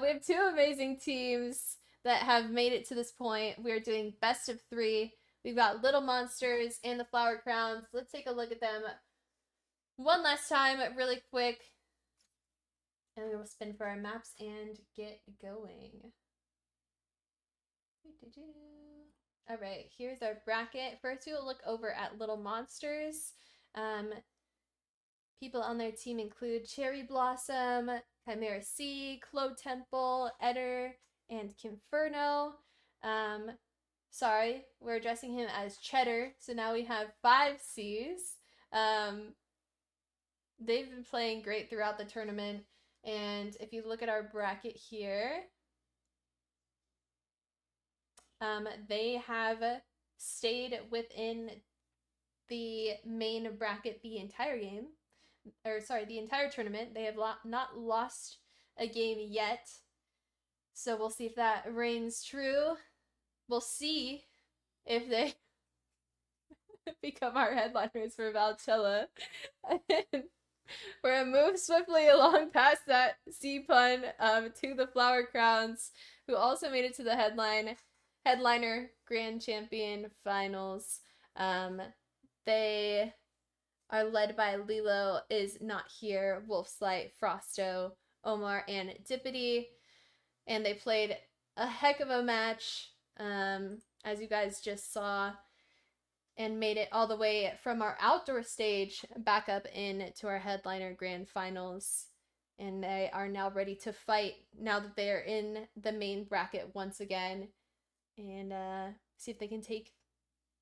We have 2 amazing teams that have made it to this point. We're doing best of 3. We've got Little Monsters and the Flower Crowns. Let's take a look at them one last time really quick. And we will spin for our maps and get going. Alright, here's our bracket. First we will look over at Little Monsters. People on their team include Cherry Blossom, Chimera C, Clo Temple, Eder, and Kimferno. Sorry, we're addressing him as Cheddar, so now we have 5 C's. They've been playing great throughout the tournament, and if you look at our bracket here, they have stayed within the main bracket the entire game. Or sorry, the entire tournament. They have not lost a game yet. So we'll see if that reigns true. We'll see if they become our headliners for Valchella. We're gonna move swiftly along past that C pun to the Flower Crowns, who also made it to the headliner Grand Champion Finals. They are led by Lilo is not here, Wolfslight, Frosto, Omar, and Dippity. And they played a heck of a match, as you guys just saw, and made it all the way from our outdoor stage back up into our headliner grand finals. And they are now ready to fight now that they are in the main bracket once again, and see if they can take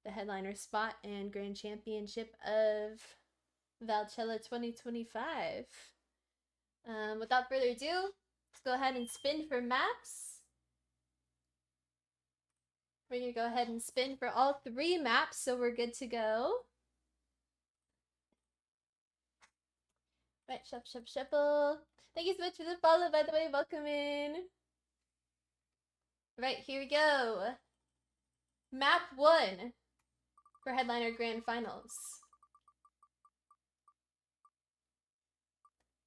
the headliner spot and grand championship of Valchella 2025. Without further ado, let's go ahead and spin for maps. We're going to go ahead and spin for all 3 maps, so we're good to go. Right, shuffle. Thank you so much for the follow, by the way. Welcome in. Right, here we go. Map 1 for headliner grand finals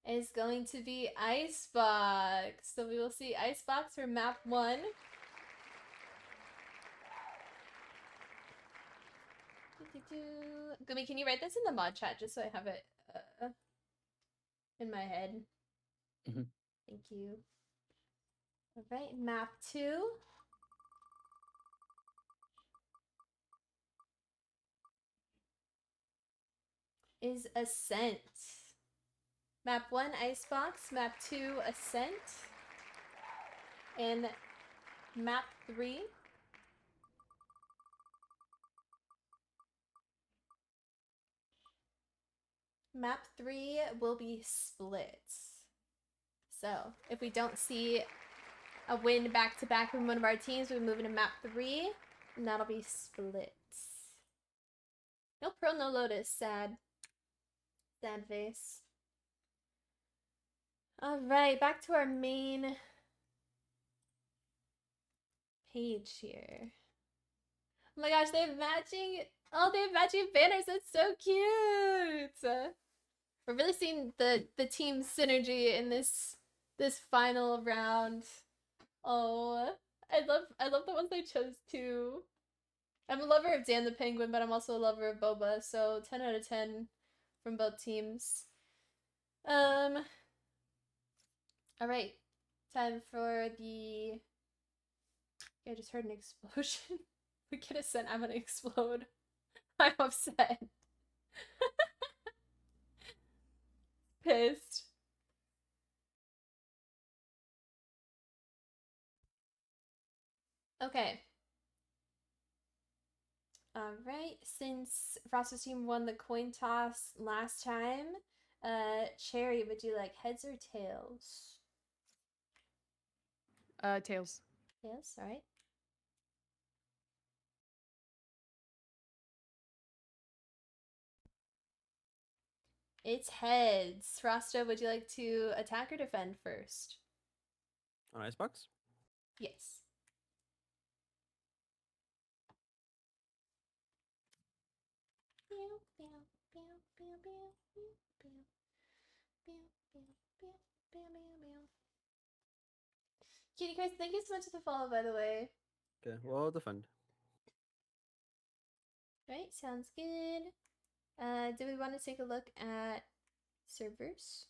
is going to be Icebox. So we will see Icebox for map 1. Gumi, can you write this in the mod chat just so I have it in my head? Mm-hmm. Thank you. All right, map 2. is Ascent. Map 1, Icebox. Map 2, Ascent. And map 3. Map 3 will be Splits. So, if we don't see a win back-to-back from one of our teams, we move into map 3, and that'll be Splits. No Pearl, no Lotus. Sad. Sad face. Alright, back to our main page here. Oh my gosh, they have matching... Oh, they have matching banners. That's so cute! We're really seeing the team synergy in this final round. Oh, I love the ones they chose too. I'm a lover of Dan the Penguin, but I'm also a lover of Boba, so 10 out of 10 from both teams. Alright. Time for the... I just heard an explosion. We get a scent, I'm gonna explode. I'm upset. Pissed. Okay. Alright, since Frost's team won the coin toss last time, Cherry, would you like heads or tails? Tails. Tails, alright. It's heads. Frosto, would you like to attack or defend first? On Icebox? Yes. Kitty Chris, thank you so much for the follow, by the way. Okay, well, I'll defend. Right, sounds good. Do we want to take a look at servers?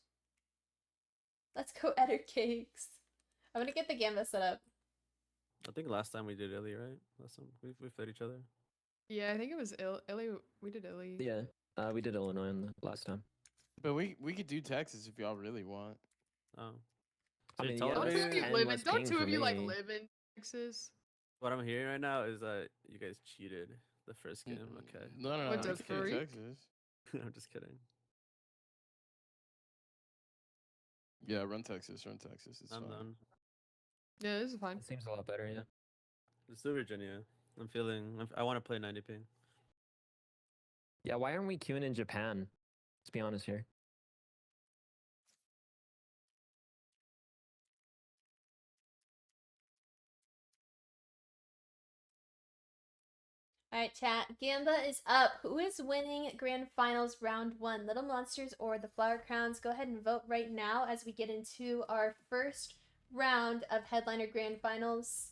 Let's go edit cakes. I'm gonna get the Gamba set up. I think last time we did Illy, right? Last time we fed each other. Yeah, I think it was Illy. We did Illy. Yeah, we did Illinois on the last time. But we could do Texas if y'all really want. Oh. I mean, Don't two of you live in? Don't two of you like live in Texas? What I'm hearing right now is that you guys cheated the first game. Okay. No, What's I a could do freak? Texas. I'm just kidding. Yeah, run Texas. Run Texas. It's I'm fine. done. Yeah, this is fine. It seems a lot better, yeah. Let's do Virginia. I want to play 90 ping. Yeah, why aren't we queuing in Japan? Let's be honest here. Alright, chat. Gamba is up. Who is winning Grand Finals Round 1? Little Monsters or the Flower Crowns? Go ahead and vote right now as we get into our first round of Headliner Grand Finals.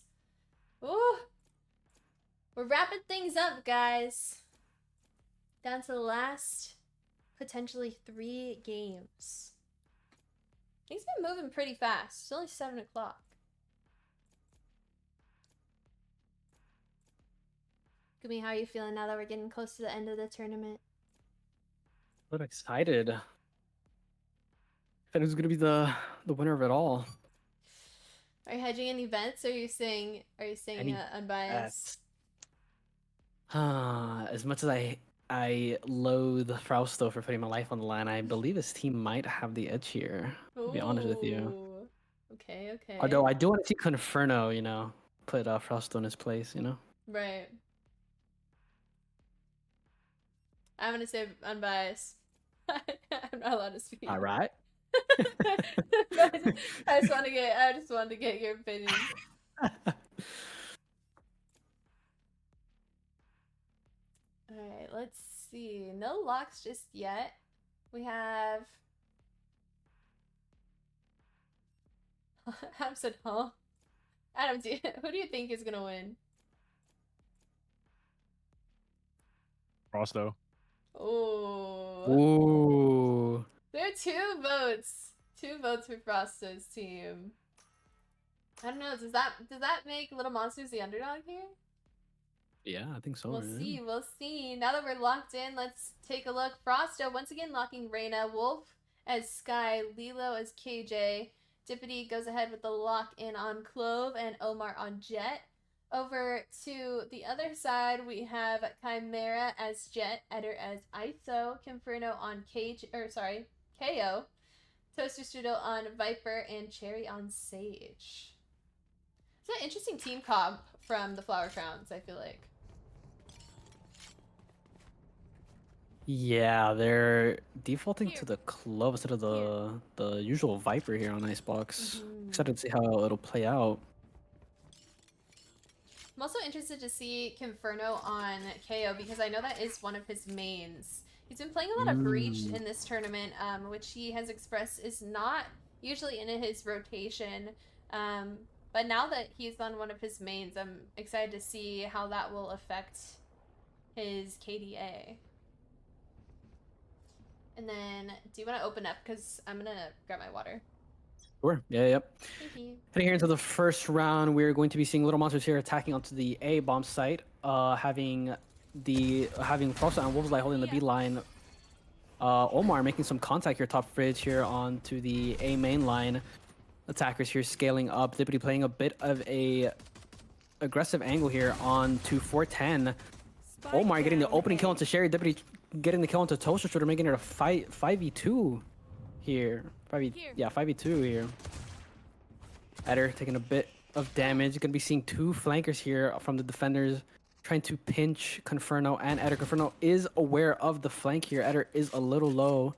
Ooh! We're wrapping things up, guys. Down to the last, potentially 3 games. Things been moving pretty fast. It's only 7 o'clock. Gumi, how are you feeling now that we're getting close to the end of the tournament? I'm excited. I thought it was gonna be the winner of it all. Are you hedging any bets, or are you saying unbiased? As much as I loathe Frausto for putting my life on the line, I believe his team might have the edge here. To be honest with you. Ooh. Okay, okay. Although I do want to see Conferno, you know, put Frausto in his place, you know. Right. I'm gonna say unbiased. I'm not allowed to speak. All right. I just wanted to get your opinion. Alright, let's see. No locks just yet. We have... Adam said, huh? Adam, who do you think is gonna win? Frosto. Ooh. Ooh. There are 2 votes. 2 votes for Frosto's team. I don't know, does that make Little Monsters the underdog here? Yeah, I think so. We'll yeah. see. We'll see. Now that we're locked in, let's take a look. Frosto once again locking Reyna. Wolf as Sky. Lilo as KJ. Dippity goes ahead with the lock in on Clove and Omar on Jet. Over to the other side, we have Chimera as Jet, Eder as ISO, Kimferno on KO, Toaster Strudel on Viper, and Cherry on Sage. It's an interesting team comp from the Flower Crowns, I feel like. Yeah, they're defaulting to the Clove instead of the usual Viper here on Icebox. Excited to see how it'll play out. I'm also interested to see Kimferno on KO because I know that is one of his mains. He's been playing a lot of Breach in this tournament, which he has expressed is not usually in his rotation. But now that he's on one of his mains, I'm excited to see how that will affect his KDA. And then, do you want to open up? Because I'm going to grab my water. Sure. Yeah, yep. Thank you. Heading here into the first round, we're going to be seeing Little Monsters here attacking onto the A bomb site, having Frost and Wolves Light holding the B line. Omar making some contact here, top fridge here onto the A main line. Attackers here scaling up. Dippity playing a bit of a aggressive angle here on to 410. Omar getting the opening kill onto Sherry. Dippity getting the kill onto Toaster Strudel, making it a 5v2 here. 5v2 here. Eder taking a bit of damage. Gonna be seeing two flankers here from the defenders trying to pinch Conferno and Eder. Conferno is aware of the flank here. Eder is a little low.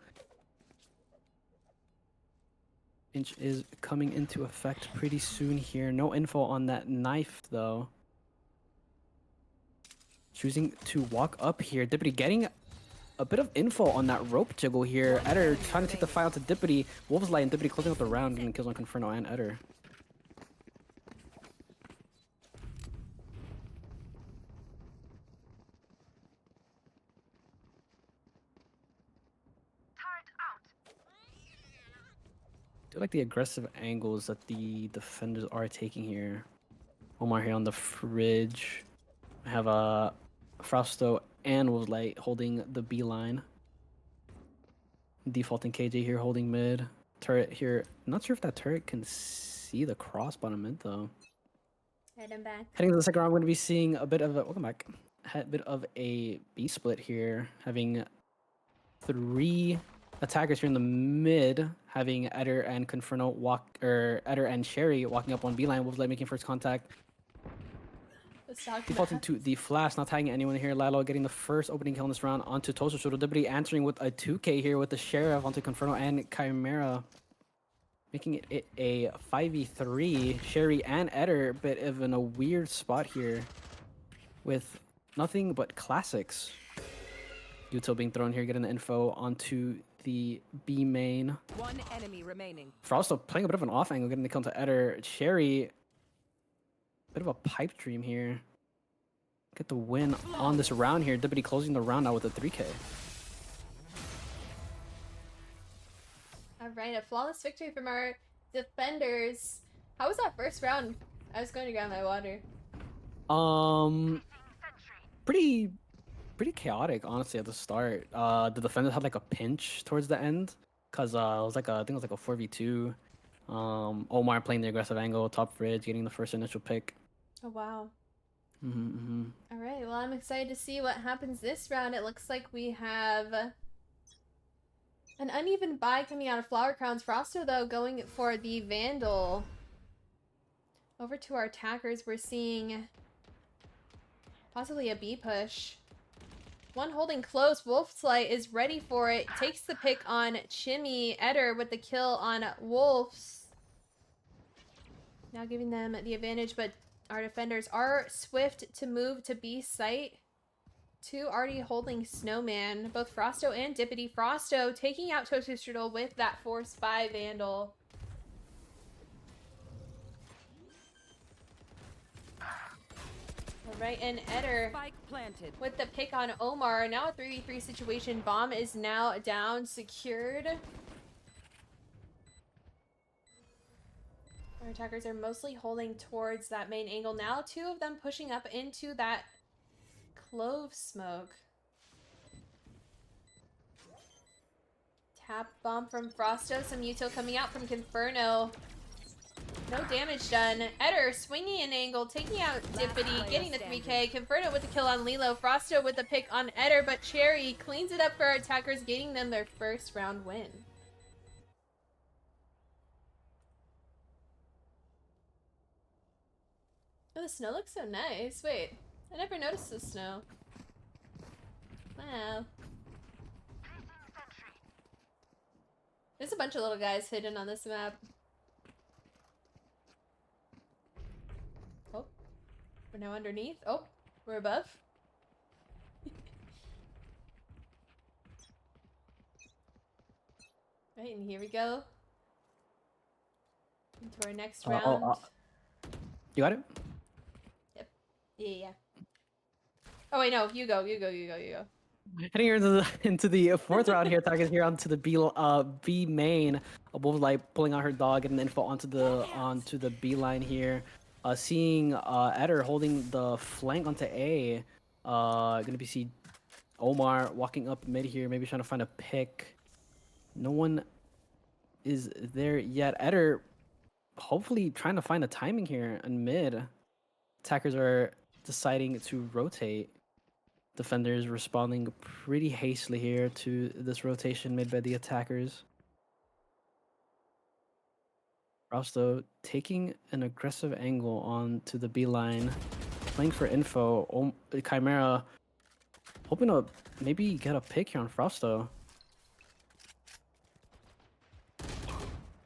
Pinch is coming into effect pretty soon here. No info on that knife though. Choosing to walk up here. Dippity getting a bit of info on that rope jiggle here. Eder trying to take the fight out to Dippity. Wolves Light and Dippity closing out the round, getting kills on Conferno and Eder. I do like the aggressive angles that the defenders are taking here. Omar here on the fridge. I have Frausto and Wolves Light holding the B line. Defaulting KJ here holding mid. Turret here. Not sure if that turret can see the cross bottom mid though. Right, I'm back. Heading to the second round, we're going to be seeing a bit of a welcome back. A bit of a B split here, having three attackers here in the mid, having Eder and Conferno Eder and Sherry walking up on B line. Wolves Light making first contact. Defaulting to the flash, not tagging anyone here. Lalo getting the first opening kill in this round onto Toaster Strudel. Dippity answering with a 2K here with the Sheriff onto Conferno and Chimera. Making it a 5v3. Sherry and Eder, bit of in a weird spot here with nothing but classics. Util being thrown here, getting the info onto the B main. One enemy remaining. Frausto playing a bit of an off angle, getting the kill to Eder. Sherry, bit of a pipe dream here. Get the win on this round here. Dippity closing the round out with a 3K. All right, a flawless victory from our defenders. How was that first round? I was going to grab my water. Pretty chaotic, honestly, at the start. The defenders had like a pinch towards the end, cause it was like I think it was like a 4v2. Omar playing the aggressive angle, top fridge, getting the first initial pick. Oh wow. All right, well, I'm excited to see what happens this round. It looks like we have an uneven buy coming out of Flower Crowns. Frosto, though, going for the Vandal. Over to our attackers, we're seeing possibly a B push. One holding close. Wolfslight is ready for it. Takes the pick on Chimmy. Eder with the kill on Wolves. Now giving them the advantage, but our defenders are swift to move to B site. Two already holding Snowman. Both Frosto and Dippity. Frosto taking out Toaster Strudel with that Force 5 Vandal. Alright, and Eder with the pick on Omar. Now a 3v3 situation. Bomb is now down, secured. Our attackers are mostly holding towards that main angle. Now two of them pushing up into that clove smoke. Tap bomb from Frosto. Some util coming out from Conferno. No damage done. Eder swinging an angle, taking out Dippity, getting the 3k. Conferno with the kill on Lilo. Frosto with the pick on Eder, but Cherry cleans it up for our attackers, getting them their first round win. Oh, the snow looks so nice. Wait, I never noticed the snow. Wow. There's a bunch of little guys hidden on this map. Oh, we're now underneath. Oh, we're above. Right, and here we go. Into our next round. You got it? Yep. Yeah. Oh wait, no, you go. Heading here into the fourth round here, attackers here onto the B main. Wolf Light pulling out her dog, getting the info onto the B line here. Seeing Eder holding the flank onto A. Gonna be see Omar walking up mid here, maybe trying to find a pick. No one is there yet. Eder hopefully trying to find a timing here in mid. Attackers are deciding to rotate. Defenders responding pretty hastily here to this rotation made by the attackers. Frosto taking an aggressive angle onto the B line, playing for info. Chimera hoping to maybe get a pick here on Frosto.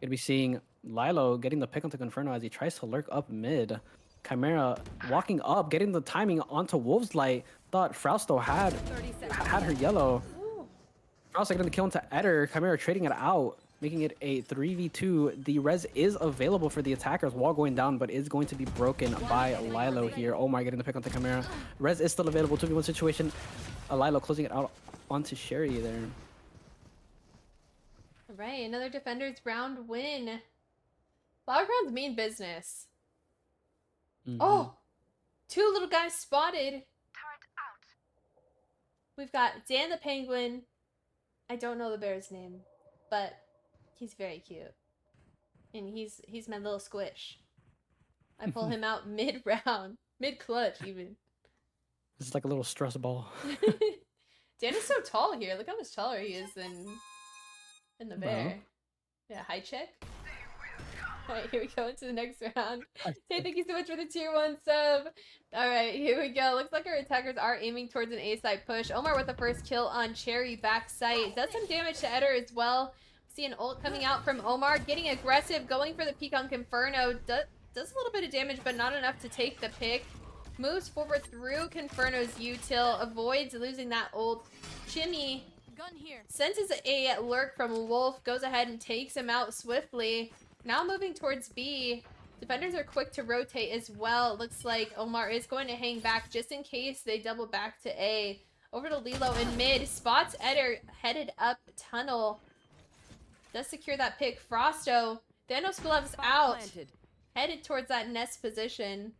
Gonna be seeing Lilo getting the pick onto Conferno as he tries to lurk up mid. Chimera walking up, getting the timing onto Wolf's Light. Thought Frosto had her yellow. Frosto getting the kill into Eder. Chimera trading it out, making it a 3v2. The res is available for the attackers. Wall going down, but is going to be broken by Lilo here. Omar getting the pick onto Chimera. Res is still available. 2v1 situation. Lilo closing it out onto Sherry there. All right, another Defenders round win. Battlegrounds mean business. Oh, two little guys spotted. We've got Dan the Penguin. I don't know the bear's name, but he's very cute. And he's my little squish. I pull him out mid-round. Mid-clutch, even. It's like a little stress ball. Dan is so tall here. Look how much taller he is than the bear. Wow. Yeah, high check. Alright, here we go into the next round. Hey, thank you so much for the tier 1 sub. Alright, here we go. Looks like our attackers are aiming towards an A-side push. Omar with the first kill on Cherry back sight. Does some damage to Eder as well. See an ult coming out from Omar. Getting aggressive, going for the peek on Conferno. Does a little bit of damage, but not enough to take the pick. Moves forward through Conferno's util. Avoids losing that ult. Jimmy senses a lurk from Wolf. Goes ahead and takes him out swiftly. Now moving towards B. Defenders are quick to rotate as well. Looks like Omar is going to hang back just in case they double back to A. Over to Lilo in mid. Spots Eder headed up tunnel. Does secure that pick. Frosto. Thanos gloves out. Headed towards that nest position.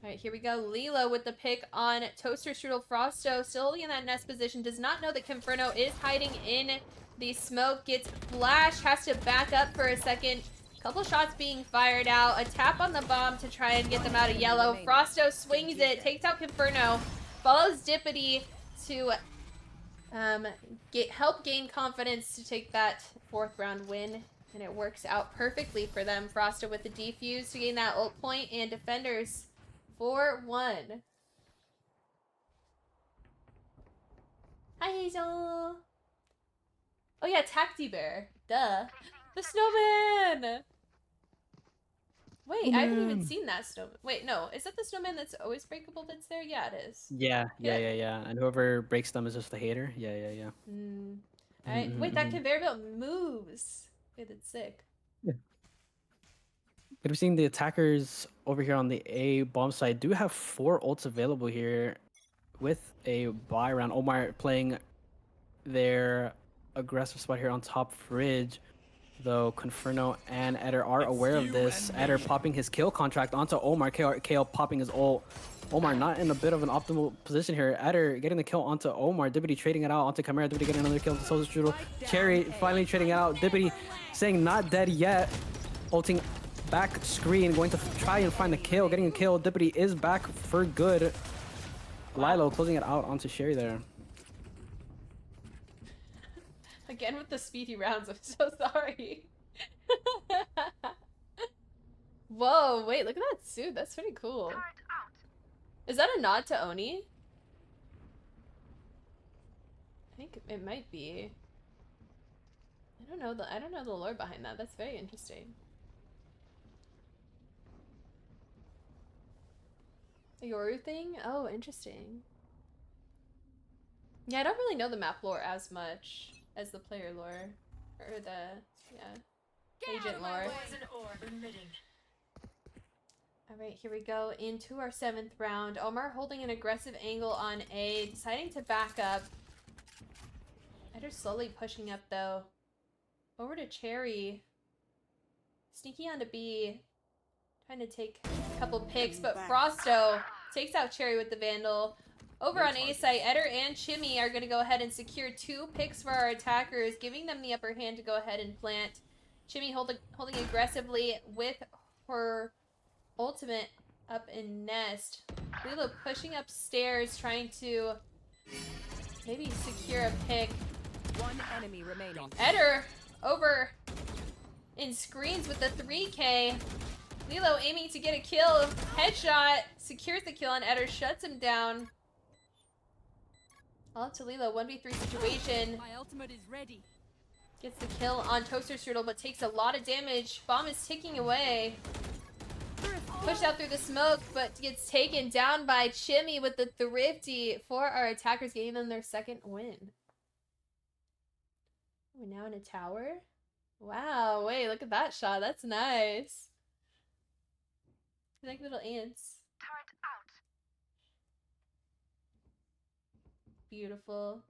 Alright, here we go. Lilo with the pick on Toaster Strudel. Frosto still holding in that nest position. Does not know that Conferno is hiding in the smoke. Gets flashed. Has to back up for a second. Couple shots being fired out. A tap on the bomb to try and get them out of yellow. Frosto swings it. Takes out Conferno. Follows Dippity to help gain confidence to take that 4th round win. And it works out perfectly for them. Frosto with the defuse to gain that ult point. And Defenders 4-1. Hi, Hazel. Oh yeah, Tacti Bear. Duh. The snowman! Wait, I haven't even seen that snowman. Wait, no. Is that the snowman that's always breakable that's there? Yeah, it is. Yeah. And whoever breaks them is just a hater. Yeah. Alright. Wait, that conveyor belt moves. Wait, that's sick. But we're seeing the attackers over here on the A bomb side do have 4 ults available here with a buy round. Omar playing their aggressive spot here on top fridge. though Conferno and Eder are aware of this. Eder popping his kill contract onto Omar. KO popping his ult. Omar not in a bit of an optimal position here. Eder getting the kill onto Omar. Dibbity trading it out onto Chimera. Dibbity getting another kill to Social Strudel. Cherry finally trading it out. Dibbity saying not dead yet. Ulting back screen. Going to try and find the kill. Getting a kill. Dibbity is back for good. Lilo closing it out onto Sherry there. Again with the speedy rounds, I'm so sorry. Whoa, wait, look at that suit. That's pretty cool. Is that a nod to Oni? I think it might be. I don't know the lore behind that. That's very interesting. A Yoru thing? Oh, interesting. Yeah, I don't really know the map lore as much as the player lore. Or the agent lore. Alright, here we go into our 7th round. Omar holding an aggressive angle on A, deciding to back up. Eder slowly pushing up though. Over to Cherry. Sneaky onto B. Trying to take a couple picks, but Frosto takes out Cherry with the Vandal. Over on A site, Eder and Chimmy are going to go ahead and secure 2 picks for our attackers, giving them the upper hand to go ahead and plant. Chimmy holding aggressively with her ultimate up in Nest. Lilo pushing upstairs, trying to maybe secure a pick. One enemy remaining. Eder over in screens with the 3K. Lilo aiming to get a kill. Headshot. Secures the kill on Eder. Shuts him down. All up to Lilo. 1v3 situation. My ultimate is ready. Gets the kill on Toaster Strudel, but takes a lot of damage. Bomb is ticking away. Pushed out through the smoke, but gets taken down by Chimmy with the Thrifty for our attackers, getting them their 2nd win. We're now in a tower. Wow, wait, look at that shot. That's nice. Like little ants. Turret out. Beautiful.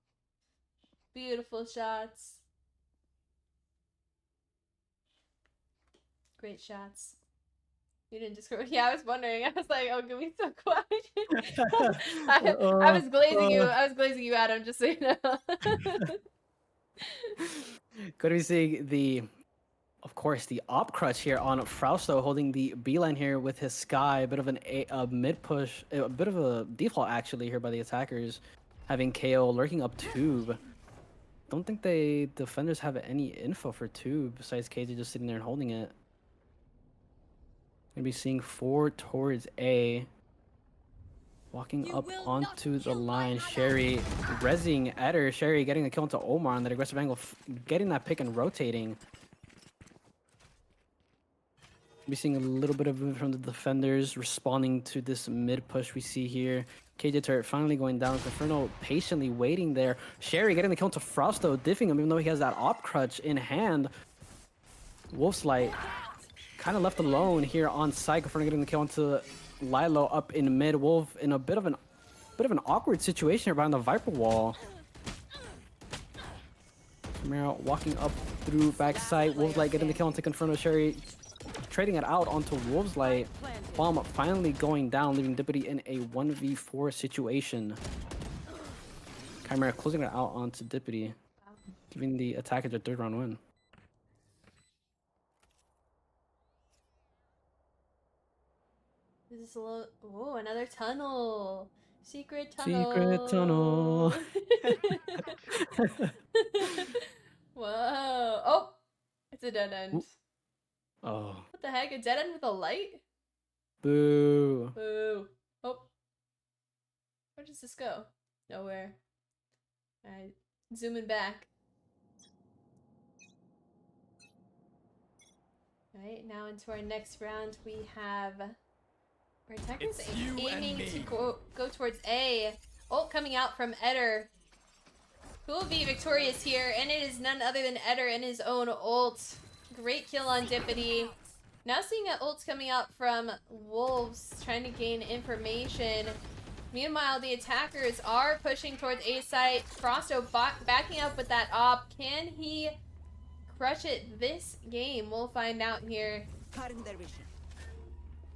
Beautiful shots. Great shots. You didn't discriminate. Yeah, I was wondering. I was like, oh, can we so quiet? I was glazing you. I was glazing you, Adam, just so you know. Good to be seeing the, of course, the op crutch here on Frausto holding the B line here with his Sky. A bit of a mid push, a bit of a default actually here by the attackers, having KO lurking up Tube. Don't think the defenders have any info for Tube besides KJ just sitting there and holding it. Gonna be seeing 4 towards A. Walking up onto the line, Sherry rezzing Eder. Sherry getting the kill into Omar on that aggressive angle, getting that pick and rotating. We're seeing a little bit of movement from the defenders, responding to this mid push we see here. KJ turret finally going down. Inferno patiently waiting there. Sherry getting the kill into Frausto, diffing him even though he has that op crutch in hand. Wolf's Light kind of left alone here on site. Inferno getting the kill into Lilo up in mid. Wolf in a bit of an awkward situation here behind the Viper wall. Chimera walking up through backside. Wolf's Light getting the kill into Inferno. Sherry trading it out onto Wolf's Light. Bomb finally going down, leaving Dippity in a 1v4 situation. Chimera closing it out onto Dippity, giving the attackers their 3rd round win. This is a little. Oh, another tunnel. Secret tunnel. Secret tunnel. Whoa. Oh, it's a dead end. Oh. What the heck? A dead end with a light? Boo. Boo. Oh. Where does this go? Nowhere. Alright. Zooming back. Alright, now into our next round we have our attackers aiming to go towards A. Ult coming out from Eder, who will be victorious here, and it is none other than Eder and his own ult. Great kill on Dippity. Now seeing ults coming out from Wolves, trying to gain information. Meanwhile, the attackers are pushing towards A site. Frosto backing up with that op. Can he crush it this game? We'll find out here.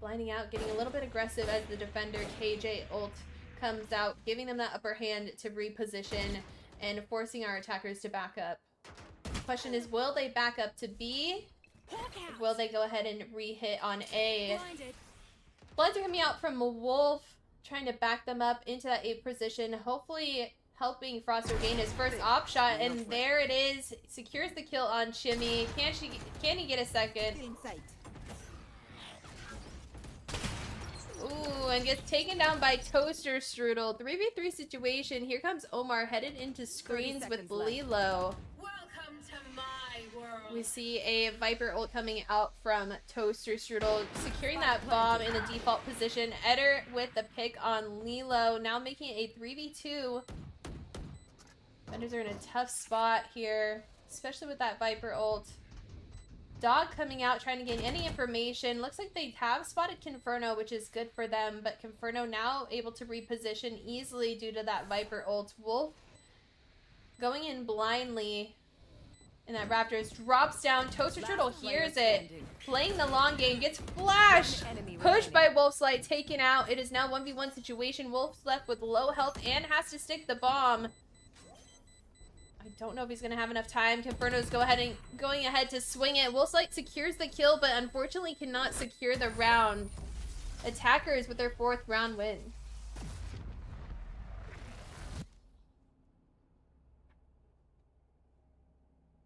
Blinding out, getting a little bit aggressive as the defender KJ ult comes out, giving them that upper hand to reposition and forcing our attackers to back up. The question is, will they back up to B? Or will they go ahead and re-hit on A? Blinds are coming out from Wolf, trying to back them up into that A position, hopefully helping Frosto gain his first op shot, and there it is. Secures the kill on Shimmy. Can he get a second? Ooh, and gets taken down by Toaster Strudel. 3v3 situation. Here comes Omar headed into screens with Lilo. Welcome to my world. We see a Viper ult coming out from Toaster Strudel, securing that bomb in the default position. Eder with the pick on Lilo, now making it a 3v2. Defenders are in a tough spot here, especially with that Viper ult. Dog coming out, trying to gain any information. Looks like they have spotted Conferno, which is good for them, but Conferno now able to reposition easily due to that Viper ult. Wolf going in blindly, and that Raptors drops down. Toaster Turtle hears it, playing the long game, gets flashed, pushed by Wolf's Light, taken out. It is now 1v1 situation. Wolf's left with low health and has to stick the bomb. I don't know if he's going to have enough time. Conferno's going ahead to swing it. Wolfslight secures the kill, but unfortunately cannot secure the round. Attackers with their 4th round win.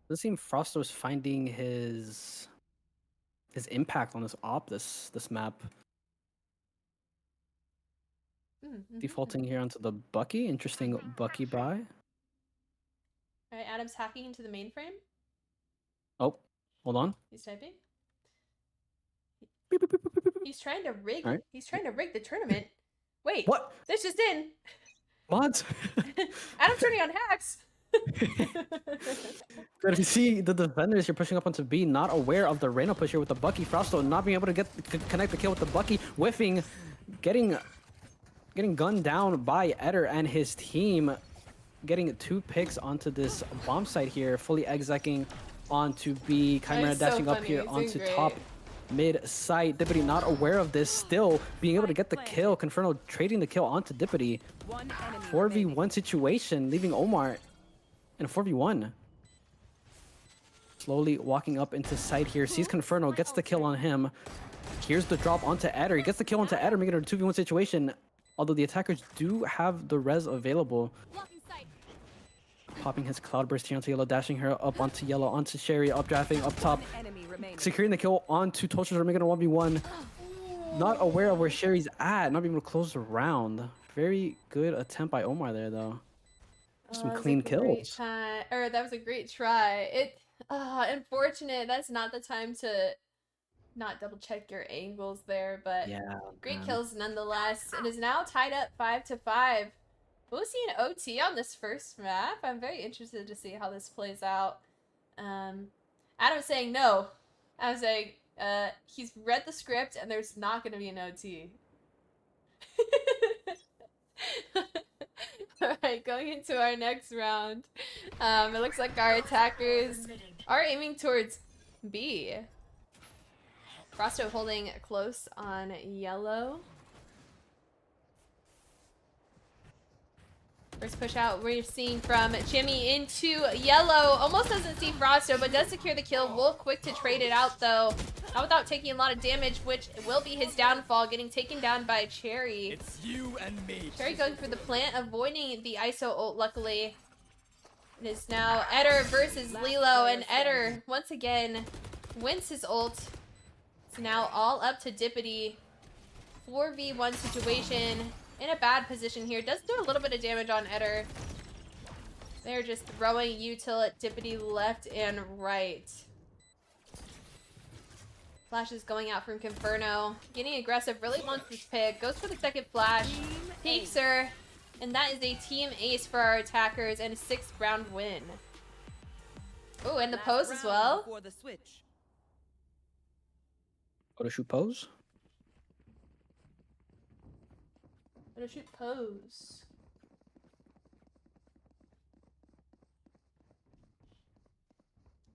Does seem Frosto's finding his impact on this op this map. Defaulting here onto the Bucky. Interesting Bucky buy. All right, Adam's hacking into the mainframe. Oh, hold on. He's typing. Beep, beep, beep, beep, beep, beep. He's trying to rig. All right. He's trying to rig the tournament. Wait. What? This just in. Mods. Adam's turning on hacks. But if you see the defenders here pushing up onto B, not aware of the Reyna push here with the Bucky. Frosto not being able to connect the kill with the Bucky, whiffing, getting gunned down by Eder and his team. Getting 2 picks onto this bomb site here, fully execing onto B. Chimera dashing up here onto top mid site. Dippity not aware of this, still being able to get the kill. Conferno trading the kill onto Dippity. 4v1 situation, leaving Omar in a 4v1. Slowly walking up into site here, sees Conferno, gets the kill on him. Here's the drop onto Eder. He gets the kill onto Eder, making it a 2v1 situation. Although the attackers do have the res available. Popping his Cloudburst here onto Yellow, dashing her up onto Yellow, onto Sherry, updrafting up top. Securing the kill onto Toaster, making it a 1v1. Not aware of where Sherry's at, not being able to close the round. Very good attempt by Omar there, though. Some clean kills. That was a great try. Unfortunate. That's not the time to not double check your angles there, but yeah, great kills nonetheless. It is now tied up 5-5. We'll see an OT on this first map. I'm very interested to see how this plays out. Adam's saying no. I'm saying he's read the script and there's not going to be an OT. Alright, going into our next round. It looks like our attackers are aiming towards B. Frosto holding close on Yellow. First push out we're seeing from Jimmy into Yellow. Almost doesn't see Frosto, but does secure the kill. Wolf quick to trade it out, though. Not without taking a lot of damage, which will be his downfall. Getting taken down by Cherry. It's you and me. Cherry going for the plant, avoiding the ISO ult, luckily. It is now Eder versus Lilo, and Eder, once again, wins his ult. It's now all up to Dippity. 4v1 situation. In a bad position here. Does do a little bit of damage on Eder. They're just throwing util at Dippity left and right. Flash is going out from Conferno. Getting aggressive. Really wants this pick. Goes for the second flash. Takes her. And that is a team ace for our attackers and a 6th round win. Oh, and the pose as well. Go to shoot pose. Go to shoot pose.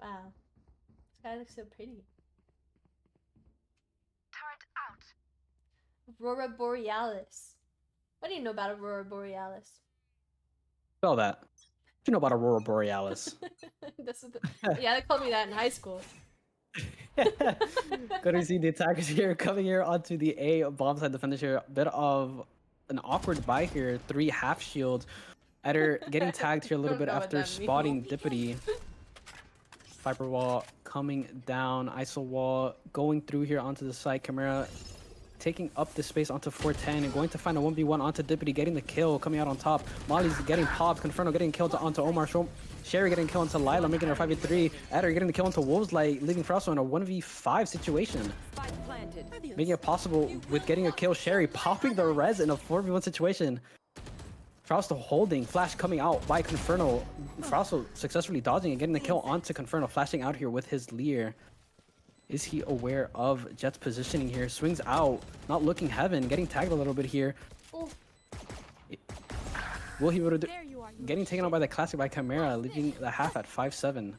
Wow. Sky looks so pretty. Aurora Borealis. What do you know about Aurora Borealis? Spell that. What do you know about Aurora Borealis? Yeah, they called me that in high school. Good to see the attackers here coming here onto the A bomb side defenders here. A bit of an awkward buy here. 3 half shields. Eder getting tagged here a little bit after spotting Dippity. Viper wall coming down. ISO wall going through here onto the side. Chimera taking up the space onto 410 and going to find a 1v1 onto Dippity, getting the kill, coming out on top. Molly's getting popped. Confirno getting killed onto Omar. Sherry getting killed into Lila, making her 5v3. Eder getting the kill into Wolves Light, leaving Frausto in a 1v5 situation. Making it possible with getting a kill. Sherry popping the res in a 4v1 situation. Frausto holding, flash coming out by Confirno. Frausto successfully dodging and getting the kill onto Confirno, flashing out here with his Leer. Is he aware of Jet's positioning here? Swings out, not looking heaven, getting tagged a little bit here. Will he be able to do? Getting taken out by the classic by Chimera, leaving the half at 5-7.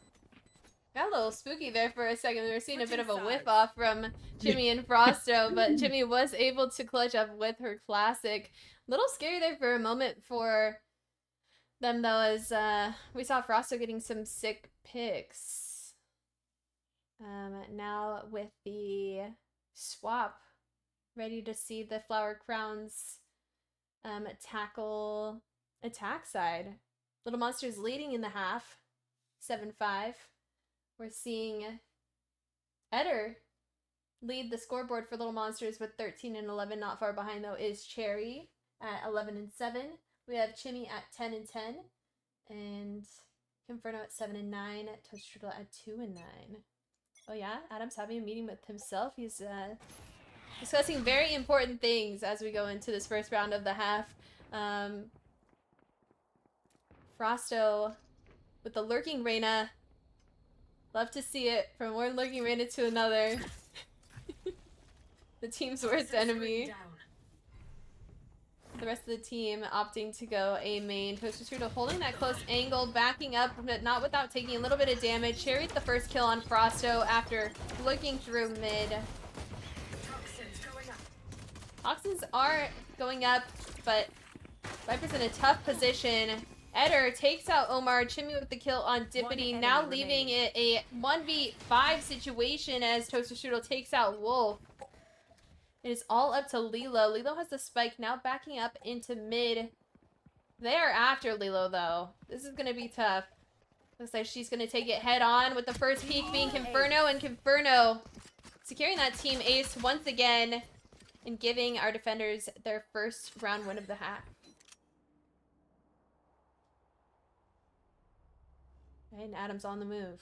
Got a little spooky there for a second. We were seeing a bit of a whiff off from Jimmy and Frosto, but Jimmy was able to clutch up with her classic. Little scary there for a moment for them though, as we saw Frosto getting some sick picks. Now with the swap, ready to see the Flower Crowns tackle attack side. Little Monsters leading in the half, 7-5. We're seeing Eder lead the scoreboard for Little Monsters with 13 and 11. Not far behind though is Cherry at 11 and 7. We have Chimmy at 10 and 10, and Confirno at 7 and 9. Toastrudel at 2 and 9. Oh yeah, Adam's having a meeting with himself. He's discussing very important things as we go into this first round of the half. Frosto with the Lurking Reyna. Love to see it from one Lurking Reyna to another. The team's worst enemy. The rest of the team opting to go A main. Toastrudel holding that close angle, backing up, but not without taking a little bit of damage. Cherry with the first kill on Frosto after looking through mid. Toxins are going up, but Viper's in a tough position. Eder takes out Omar. Chimmy with the kill on Dippity, now leaving it a 1v5 situation as Toastrudel takes out Wolf. It is all up to Lilo. Lilo has the spike, now backing up into mid. They are after Lilo, though. This is going to be tough. Looks like she's going to take it head on with the first peek being Confirno, and Confirno securing that team ace once again and giving our defenders their first round win of the half. And Adam's on the move.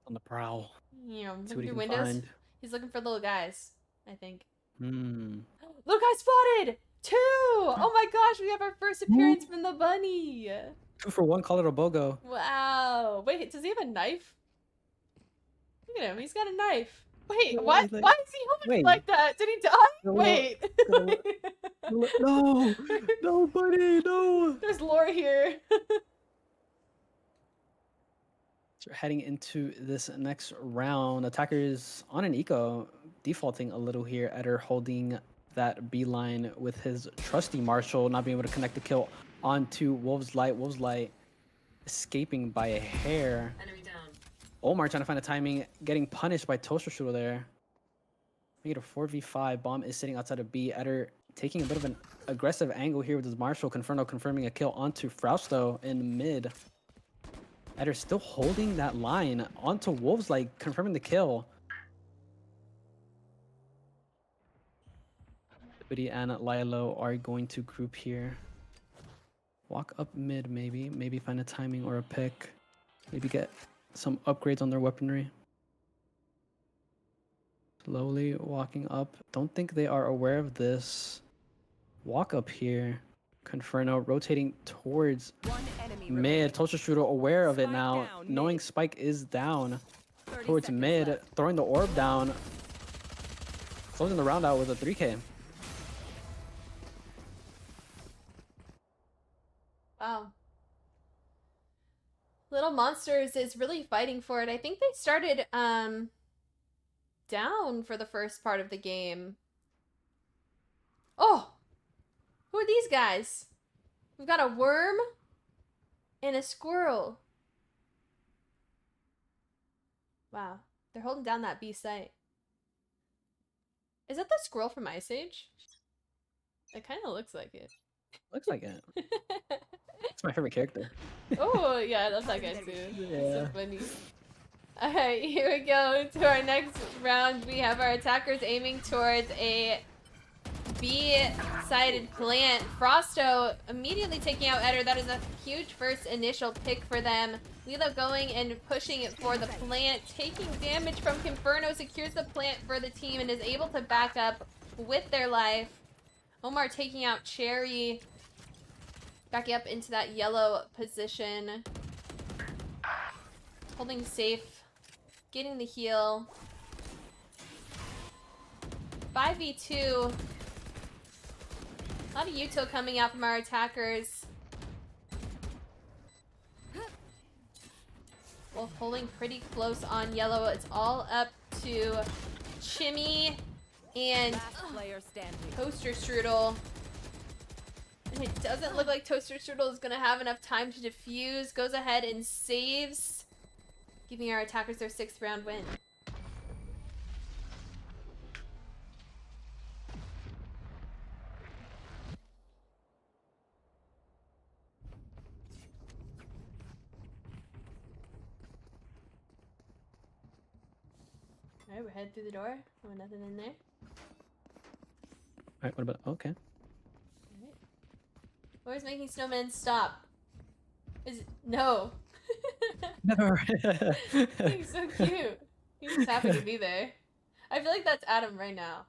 On the prowl. You know, See looking what he through can windows. find. He's looking for little guys, I think. Hmm. Look, I spotted! 2! Oh my gosh, we have our first appearance from the bunny! 2 for 1, call it a BOGO. Wow. Wait, does he have a knife? Look at him, he's got a knife. Wait, No, what? like- Why is he holding it like that? Did he die? No, Wait. No! No, buddy, no! There's lore here. So we're heading into this next round. Attackers on an eco, defaulting a little here. Eder holding that beeline with his trusty Marshall, not being able to connect the kill onto Wolves Light. Wolves Light escaping by a hair. Omar trying to find the timing, getting punished by Toastrudel there. We get a 4v5. Bomb is sitting outside of B. Eder taking a bit of an aggressive angle here with his Marshall. Confirno confirming a kill onto Frausto in mid. Eder still holding that line onto Wolves, like confirming the kill. Biddy and Lilo are going to group here. Walk up mid, maybe. Maybe find a timing or a pick. Maybe get some upgrades on their weaponry. Slowly walking up. Don't think they are aware of this. Walk up here. Confirno rotating towards mid. Toastrudel aware of it now, knowing Spike is down. Towards mid, throwing the orb down. Closing the round out with a 3K. Wow. Little Monsters is really fighting for it. I think they started down for the first part of the game. Oh! Who are these guys? We've got a worm and a squirrel. Wow. They're holding down that B site. Is that the squirrel from Ice Age? It kind of looks like it. Looks like it. It's my favorite character. Oh, yeah, I love that guy too. Yeah. He's so funny. Alright, here we go to our next round. We have our attackers aiming towards a B-sided plant. Frosto immediately taking out Eder. That is a huge first initial pick for them. Lilo going and pushing it for the plant, taking damage from Conferno, secures the plant for the team and is able to back up with their life. Omar taking out Cherry, backing up into that yellow position. Holding safe, getting the heal. 5v2. A lot of util coming out from our attackers. Wolf holding pretty close on yellow. It's all up to Chimmy and Toaster Strudel. And it doesn't look like Toaster Strudel is going to have enough time to defuse. Goes ahead and saves, giving our attackers their 6th round win. Alright, we're headed through the door. Oh, nothing in there. Alright, what about... Okay. Alright. Where's making snowmen stop? Is it... No. Never. He's so cute. He's just happy to be there. I feel like that's Adam right now.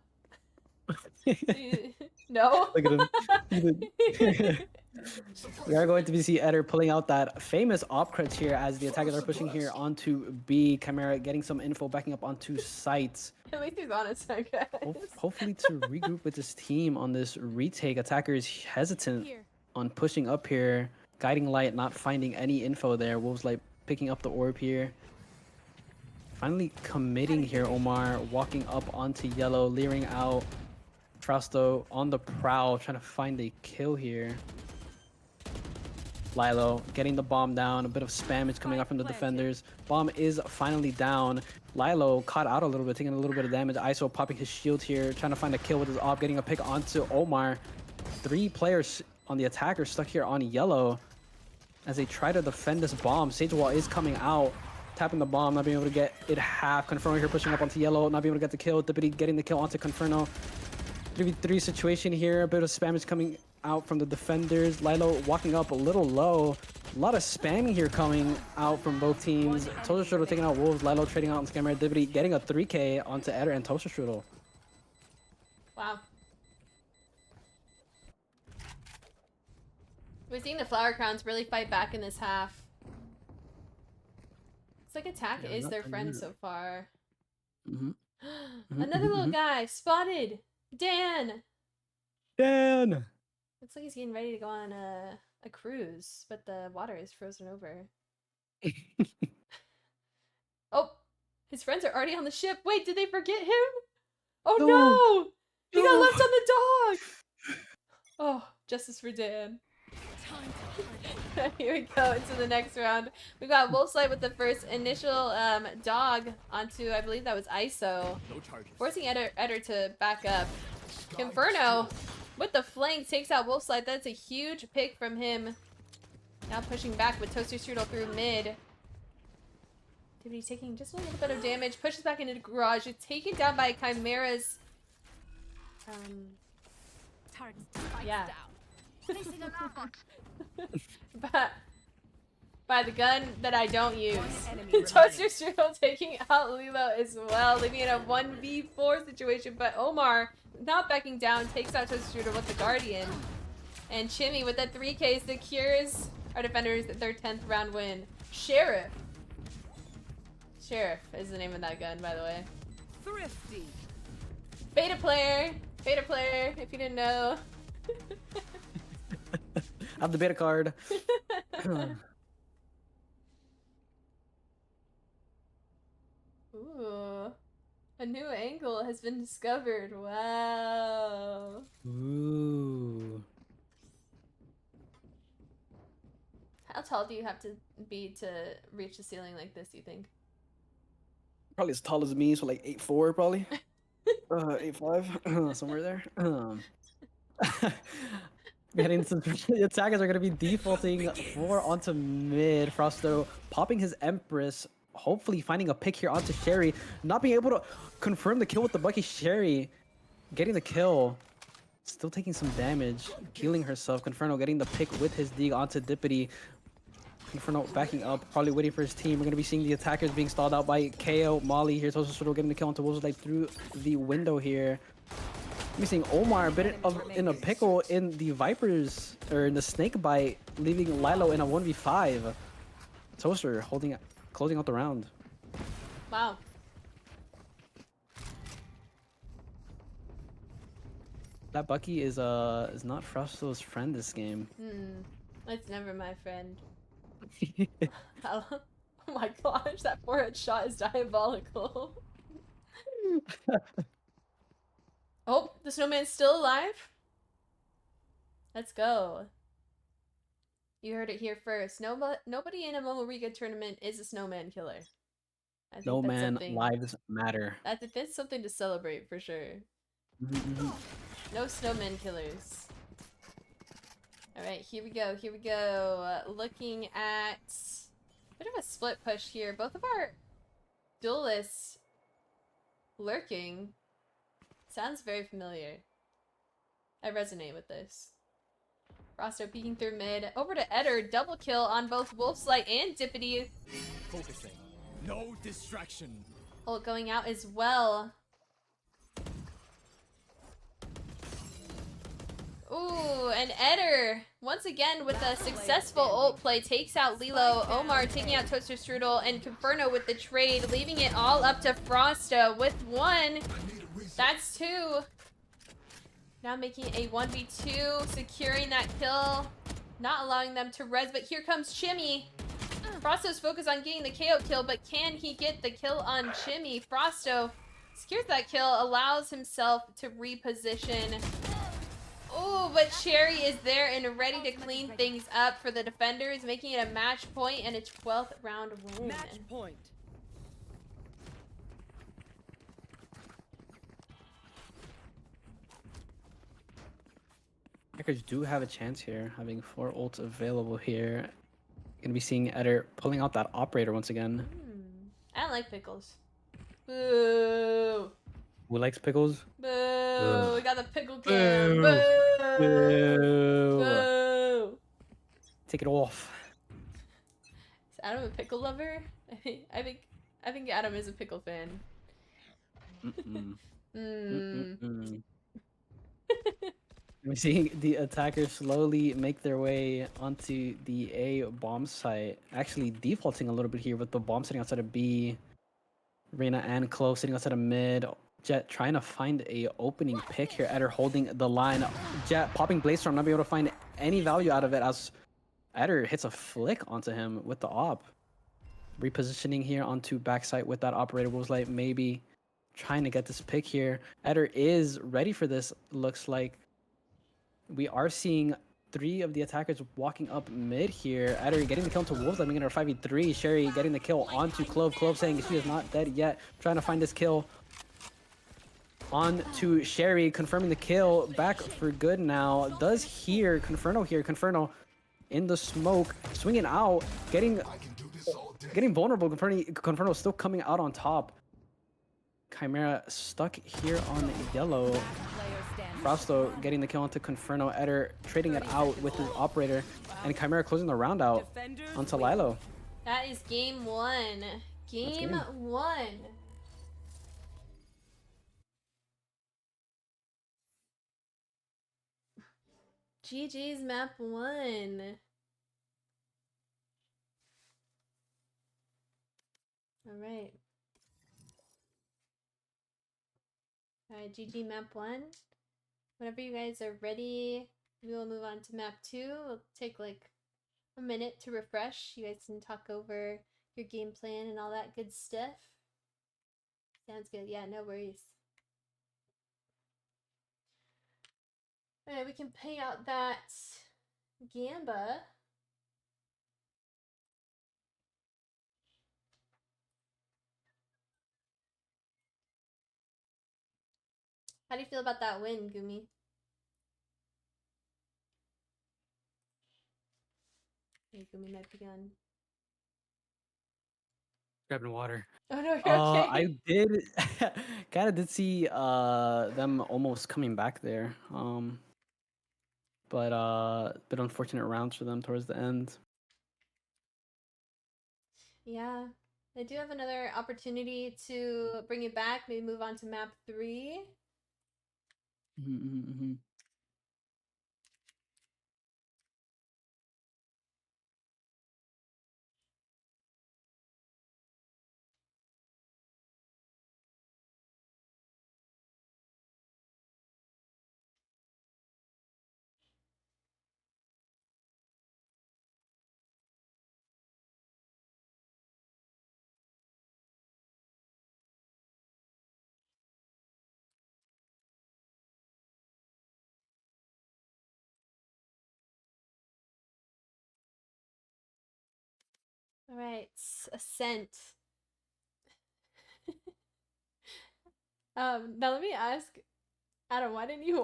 No? Look at him. We are going to see Eder pulling out that famous op crutch here as the attackers are pushing here onto B. Chimera getting some info, backing up onto sites. At least he's honest, I guess. Hopefully to regroup with his team on this retake. Attackers hesitant on pushing up here. Guiding Light not finding any info there. Wolves Light picking up the orb here. Finally committing here, Omar. Walking up onto yellow, leering out. Frausto on the prowl, trying to find a kill here. Lilo getting the bomb down. A bit of spammage coming up from the defenders. Bomb is finally down. Lilo caught out a little bit, taking a little bit of damage. ISO popping his shield here, trying to find a kill with his op, getting a pick onto Omar. 3 players on the attacker stuck here on yellow as they try to defend this bomb. Sage Wall is coming out, tapping the bomb, not being able to get it half. Conferno here pushing up onto yellow, not being able to get the kill. Dippity getting the kill onto Conferno. 3v3 situation here, a bit of spammage coming out from the defenders. Lilo walking up a little low. A lot of spamming here coming out from both teams. Toaster Strudel taking out Wolves. Lilo trading out on Scammer. Dibbity getting a 3k onto Eder and Toaster Strudel. Wow. We're seeing the Flower Crowns really fight back in this half. It's like attack is their friend so far. Another little guy spotted. Dan. Looks like he's getting ready to go on a cruise, but the water is frozen over. Oh, his friends are already on the ship. Wait, did they forget him? Oh no! He got left on the dock! Oh, justice for Dan. Here we go into the next round. We've got Wolfslight with the first initial dog onto, I believe that was ISO. Forcing Eder to back up. Conferno with the flank takes out Wolfslight. That's a huge pick from him. Now pushing back with Toaster Strudel through mid. He's taking just a little bit of damage. Pushes back into the garage. It's taken down by Chimera's. Yeah. by the gun that I don't use. Toaster Strudel taking out Lilo as well, leaving it a 1v4 situation, but Omar not backing down, takes out Toaster Strudel with the Guardian. And Chimmy with that 3k secures our defenders their 10th round win. Sheriff. Sheriff is the name of that gun, by the way. Thrifty. Beta player, if you didn't know. I have the beta card. Ooh. A new angle has been discovered. Wow. Ooh. How tall do you have to be to reach the ceiling like this, you think? Probably as tall as me, so like 8'4", probably. 8'5", somewhere there. Heading to the attackers are going to be defaulting 4 onto mid. Frosto popping his Empress, hopefully finding a pick here onto Sherry. Not being able to confirm the kill with the Bucky. Sherry getting the kill. Still taking some damage, healing herself. Conferno getting the pick with his dig onto Dippity. Conferno backing up, probably waiting for his team. We're going to be seeing the attackers being stalled out by KO, Molly here. Toasters getting the kill onto Wolves Light through the window here. We're seeing Omar a bit in a pickle in the Vipers, or in the Snake Bite, leaving Lilo in a 1v5. Toaster closing out the round. Wow. That Bucky is not Frosto's friend this game. It's never my friend. Oh my gosh, that forehead shot is diabolical. Oh, the snowman's still alive? Let's go. You heard it here first. Nobody in a momorikaa tournament is a snowman killer. I think No that's man, something, lives matter. that's something to celebrate for sure. No snowman killers. Alright, here we go, here we go. Looking at a bit of a split push here. Both of our duelists lurking. Sounds very familiar. I resonate with this. Frosto peeking through mid. Over to Eder. Double kill on both Wolfslight and Dippity. Focusing. No distraction. Ult going out as well. Ooh, and Eder, once again with a successful ult play, takes out Lilo. Omar taking out Toaster Strudel, and Conferno with the trade, leaving it all up to Frosto with 1. That's 2. Now making a 1v2, securing that kill, not allowing them to res, but here comes Chimmy. Frosto's focused on getting the KO kill, but can he get the kill on Chimmy? Frosto secures that kill, allows himself to reposition. Oh, but Cherry is there and ready to clean things up for the defenders, making it a match point and a 12th round win. Match point. Hackers do have a chance here, having 4 ults available here. Gonna be seeing Eder pulling out that operator once again. I don't like pickles. Boo! Who likes pickles? Boo! We got the pickle cam. Boo! Boo! Boo! Boo! Take it off. Is Adam a pickle lover? I think Adam is a pickle fan. We're seeing the attackers slowly make their way onto the A bomb site. Actually defaulting a little bit here with the bomb sitting outside of B. Reyna and Chloe sitting outside of mid. Jet trying to find a opening pick here. Eder holding the line. Jet popping Blaze Storm, not being able to find any value out of it as Eder hits a flick onto him with the op. Repositioning here onto backside with that operator. Was like maybe trying to get this pick here. Eder is ready for this, looks like. We are seeing 3 of the attackers walking up mid here. Eder getting the kill to Wolves, making it a 5v3. Sherry getting the kill onto Clove. Clove saying she is not dead yet. Trying to find this kill on to Sherry, confirming the kill. Back for good now. Does hear Conferno here. Conferno in the smoke, swinging out, getting vulnerable. Conferno still coming out on top. Chimera stuck here on yellow. Frosto getting the kill onto Conferno. Eder trading it out with his operator. And Chimera closing the round out onto Lilo. That is game 1. Game 1. GG's map 1. Alright. Alright, GG map 1. Whenever you guys are ready, we will move on to map 2. It'll take like a minute to refresh. You guys can talk over your game plan and all that good stuff. Sounds good. Yeah, no worries. Alright, we can pay out that Gamba. How do you feel about that win, Gumi? Hey, Gumi might be gone. Grabbing water. Oh no, you're okay. I did kind of did see them almost coming back there. But bit unfortunate rounds for them towards the end. Yeah. They do have another opportunity to bring it back, maybe move on to map 3. All right, Ascent. Now let me ask Adam, why didn't you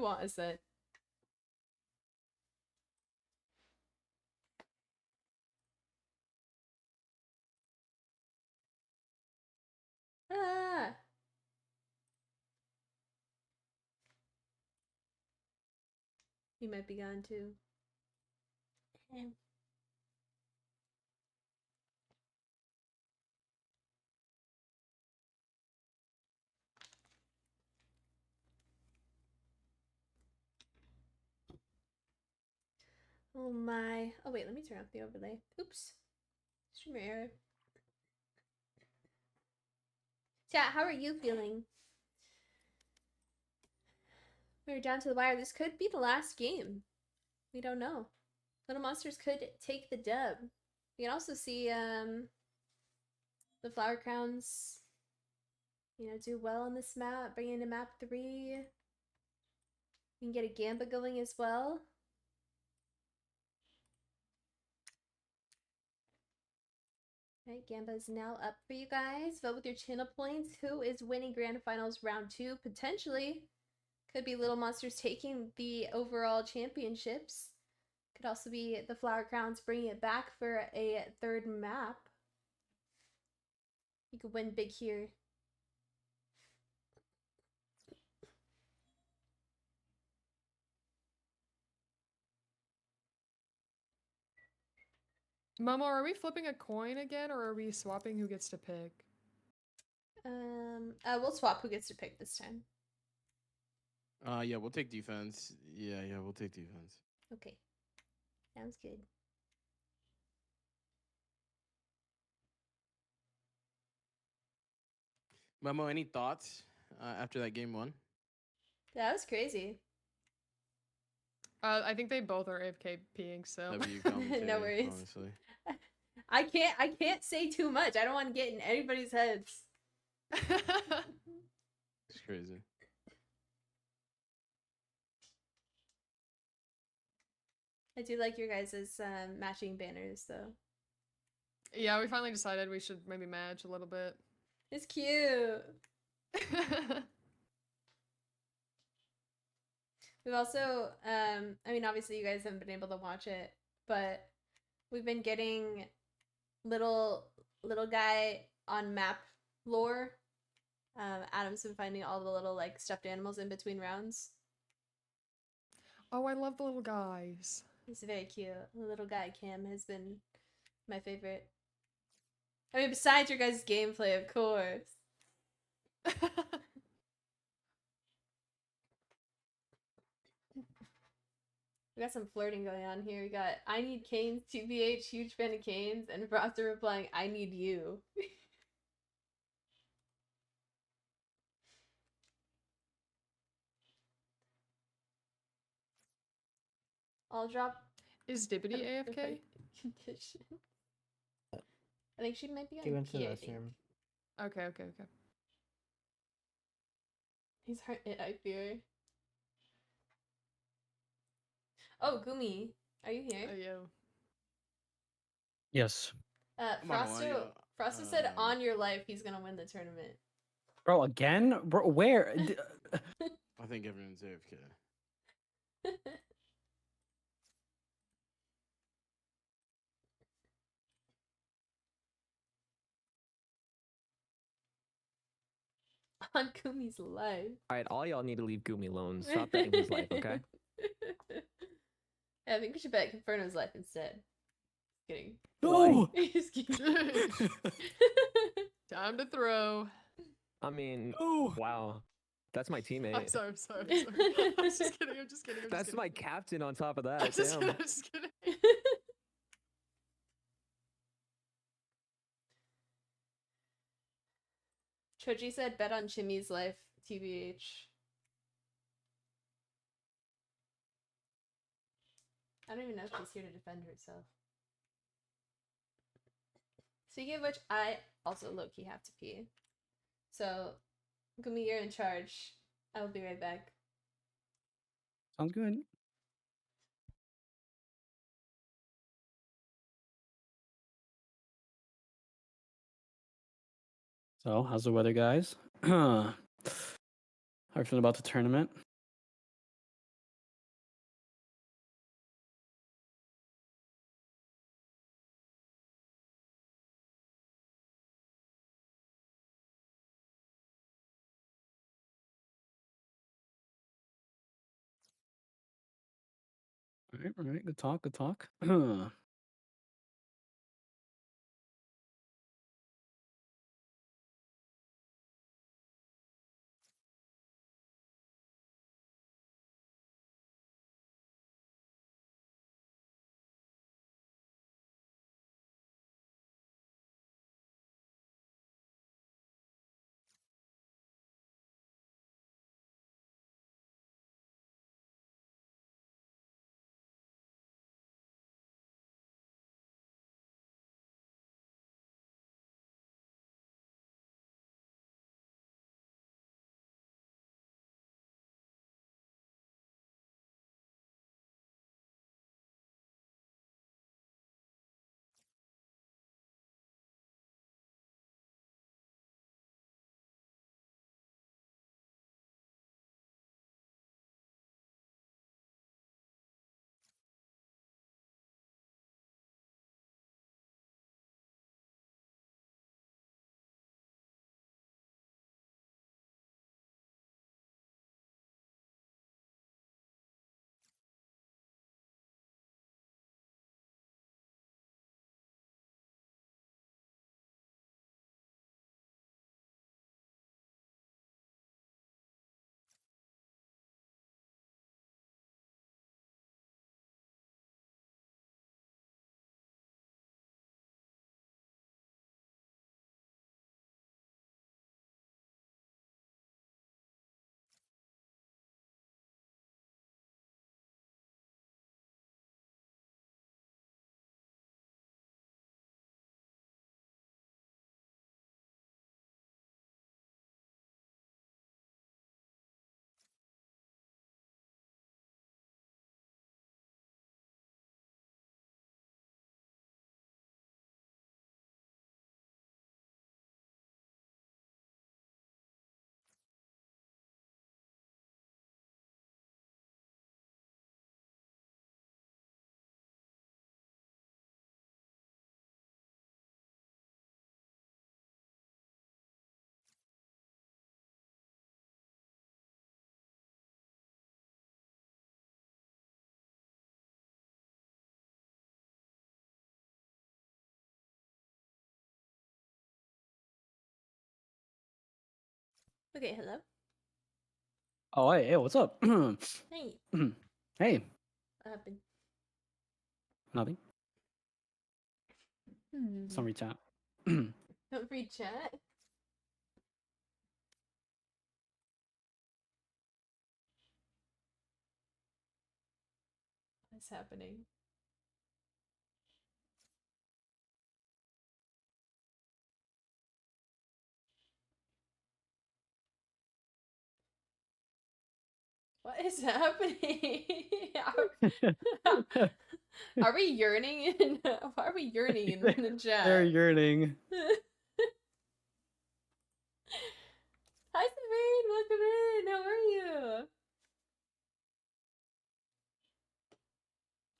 want Ascent? Ah. He might be gone too. Oh my. Oh wait, let me turn off the overlay. Oops. Streamer error. Chat, how are you feeling? We're down to the wire. This could be the last game. We don't know. Little Monsters could take the dub. You can also see the Flower Crowns, do well on this map, bring into map 3. We can get a Gamba going as well. Right, Gamba is now up for you guys. Vote with your channel points. Who is winning Grand Finals round 2? Potentially. Could be Little Monsters taking the overall championships. Could also be the Flower Crowns bringing it back for a 3rd map. You could win big here. Momo, are we flipping a coin again, or are we swapping who gets to pick? We'll swap who gets to pick this time. Yeah, we'll take defense. Yeah, we'll take defense. Okay. Sounds good. Momo, any thoughts after that game 1? That was crazy. I think they both are AFK peeing, so no worries. Honestly. I can't say too much. I don't want to get in anybody's heads. It's crazy. I do like your guys' matching banners though. Yeah, we finally decided we should maybe match a little bit. It's cute. We've also, I mean, obviously you guys haven't been able to watch it, but we've been getting little guy on map lore. Adam's been finding all the little like stuffed animals in between rounds. Oh, I love the little guys. He's very cute. The little guy Cam has been my favorite. I mean, besides your guys' gameplay, of course. We got some flirting going on here. We got I need Canes, 2BH, huge fan of Canes, and Froster replying, I need you. I'll drop. Is Dibbity AFK? Condition. I think she might be on She went to the key, I think. restroom. Okay, okay, okay. He's hurt it, I fear. Oh, Gumi, are you here? Oh, yo. Yes. Frosto said on your life he's gonna win the tournament. Bro, again? Bro, where? I think everyone's AFK. On Gumi's life. All right, all y'all need to leave Gumi alone. Stop betting his life, okay? Yeah, I think we should bet Inferno's life instead. Just kidding. No! Just kidding. Time to throw. I mean, wow. That's my teammate. I'm sorry. I'm just kidding. I'm just kidding. That's my captain on top of that. I'm just Damn. kidding. Choji said bet on Chimmy's life, TBH. I don't even know if she's here to defend herself. Speaking of which, I also low-key have to pee. So, Gumi, you're in charge. I will be right back. Sounds good. So, how's the weather, guys? How are you feeling about the tournament? All right, good talk, good talk. Okay, hello? Oh, hey, what's up? Hey. Hey. What happened? Nothing. Some chat. Don't read chat? What's happening? What is happening? Are we yearning in? Why are we yearning in the chat? They're yearning. Hi, Sabine. Welcome in. How are you?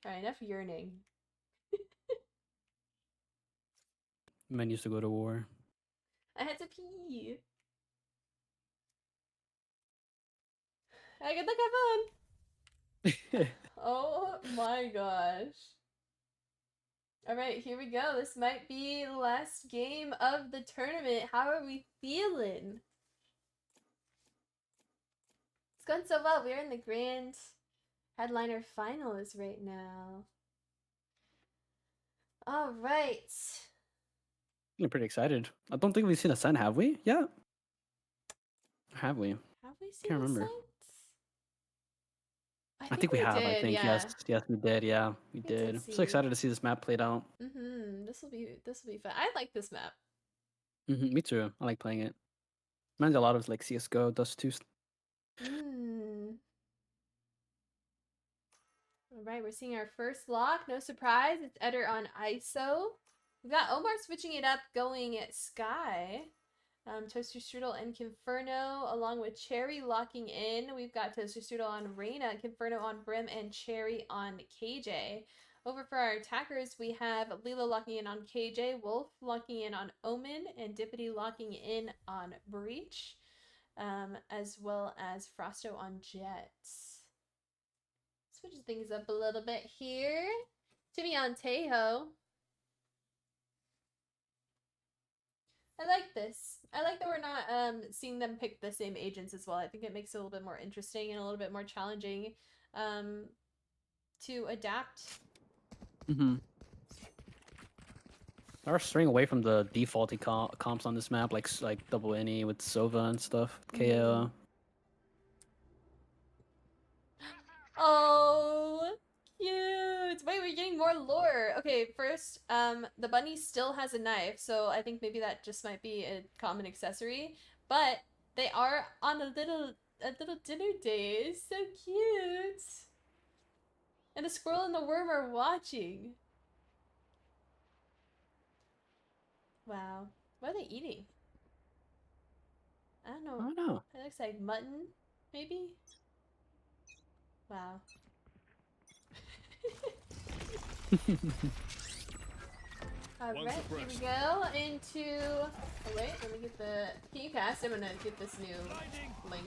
Alright, enough yearning. Men used to go to war. I had to pee. I good luck, have fun. Oh my gosh. Alright, here we go. This might be the last game of the tournament. How are we feeling? It's going so well. We're in the grand headliner finals right now. Alright. I'm pretty excited. I don't think we've seen a sun, have we? Yeah. Have we? Have we seen Can't remember. Ascent? I think we have. did, I think yeah. yes, we did. Yeah, we We did did. see. So excited to see this map played out. This will be fun. I like this map. Me too. I like playing it. Reminds me a lot of like CS:GO, Dust 2. Alright, we're seeing our first lock. No surprise, it's Eder on ISO. We've got Omar switching it up, going at Sky. Toaster Strudel and Conferno, along with Cherry locking in. We've got Toaster Strudel on Reyna, Conferno on Brim, and Cherry on KJ. Over for our attackers, we have Lilo locking in on KJ, Wolf locking in on Omen, and Dippity locking in on Breach, as well as Frosto on Jet. Switch things up a little bit here. Timmy on Tejo. I like this. I like that we're not seeing them pick the same agents as well. I think it makes it a little bit more interesting and a little bit more challenging to adapt. Are straying away from the defaulty comps on this map, like double Innie with Sova and stuff. KO. Oh, cute. Wait, we're getting more lore. Okay, first, the bunny still has a knife, so I think maybe that just might be a common accessory. But they are on a little dinner date. So cute. And the squirrel and the worm are watching. Wow. What are they eating? I don't know. I don't know. It looks like mutton, maybe? Wow. Alright, here we go into... Oh wait, let me get the... Can you cast? I'm gonna get this new link.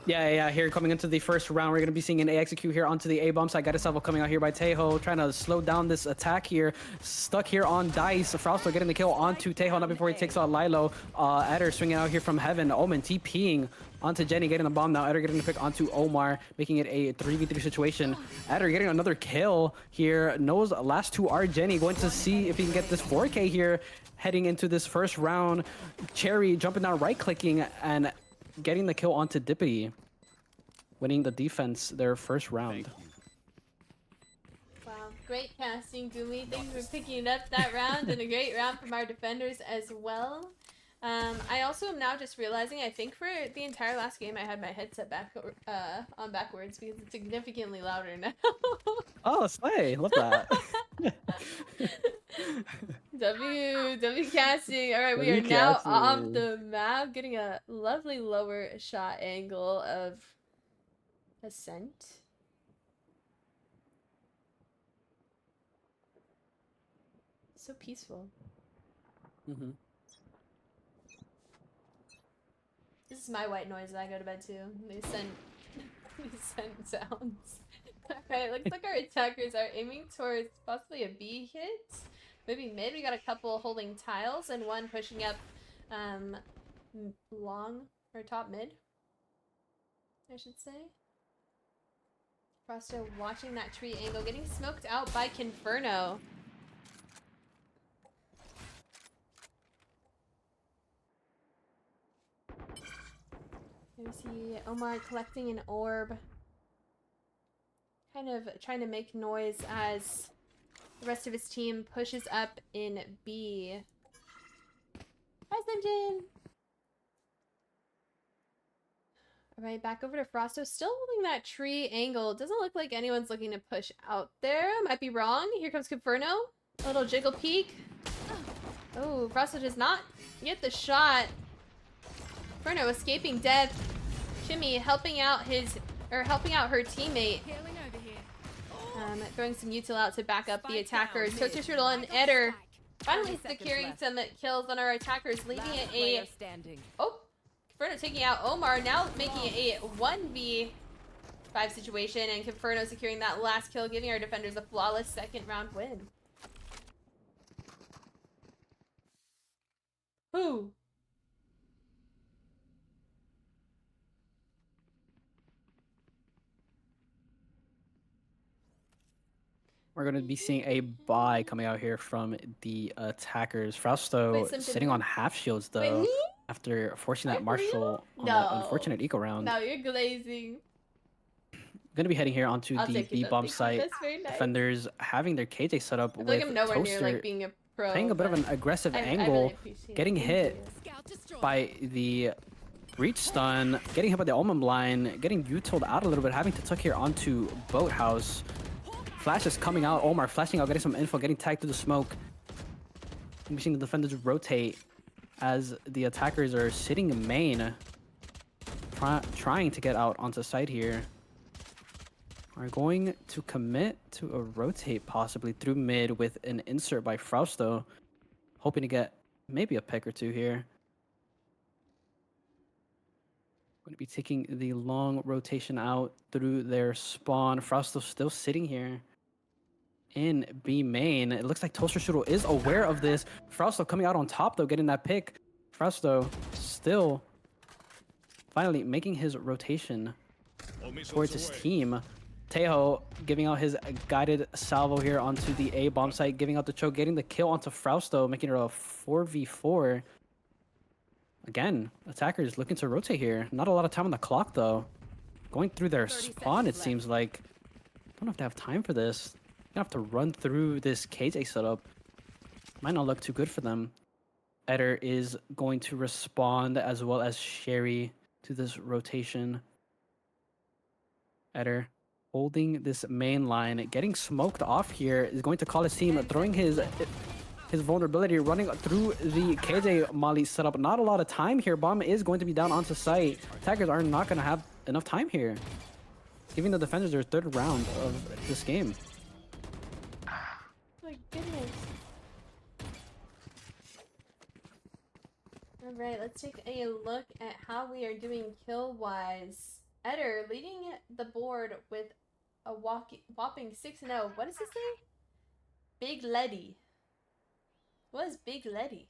Yeah. Here coming into the first round, we're gonna be seeing an A execute here onto the A bomb side. Got a salvo coming out here by Tejo, trying to slow down this attack here. Stuck here on Dice. Frausto getting the kill onto Tejo, not before he takes out Lilo. Eder swinging out here from heaven. Omen TPing onto Jenny, getting the bomb now. Eder getting the pick onto Omar, making it a 3v3 situation. Eder getting another kill here. Knows last two are Jenny. Going to see if he can get this 4K here, heading into this first round. Cherry jumping down, right-clicking, and getting the kill onto Dippity, winning the defense their first round. Wow, great casting, Gumi. Thank you for picking up that round, and a great round from our defenders as well. I also am now just realizing, I think for the entire last game I had my headset back on backwards because it's significantly louder now. Oh, slay! Love that. W casting. All right, we are now off the map, getting a lovely lower shot angle of Ascent. So peaceful. This is my white noise that I go to bed to. These scent sounds. Alright, looks like our attackers are aiming towards possibly a B hit. Maybe mid. We got a couple holding tiles and one pushing up long or top mid, I should say. Frosto watching that tree angle, getting smoked out by Conferno. Here we see Omar collecting an orb. Kind of trying to make noise as the rest of his team pushes up in B. Hi, Simjin! All right, back over to Frosto. Still holding that tree angle. Doesn't look like anyone's looking to push out there. Might be wrong. Here comes Conferno. A little jiggle peek. Oh, Frosto does not get the shot. Conferno escaping death. Shimmy helping out her teammate. Throwing some util out to back up the attackers. Toaster Strudel and Eder finally securing some kills on our attackers, leaving it a... Oh! Conferno taking out Omar, now making it a 1v5 situation, and Conferno securing that last kill, giving our defenders a flawless second round win. Who? We're going to be seeing a buy coming out here from the attackers. Frausto sitting on half shields, though, after forcing that Marshall on that unfortunate eco round. No, you're glazing. Going to be heading here onto the B-bomb site. Nice. Defenders having their KJ set up with like I'm nowhere Toaster near, like, being a pro, playing a bit of an aggressive angle, getting hit by the breach stun, getting hit by the Omen blind, getting utiled out a little bit, having to tuck here onto Boathouse. Flash is coming out. Omar flashing out, getting some info, getting tagged through the smoke. We're seeing the defenders rotate as the attackers are sitting main, trying to get out onto site here. Are going to commit to a rotate possibly through mid with an insert by Frausto, hoping to get maybe a pick or two here. Going to be taking the long rotation out through their spawn. Frausto still sitting here in B main. It looks like Toaster Strudel is aware of this. Frausto coming out on top though, getting that pick. Frausto still finally making his rotation towards his team. Tejo giving out his guided salvo here onto the A bomb site, giving out the choke, getting the kill onto Frausto, making it a 4v4. Again, attackers looking to rotate here. Not a lot of time on the clock though. Going through their spawn, it seems like. Don't know if they have time for this. Gonna have to run through this KJ setup. Might not look too good for them. Eder is going to respond as well as Sherry to this rotation. Eder holding this main line, getting smoked off here, is going to call his team, throwing his vulnerability, running through the KJ Molly setup. Not a lot of time here. Bomb is going to be down onto site. Attackers are not going to have enough time here, giving the defenders their third round of this game. My goodness. Alright, let's take a look at how we are doing kill-wise. Eder leading the board with a whopping 6-0. What does this say? Big Letty. What is Big Letty?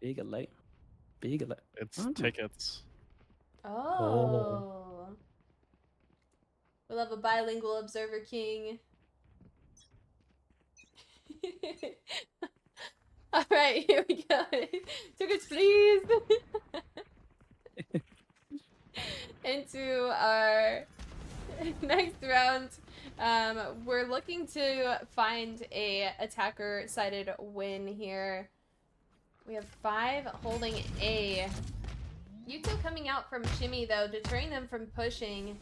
Big Letty. Big Letty. It's tickets. Oh. We love a bilingual observer king. Alright, here we go. Tickets, please. Into our next round. We're looking to find a attacker sided win here. We have 5 holding A. Yuto coming out from Shimmy though, deterring them from pushing.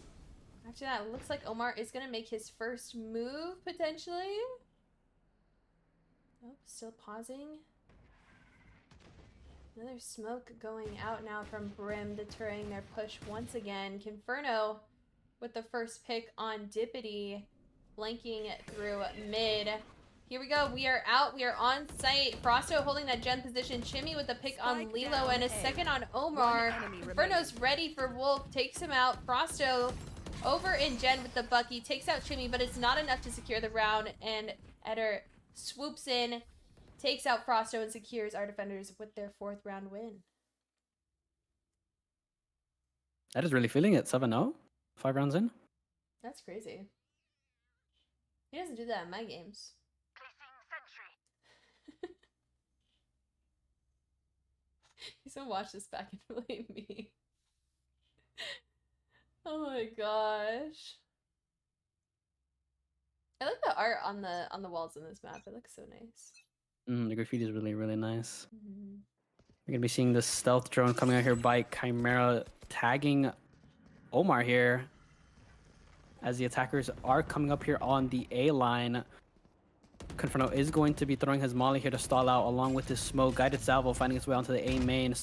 After that, it looks like Omar is gonna make his first move potentially. Oh, still pausing. Another smoke going out now from Brim, deterring their push once again. Conferno with the first pick on Dippity, flanking through mid. Here we go. We are out. We are on site. Frosto holding that gen position. Chimmy with the pick on Lilo and a second on Omar. Inferno's ready for Wolf. Takes him out. Frosto over in gen with the Bucky. Takes out Chimmy, but it's not enough to secure the round. And Eder swoops in, takes out Frosto, and secures our defenders with their 4th round win. Eder's really feeling it. 7-0. 5 rounds in. That's crazy. He doesn't do that in my games. He's gonna watch this back and blame me. Oh my gosh. I like the art on the walls in this map. It looks so nice. The graffiti is really, really nice. We're gonna be seeing the stealth drone coming out here by Chimera, tagging Omar here. As the attackers are coming up here on the A line. Confirno is going to be throwing his molly here to stall out along with his smoke. Guided salvo finding its way onto the A main,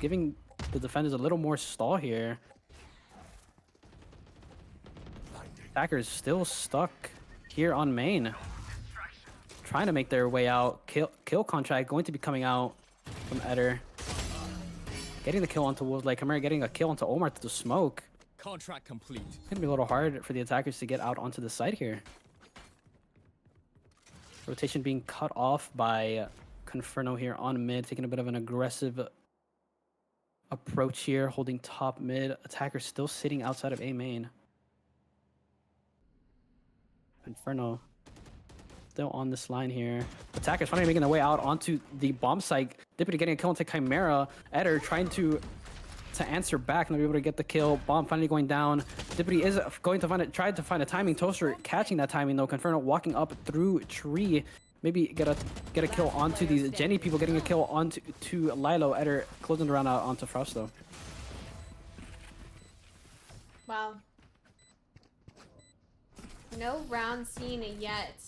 giving the defenders a little more stall here. Attackers still stuck here on main. Trying to make their way out. Kill contract going to be coming out from Eder. Getting the kill onto Wolves like Chimera, getting a kill onto Omar through the smoke. Contract complete. It's gonna be a little hard for the attackers to get out onto the site here. Rotation being cut off by Confirno here on mid, taking a bit of an aggressive approach here, holding top mid. Attacker still sitting outside of A main. Inferno still on this line here. Attackers finally making their way out onto the bomb site. Deputy getting a kill into Chimera. Eder trying to answer back and be able to get the kill. Bomb finally going down. Deputy is going to tried to find a timing. Toaster catching that timing though. Confirno walking up through tree. Maybe get a kill onto these Jenny people, getting a kill onto Lilo. Eder closing the round out onto Frost though. Wow. No round seen yet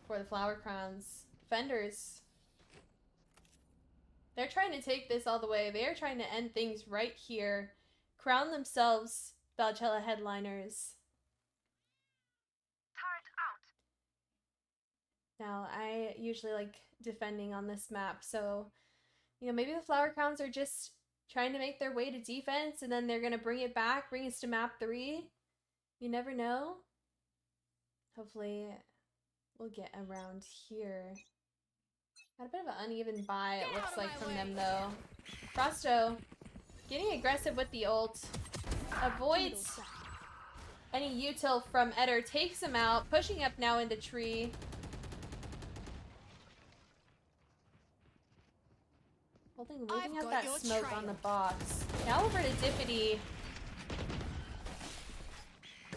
for the Flower Crowns. Defenders. They're trying to take this all the way. They are trying to end things right here. Crown themselves Valchella headliners. Now, I usually like defending on this map, so, you know, maybe the Flower Crowns are just trying to make their way to defense, and then they're going to bring it back, bring us to map 3. You never know. Hopefully, we'll get around here. Had a bit of an uneven buy, it looks like, from them, though. Frosto getting aggressive with the ult. Avoids any util from Eder. Takes him out. Pushing up now into tree. Waiting out that smoke on the box. Now over to Dippity.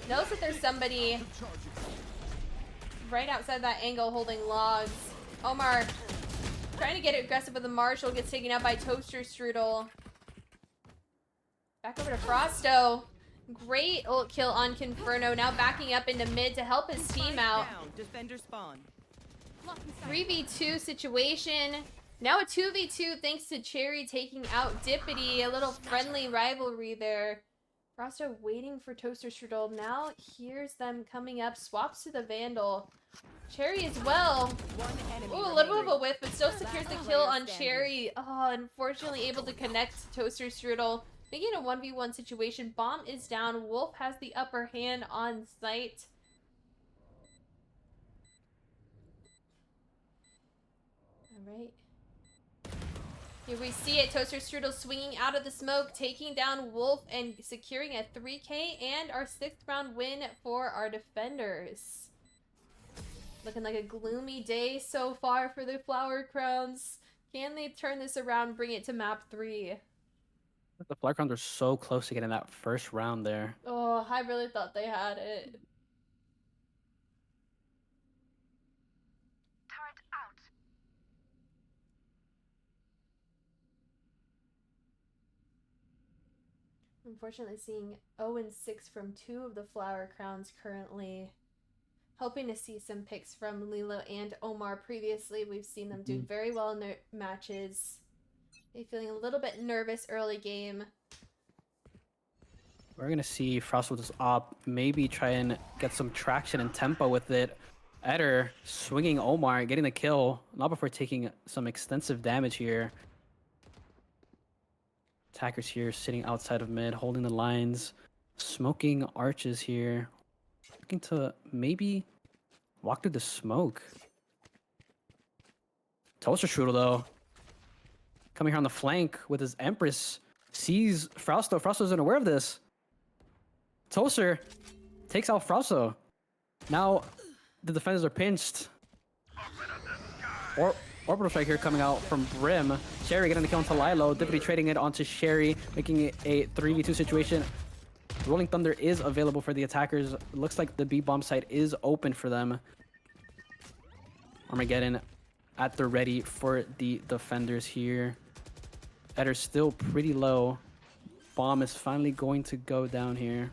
Knows that there's somebody right outside that angle holding logs. Omar trying to get aggressive with the Marshall. Gets taken out by Toaster Strudel. Back over to Frosto. Great ult kill on Confirno. Now backing up into mid to help his team out. Defender spawn. 3v2 situation. Now a 2v2 thanks to Cherry taking out Dippity. A little friendly rivalry there. Frosto waiting for Toaster Strudel. Now hears them coming up. Swaps to the Vandal. Cherry as well. Ooh, a little bit of a whiff, but still secures the kill on Cherry. Oh, unfortunately able to connect Toaster Strudel. Making a 1v1 situation. Bomb is down. Wolf has the upper hand on site. Alright. Here we see it. Toaster Strudel swinging out of the smoke, taking down Wolf and securing a 3K and our 6th round win for our defenders. Looking like a gloomy day so far for the Flower Crowns. Can they turn this around, bring it to map 3? The Flower Crowns are so close to getting that first round there. Oh, I really thought they had it. Unfortunately, seeing 0-6 from 2 of the Flower Crowns currently. Hoping to see some picks from Lilo and Omar previously. We've seen them do very well in their matches. They feeling a little bit nervous early game. We're going to see Frost with this op. Maybe try and get some traction and tempo with it. Eder swinging Omar, getting the kill. Not before taking some extensive damage here. Attackers here sitting outside of mid, holding the lines. Smoking arches here. Looking to maybe walk through the smoke. Toaster Strudel, though, coming here on the flank with his Empress. Sees Frosto. Frosto's unaware of this. Toaster takes out Frosto. Now the defenders are pinched. Orbital Strike here coming out from Brim. Sherry getting the kill onto Lilo. Dippity trading it onto Sherry, making it a 3v2 situation. Rolling Thunder is available for the attackers. Looks like the B-bomb site is open for them. Armageddon at the ready for the defenders here. Eder's still pretty low bomb is finally going to go down here.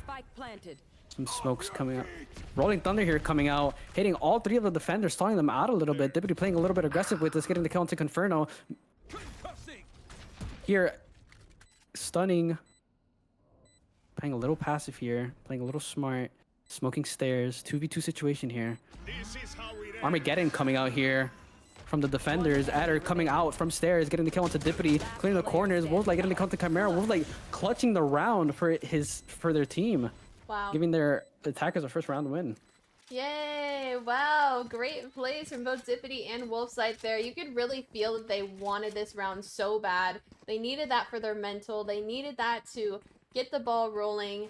Spike planted. Some smokes coming out. Rolling Thunder here coming out, hitting all 3 of the defenders, stalling them out a little bit. Deputy playing a little bit aggressive with this, getting the kill into Conferno. Here, stunning. Playing a little passive here, playing a little smart. Smoking stairs, 2v2 situation here. Armageddon coming out here from the defenders. Adder coming out from stairs, getting the kill onto Dippity, clearing the corners. Wolflight getting the kill onto Chimera. Wolflight clutching the round for their team. Wow. Giving their attackers a first round win. Yay! Wow, great plays from both Dippity and Wolfsight there. You could really feel that they wanted this round so bad. They needed that for their mental. They needed that to get the ball rolling.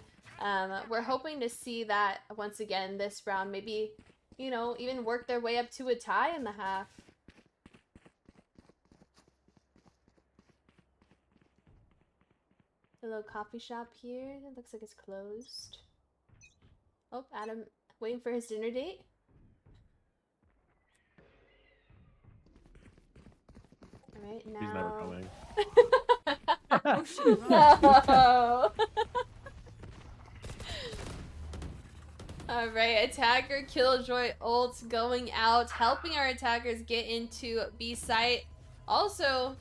We're hoping to see that once again this round. Maybe, you know, even work their way up to a tie in the half. A little coffee shop here. It looks like it's closed. Oh, Adam waiting for his dinner date. All right, now. He's never coming. Oh, shit. No. Alright, attacker Killjoy ult going out, helping our attackers get into B site. Also,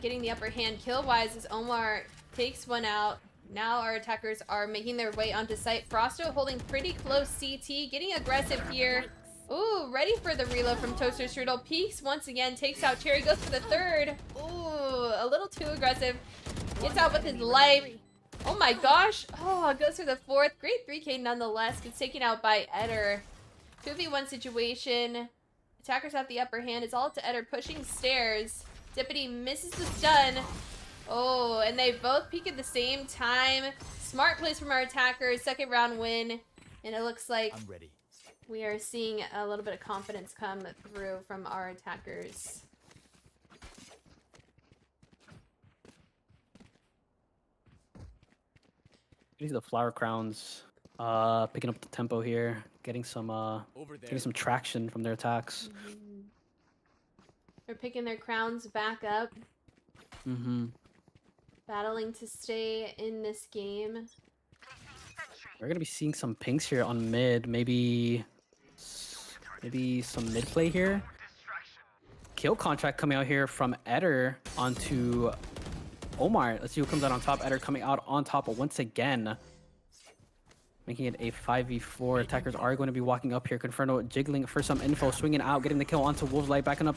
getting the upper hand kill-wise as Omar takes one out. Now our attackers are making their way onto site. Frosto holding pretty close CT, getting aggressive here. Ooh, ready for the reload from Toaster Strudel. Peeks once again, takes out Cherry, goes for the third. Ooh, a little too aggressive. Gets out with his life. Oh my gosh. Oh, goes for the fourth. Great 3K nonetheless. Gets taken out by Eder. 2v1 situation. Attackers have the upper hand. It's all up to Eder pushing stairs. Dippity misses the stun. Oh, and they both peek at the same time. Smart plays from our attackers. Second round win. And it looks like I'm ready. we are seeing a little bit of confidence come through from our attackers. These are the Flower Crowns picking up the tempo here, getting some traction from their attacks. Mm-hmm. They're picking their crowns back up. Mm-hmm. Battling to stay in this game. We're gonna be seeing some pinks here on mid, maybe some mid play here. Kill contract coming out here from Eder onto Omar. Let's see who comes out on top. Eder coming out on top once again, making it a 5v4. Attackers are going to be walking up here. Conferno jiggling for some info, swinging out, getting the kill onto Wolves Light, backing up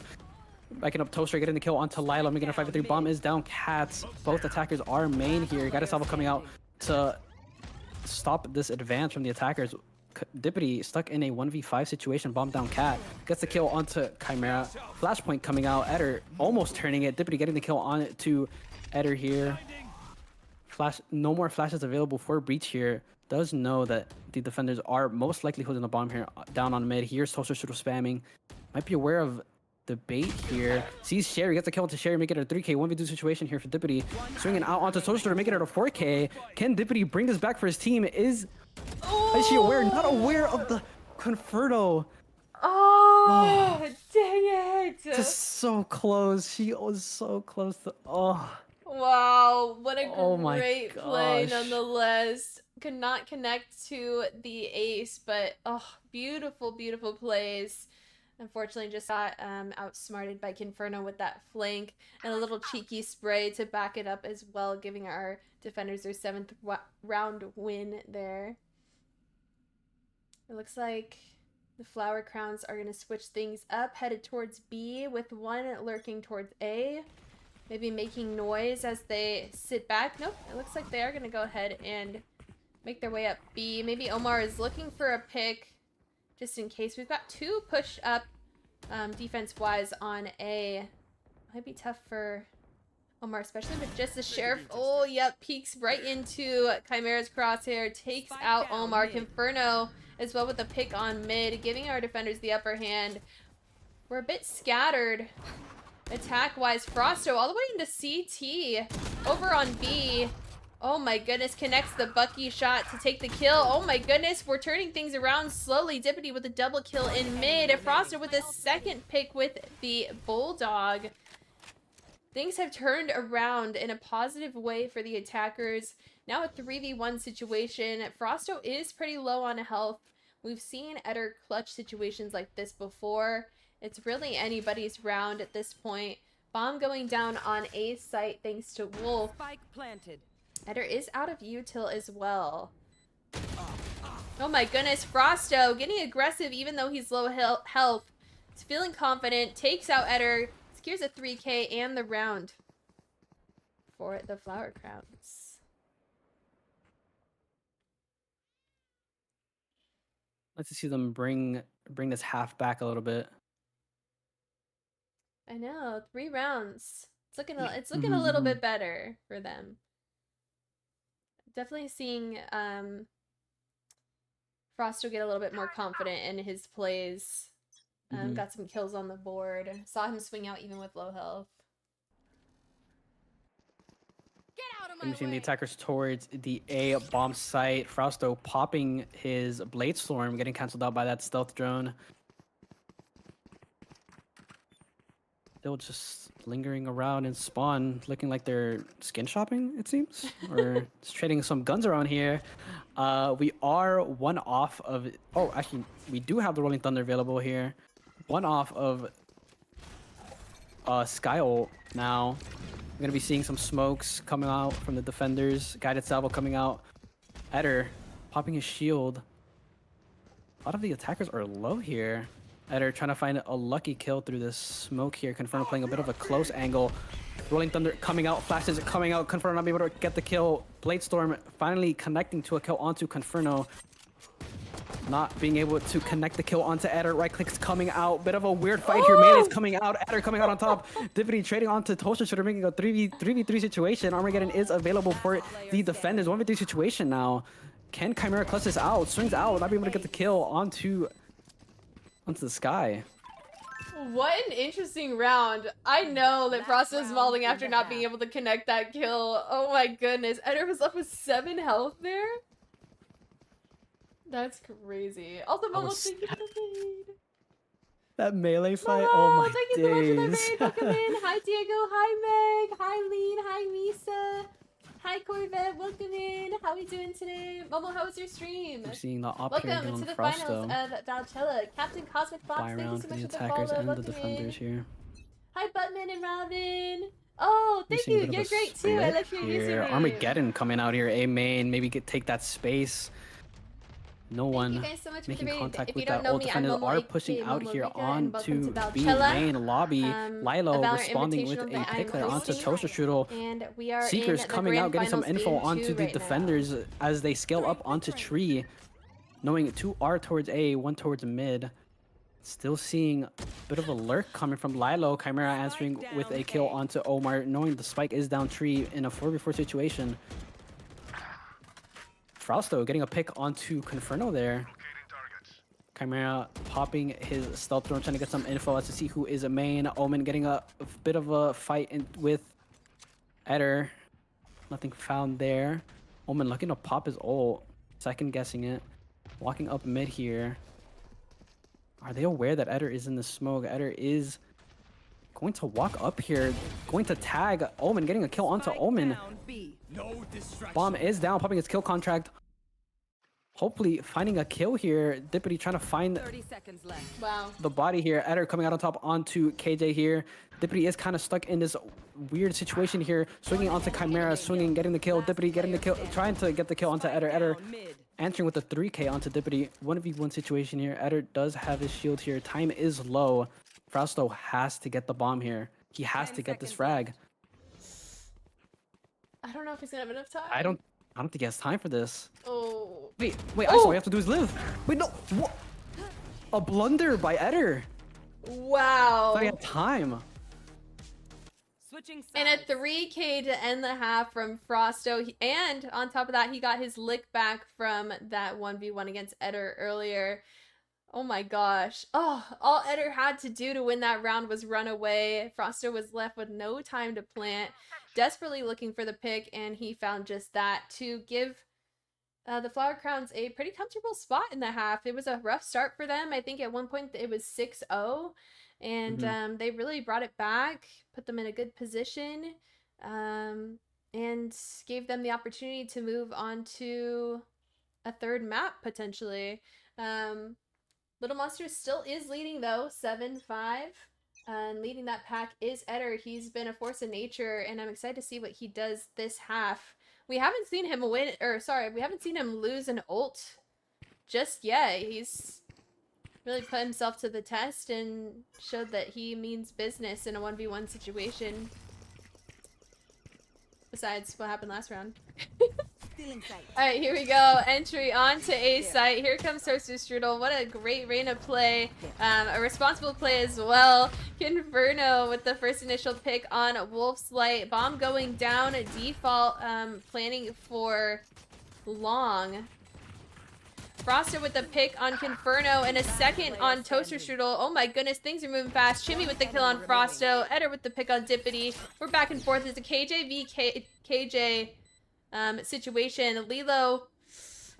Toaster, getting the kill onto Lila, making a 5v3. Bomb is down. Cats. Both attackers are main here. Got Salvo coming out to stop this advance from the attackers. Dippity stuck in a 1v5 situation. Bomb down Cat. Gets the kill onto Chimera. Flashpoint coming out. Eder almost turning it. Dippity getting the kill on it to Eder here. No more flashes available for Breach here. Does know that the defenders are most likely holding the bomb here down on mid. Here's Toaster Strudel spamming. Might be aware of the bait here. Sees Sherry, gets the kill to Sherry, make it a 3K 1v2 situation here for Dippity. Swinging out onto Toaster to make it a 4K. Can Dippity bring this back for his team? Is she aware? Not aware of the Conferno. Oh, dang it! Just so close. She was so close to. Oh. Wow, what a Oh my great play gosh. nonetheless. Could not connect to the ace, but oh, beautiful, beautiful plays. Unfortunately, just got outsmarted by Conferno with that flank and a little cheeky spray to back it up as well, giving our defenders their 7th round win there. It looks like the Flower Crowns are going to switch things up, headed towards B with one lurking towards A. Maybe making noise as they sit back. Nope, it looks like they are going to go ahead and make their way up B. Maybe Omar is looking for a pick just in case. We've got 2 push up defense-wise on A. Might be tough for Omar, especially with just the Sheriff. Oh, yep, peeks right into Chimera's crosshair. Takes out Omar. Conferno as well with a pick on mid, giving our defenders the upper hand. We're a bit scattered attack-wise. Frosto all the way into CT. Over on B. Oh my goodness, connects the Bucky shot to take the kill. Oh my goodness, we're turning things around slowly. Dippity with a double kill in mid. Frosto with a second pick with the Bulldog. things have turned around in a positive way for the attackers. Now a 3v1 situation. Frosto is pretty low on health. We've seen Eder clutch situations like this before. It's really anybody's round at this point. Bomb going down on A site thanks to Wolf. Spike planted. Eder is out of util as well. Oh my goodness, Frosto getting aggressive even though he's low health. He's feeling confident, takes out Eder, secures a 3k and the round for the Flower Crowns. Let's see them bring this half back a little bit. I know, 3 rounds. It's looking a little bit better for them. Definitely seeing Frosto get a little bit more confident in his plays. Got some kills on the board. Saw him swing out even with low health. I'm seeing the attackers towards the A bomb site. Frosto popping his Blade Storm, getting cancelled out by that stealth drone. Still just lingering around in spawn, looking like they're skin shopping, it seems, or just trading some guns around here. We are one off of. Oh, actually, we do have the Rolling Thunder available here. One off of Sky Ult now. We're gonna be seeing some smokes coming out from the defenders. Guided salvo coming out. Eder popping his shield. A lot of the attackers are low here. Eder trying to find a lucky kill through this smoke here. Confirm playing a bit of a close angle. Rolling Thunder coming out, flashes coming out. Confirm not being able to get the kill. Blade Storm finally connecting to a kill onto Conferno. Not being able to connect the kill onto Eder. Right clicks coming out. Bit of a weird fight here. Melee's coming out. Eder coming out on top. Divinity trading onto Toaster, making a 3v3 situation. Armageddon is available for the defenders. 1v3 situation now. Can Chimera clutch this out? Swings out. Not being able to get the kill onto the sky. What an interesting round. I know that Frosto is mauling after not being able to connect that kill. Oh my goodness. Eder was up with 7 health there? That's crazy. Also, Momo, thank you for the raid. That melee fight, Momo, oh my thank you so much for the days. raid. Welcome in. Hi, Diego. Hi, Meg. Hi, Lean. Hi, Misa. Hi, Corvette. Welcome in. How are we doing today? Momo, how was your stream? I'm seeing the op here Welcome on to the Frosto. finals of Valchella. Captain Cosmic Fox, Buy thank you around so for much the for the attackers follow. and the Welcome defenders in. here. Hi, Buttman and Robin. Oh, We're thank seeing a you. bit of You're a great too. I split like your here. username. Armageddon coming out here. A main, maybe take that space. No one you guys so much for making the raid. contact If you with don't that. know All me, I'm defenders Momo, are pushing aka out here Momorikaa, and welcome onto to B Valchella, main lobby. a Lilo Valorant responding with Invitational a that pick I'm there onto hosting. Toaster Strudel. And we are Seekers in the coming grand out, getting some finals info game onto 2 the right defenders as they scale up onto tree. Knowing 2 are towards A, 1 towards mid. Still seeing a bit of a lurk coming from Lilo. Chimera answering with a kill onto Omar, knowing the spike is down tree in a 4v4 situation. Frosto getting a pick onto Conferno there. Chimera popping his stealth drone, trying to get some info as to see who is a main. Omen getting a bit of a fight with Eder. Nothing found there. Omen looking to pop his ult. Second guessing it. Walking up mid here. Are they aware that Eder is in the smoke? Eder is going to walk up here. Going to tag Omen, getting a kill onto Omen. Bomb is down, popping his kill contract. Hopefully finding a kill here. Dippity trying to find 30 seconds left. Wow. the body here. Eder coming out on top onto KJ here. Dippity is kind of stuck in this weird situation here. Swinging onto Chimera, swinging, getting the kill. Dippity getting the kill, trying to get the kill onto Eder. Eder answering with a 3k onto Dippity. 1v1 situation here. Eder does have his shield here. Time is low. Frosto has to get the bomb here. He has to get this frag. I don't know if he's gonna have enough time. I don't think he has time for this. Oh. Wait, all you have to do is live. Wait, no. What? A blunder by Eder. Wow. I have time. And a 3k to end the half from Frosto. And on top of that, he got his lick back from that 1v1 against Eder earlier. Oh my gosh. Oh, all Eder had to do to win that round was run away. Frosto was left with no time to plant. Desperately looking for the pick, and he found just that to give the Flower Crowns a pretty comfortable spot in the half. It was a rough start for them. I think at one point it was 6-0. and they really brought it back, put them in a good position, and gave them the opportunity to move on to a third map potentially. Little Monsters still is leading though, 7-5. And leading that pack is Eder. He's been a force of nature, and I'm excited to see what he does this half. We haven't seen him we haven't seen him lose an ult just yet. He's really put himself to the test and showed that he means business in a 1v1 situation. Besides what happened last round. Alright, here we go. Entry onto A site. Here comes Toaster Strudel. What a great Reyna play. A responsible play as well. Converno with the first initial pick on Wolf's Light. Bomb going down. Default planning for long. Froster with the pick on Conferno and a second on Toaster Strudel. Oh my goodness, things are moving fast. Chimmy with the kill on Frosto. Eder with the pick on Dippity. We're back and forth. It's a KJ v KJ situation. Lilo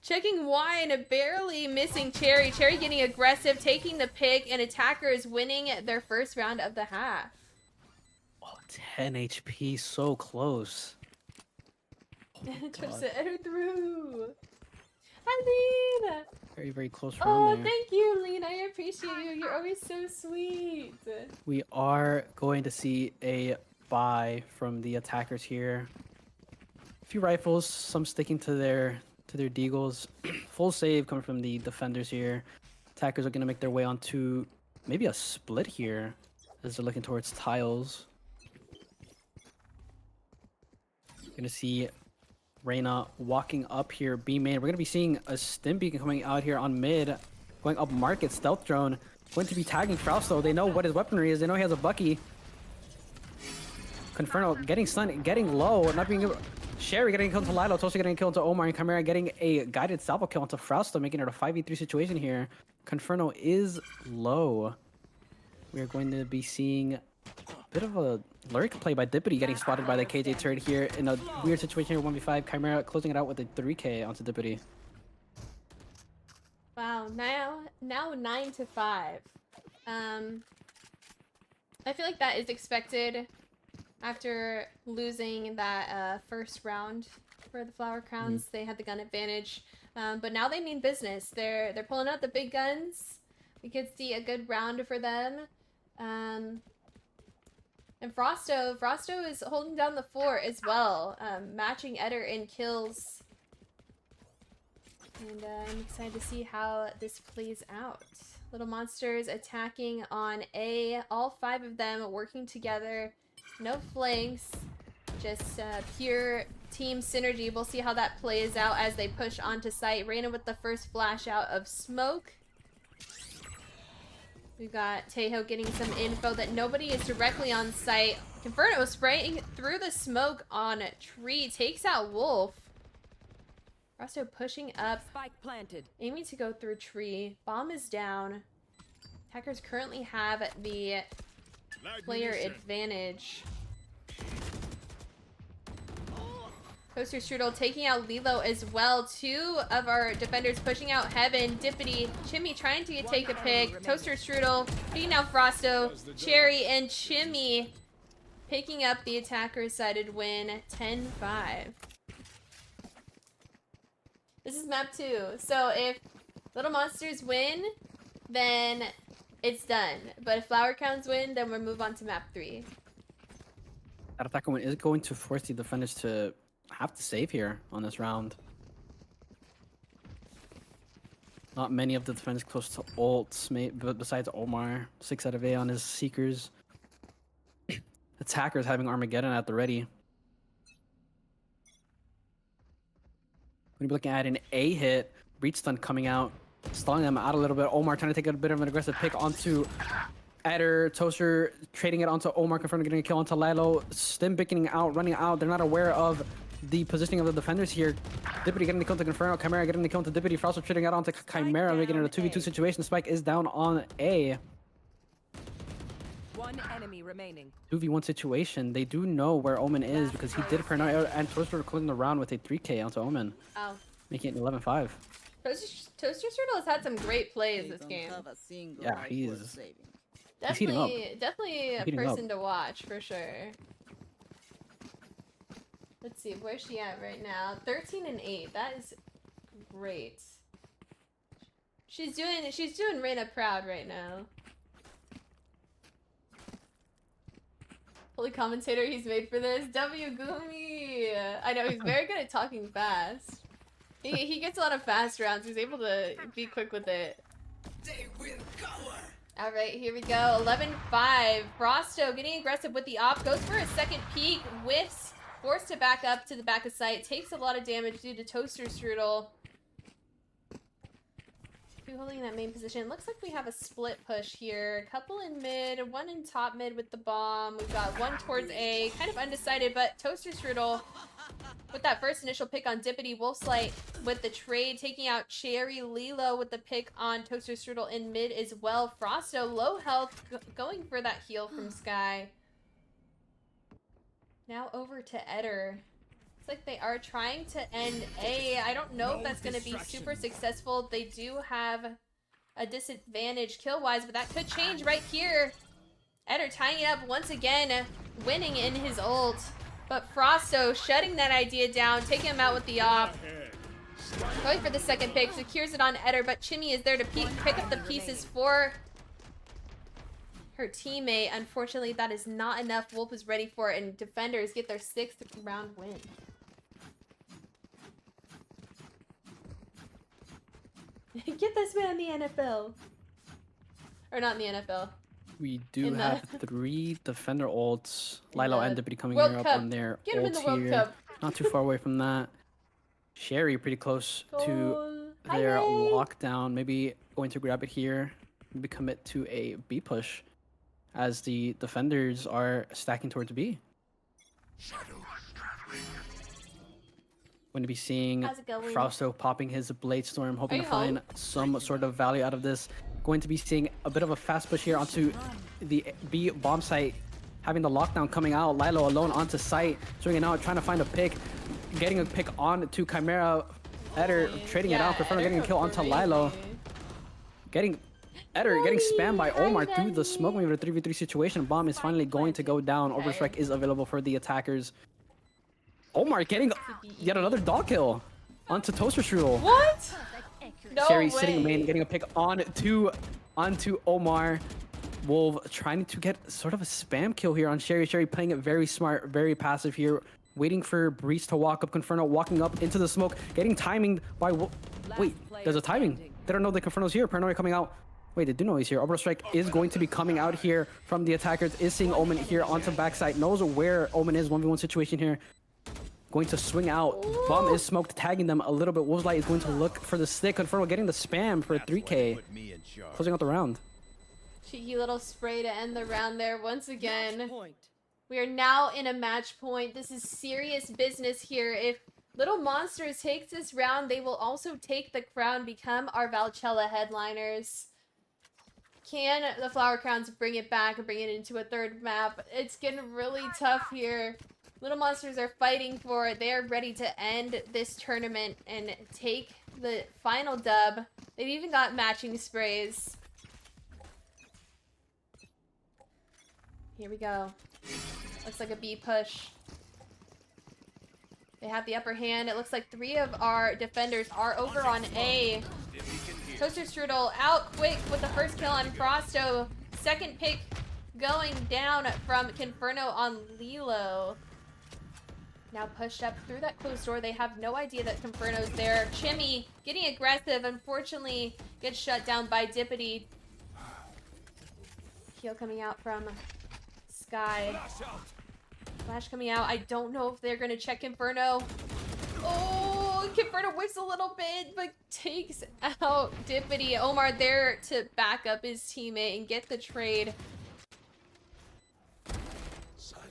checking wine, barely missing Cherry. Cherry getting aggressive, taking the pick, and attackers winning their first round of the half. Oh, 10 HP, so close. Just Eder through. Hi, Lean. Very, very close round there. Thank you, Lean. I appreciate you. You're always so sweet. We are going to see a buy from the attackers here. A few rifles, some sticking to their deagles. Full save coming from the defenders here. Attackers are going to make their way onto maybe a split here as they're looking towards tiles. Going to see Reyna walking up here, B main. We're going to be seeing a stim beacon coming out here on mid, going up market. Stealth drone going to be tagging Frausto. They know what his weaponry is. They know he has a Bucky. Conferno getting stunned, getting low, not being able. Sherry getting killed to Lilo, Toaster getting killed to Omar, and Chimera getting a guided salvo kill onto Frausto, making it a 5v3 situation here. Conferno is low. We are going to be seeing a bit of a lurk play by Dippity, getting spotted by the KJ turret here in a weird situation here, 1v5. Chimera closing it out with a 3k onto Dippity. Wow, now 9-5. I feel like that is expected after losing that first round for the Flower Crowns. They had the gun advantage, but now they mean business. They're pulling out the big guns. We could see a good round for them. And Frosto is holding down the fort as well, matching Eder in kills. And I'm excited to see how this plays out. Little Monsters attacking on A. All 5 of them working together. No flanks. Just pure team synergy. We'll see how that plays out as they push onto site. Reyna with the first flash out of smoke. We've got Tejo getting some info that nobody is directly on site. Conferno spraying through the smoke on Tree. Takes out Wolf. Frosto pushing up. Spike planted. Aiming to go through Tree. Bomb is down. Attackers currently have the player advantage. Toaster Strudel taking out Lilo as well. 2 of our defenders pushing out Heaven. Dippity, Chimmy trying to take a pick. Toaster Strudel beating out Frosto. Cherry and Chimmy picking up the attacker sided win, 10-5. This is map 2. So if Little Monsters win, then it's done. But if Flower Crowns win, then we'll move on to map 3. That attacker win is going to force the defenders to have to save here on this round. Not many of the defenders close to ults, but besides Omar, 6 out of 8 on his Seekers. Attackers having Armageddon at the ready. We're going to be looking at an A hit. Breach stun coming out, stalling them out a little bit. Omar trying to take a bit of an aggressive pick onto Eder. Toaster trading it onto Omar, confirming getting a kill onto Lilo. Stim picking out, running out. They're not aware of the positioning of the defenders here. Dippity getting the kill to Conferno. Chimera getting the kill to Dippity. Frosto trading out onto Chimera, making it a 2v2 situation. Spike is down on A. 1 enemy remaining. 2v1 situation. They do know where Omen is because he did paranoia, and Toaster closing the round with a 3k onto Omen. Wow. Making it 11-5. Toaster Strudel has had some great plays this game. Yeah, he's Definitely a Heating up. person to watch for sure. Let's see, where's she at right now? 13-8. That is great. She's doing Reina proud right now. Holy commentator, he's made for this. W Gumi. I know he's very good at talking fast. He gets a lot of fast rounds. He's able to be quick with it. All right, here we go. 11-5. Frosto getting aggressive with the op. Goes for a second peek. Whiffs. Forced to back up to the back of site. Takes a lot of damage due to Toaster Strudel. Two holding that main position. Looks like we have a split push here. A couple in mid, one in top mid with the bomb. We've got one towards A. Kind of undecided, but Toaster Strudel with that first initial pick on Dippity. Wolfslight with the trade, taking out Cherry. Lilo with the pick on Toaster Strudel in mid as well. Frosto, low health, going for that heal from Sky. Now over to Eder. Looks like they are trying to end A. I don't know if that's going to be super successful. They do have a disadvantage kill-wise, but that could change right here. Eder tying it up once again, winning in his ult. But Frosto shutting that idea down, taking him out with the op. Going for the second pick, secures it on Eder, but Chimmy is there to pick up the pieces for her teammate. Unfortunately, that is not enough. Wolf is ready for it, and defenders get their 6th round win. Get this man in the NFL. Or not in the NFL. We do have 3 defender ults. In Lilo the and Dippity coming World here Cup. up on their Get him in ults the World here. Cup. Not too far away from that. Sherry pretty close to Hi, their Ray. lockdown. Maybe going to grab it here. Maybe commit to a B push as the defenders are stacking towards B. Going to be seeing How's it going? Frausto popping his Blade Storm, hoping Are to you home? find some sort of value out of this. Going to be seeing a bit of a fast push here onto the B bomb site, having the lockdown coming out. Lilo alone onto site, swinging out, trying to find a pick, getting a pick on to Chimera. Eder trading it out, Inferno getting a kill onto Lilo. Eder getting spammed by Omar through the smoke wave of a 3v3 situation. Bomb is finally going to go down. Overstrike is available for the attackers. Omar getting yet another dog kill onto Toaster Strudel. What? No Sherry way. sitting main, getting a pick onto Omar. Wolf trying to get sort of a spam kill here on Sherry. Sherry playing it very smart, very passive here. Waiting for Breeze to walk up. Conferno walking up into the smoke. Getting timing by wait, there's a timing. They don't know that Conferno's here. Paranoia coming out. Wait, they do know he's here. Overstrike is going to be coming out here from the attackers. Is seeing Omen here onto backside. Knows where Omen is. 1v1 situation here. Going to swing out. Bomb is smoked, tagging them a little bit. Wolfslight is going to look for the stick. Conferno getting the spam for 3k. Closing out the round. Cheeky little spray to end the round there once again. We are now in a match point. This is serious business here. If Little Monsters takes this round, they will also take the crown, become our Valchella headliners. Can the Flower Crowns bring it back and bring it into a third map? It's getting really tough here. Little Monsters are fighting for it. They are ready to end this tournament and take the final dub. They've even got matching sprays. Here we go. Looks like a B push. They have the upper hand. It looks like 3 of our defenders are over on A. Toaster Strudel out quick with the first kill on Frosto. Second pick going down from Conferno on Lilo. Now pushed up through that closed door. They have no idea that Conferno's there. Chimmy getting aggressive. Unfortunately, gets shut down by Dippity. Heal coming out from Sky. Flash coming out. I don't know if they're going to check Inferno. Oh, Conferno whiffs a little bit, but takes out Dippity. Omar there to back up his teammate and get the trade.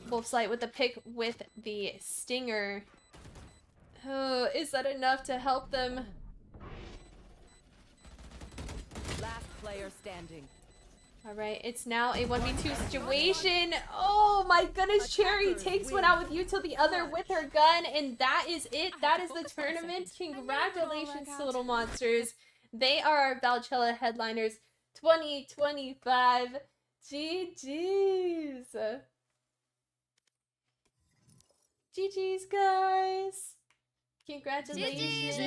Wolfslight with the pick with the stinger. Oh, is that enough to help them? Last player standing. All right, it's now a 1v2 situation. Oh my goodness, Cherry takes one out with Util, the other with her gun, and that is it. That is the tournament. Congratulations to Little Monsters. They are our Valchella headliners 2025. GG's. GG's, guys. Congratulations.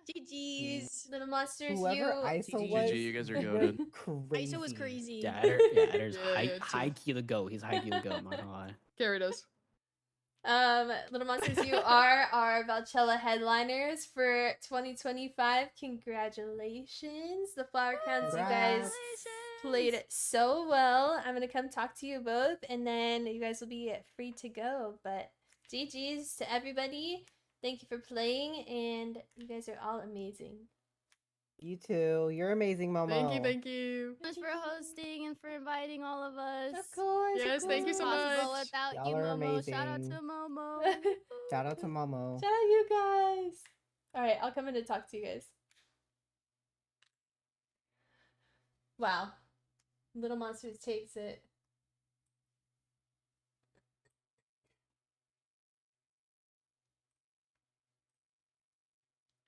GG's. Little monsters, Whoever ISO was, GG, you guys are went goated. crazy. ISO was crazy. Yeah, Adder's Yeah, high key to go. He's high key to go. I'm not gonna lie. Carried us. Little monsters, you are our Valchella headliners for 2025. Congratulations. The flower crowns, you guys played it so well. I'm gonna come talk to you both, and then you guys will be free to go. But GG's to everybody. Thank you for playing, and you guys are all amazing. You too. You're amazing, Momo. Thank you. Thanks for hosting and for inviting all of us. Of course. Yes, thank you so Possible much. without Y'all you, are Momo. Shout out amazing. to Momo. Shout out to Momo. Shout out you guys. All right, I'll come in to talk to you guys. Wow. Little Monsters takes it.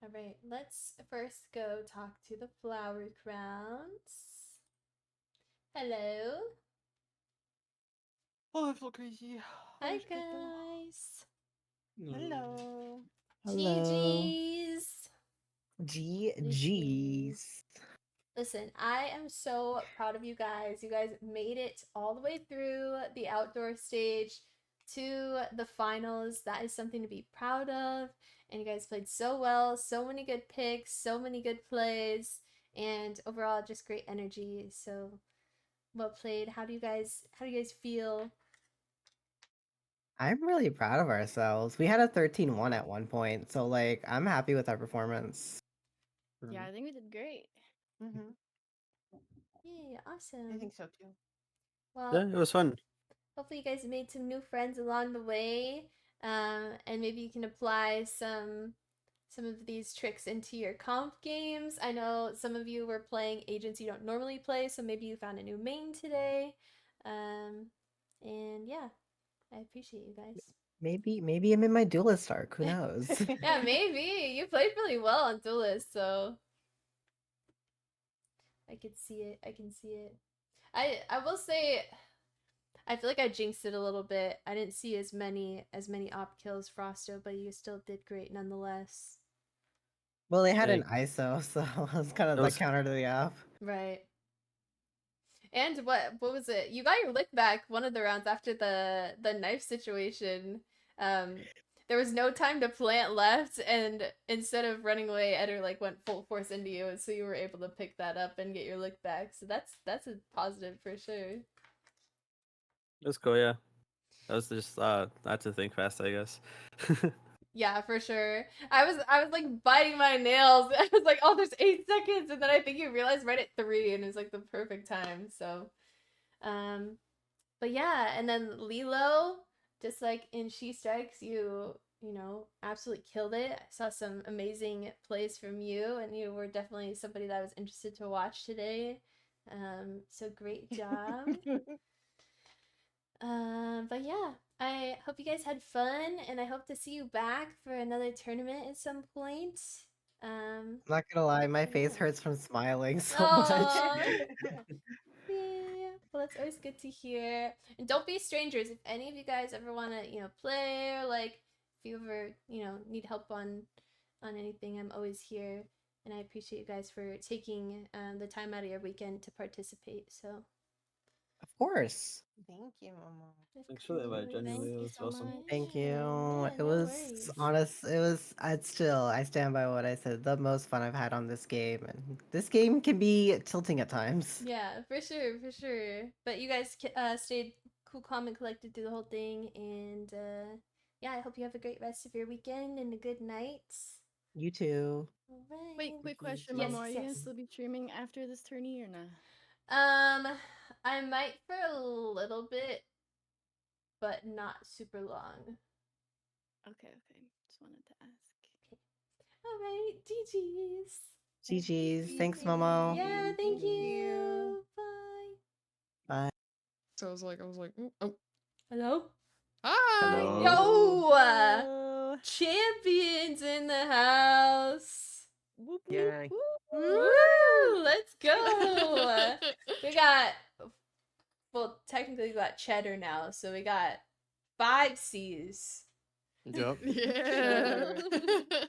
All right, let's first go talk to the flower crowns. Hello. Oh, I feel crazy. Hi, guys. Hello. GG's. GG's. Listen, I am so proud of you guys. You guys made it all the way through the outdoor stage to the finals. That is something to be proud of. And you guys played so well. So many good picks, so many good plays, and overall just great energy. So well played. How do you guys feel? I'm really proud of ourselves. We had a 13-1 at one point, so like I'm happy with our performance. Yeah, I think we did great. Mm-hmm. Yeah, awesome. I think so too. Well, Yeah, it was fun. hopefully you guys made some new friends along the way, and maybe you can apply some of these tricks into your comp games. I know some of you were playing agents you don't normally play, so maybe you found a new main today. And yeah, I appreciate you guys. Maybe I'm in my duelist arc. Who knows? Yeah, maybe. You played really well on Duelist, so I could see it. I can see it. I will say I feel like I jinxed it a little bit. I didn't see as many op kills Frosto, but you still did great nonetheless. Well, they had an ISO, so it was kind of It the was- counter to the off. Right. And what was it? You got your lick back one of the rounds after the knife situation. There was no time to plant left, and instead of running away, Eder like went full force into you, so you were able to pick that up and get your lick back. So that's a positive for sure. It was cool, yeah. That was just I had to think fast, I guess. Yeah, for sure. I was like biting my nails. I was like, oh, there's 8 seconds, and then I think you realized right at 3, and it was like the perfect time. So, but yeah, and then Lilo, just like in She Strikes, you know, absolutely killed it. I saw some amazing plays from you, and you were definitely somebody that I was interested to watch today. So great job. But yeah, I hope you guys had fun, and I hope to see you back for another tournament at some point. I'm not gonna lie, my face hurts from smiling so Aw. much. Yeah, well, that's always good to hear. And don't be strangers. If any of you guys ever want to, play, or like if you ever, need help on anything, I'm always here. And I appreciate you guys for taking the time out of your weekend to participate. So. Of course. Thank you, Momo. Thanks for the invite, genuinely. It was awesome. Thank you. Yeah, It no was worries. honest. I stand by what I said. The most fun I've had on this game, and this game can be tilting at times. Yeah, for sure, for sure. But you guys stayed cool, calm, and collected through the whole thing, and yeah, I hope you have a great rest of your weekend and a good night. You too. All right. Wait, quick question, Yes, Momo. Are you gonna yes. still be streaming after this tourney or not? I might for a little bit, but not super long. Okay. Just wanted to ask. All right, GG's. GG's. Thanks, Momo. Yeah, thank you. Bye. Bye. So I was like, oh. Hello? Hi. Yo! Champions in the house. Yeah. Woo! Let's go. We got cheddar now, so we got 5 C's. Yep. Yeah.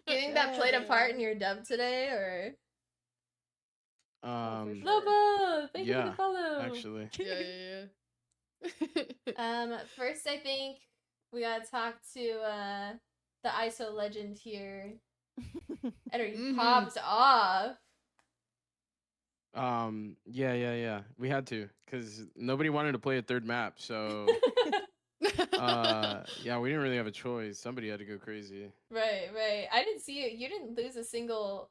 Getting that played apart in your dub today, or? Lobo, thank you for the follow. Actually. Yeah. First I think we gotta talk to the ISO legend here. Energy popped off. Yeah. We had to, because nobody wanted to play a third map, so yeah, we didn't really have a choice. Somebody had to go crazy. Right. I didn't see you. You didn't lose a single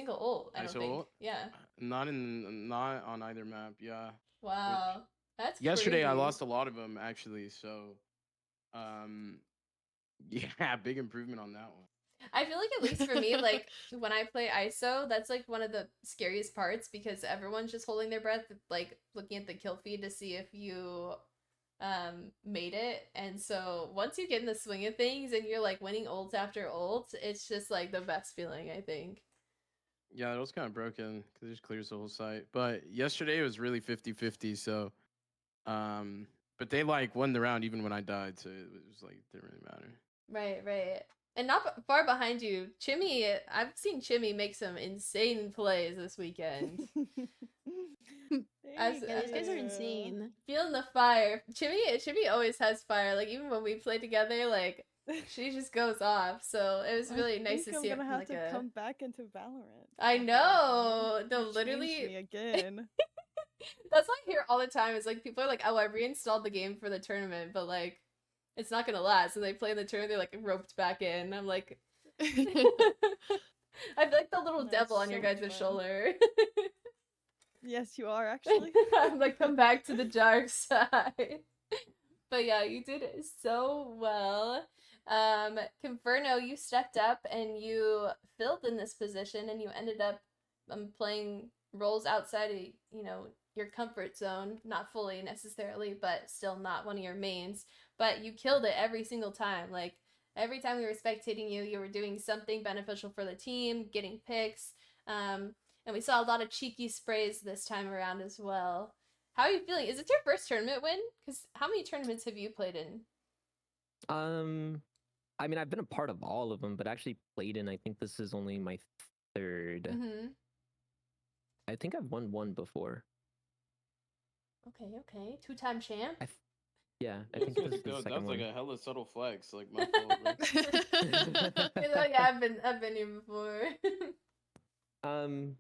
ult, I don't think. Ult? Yeah. Not on either map, yeah. Wow. That's Yesterday crazy. I lost a lot of them actually, so yeah, big improvement on that one. I feel like, at least for me, like when I play ISO, that's like one of the scariest parts, because everyone's just holding their breath, like looking at the kill feed to see if you made it. And so once you get in the swing of things and you're like winning ult after ult, it's just like the best feeling, I think. Yeah, it was kind of broken because it just clears the whole site. But yesterday it was really 50-50, so but they like won the round even when I died, so it was like it didn't really matter. Right. And not far behind you, Chimmy. I've seen Chimmy make some insane plays this weekend. Those guys are insane. Feeling the fire. Chimmy always has fire. Like, even when we play together, like, she just goes off. So it was really nice to see it. I'm gonna have to come back into Valorant. I know. They'll You literally changed me again. That's what I hear all the time. Is like, people are like, "Oh, I reinstalled the game for the tournament, but like, it's not gonna last." And they play the tournament, they're like roped back in. I'm like, I feel like the little devil on your guys' shoulder. Yes, you are actually. I'm like, come back to the dark side. But yeah, you did so well. Conferno, you stepped up and you filled in this position, and you ended up playing roles outside of, your comfort zone. Not fully necessarily, but still not one of your mains. But you killed it every single time. Like, every time we were spectating you, you were doing something beneficial for the team, getting picks. And we saw a lot of cheeky sprays this time around as well. How are you feeling? Is it your first tournament win? Because how many tournaments have you played in? I mean, I've been a part of all of them, but actually played in, I think this is only my 3rd. Mm-hmm. I think I've won one before. Okay. 2-time champ? Yeah, I think this is the second That's one. like a hella subtle flex. Like, my fault. Yeah, I've been here before. No,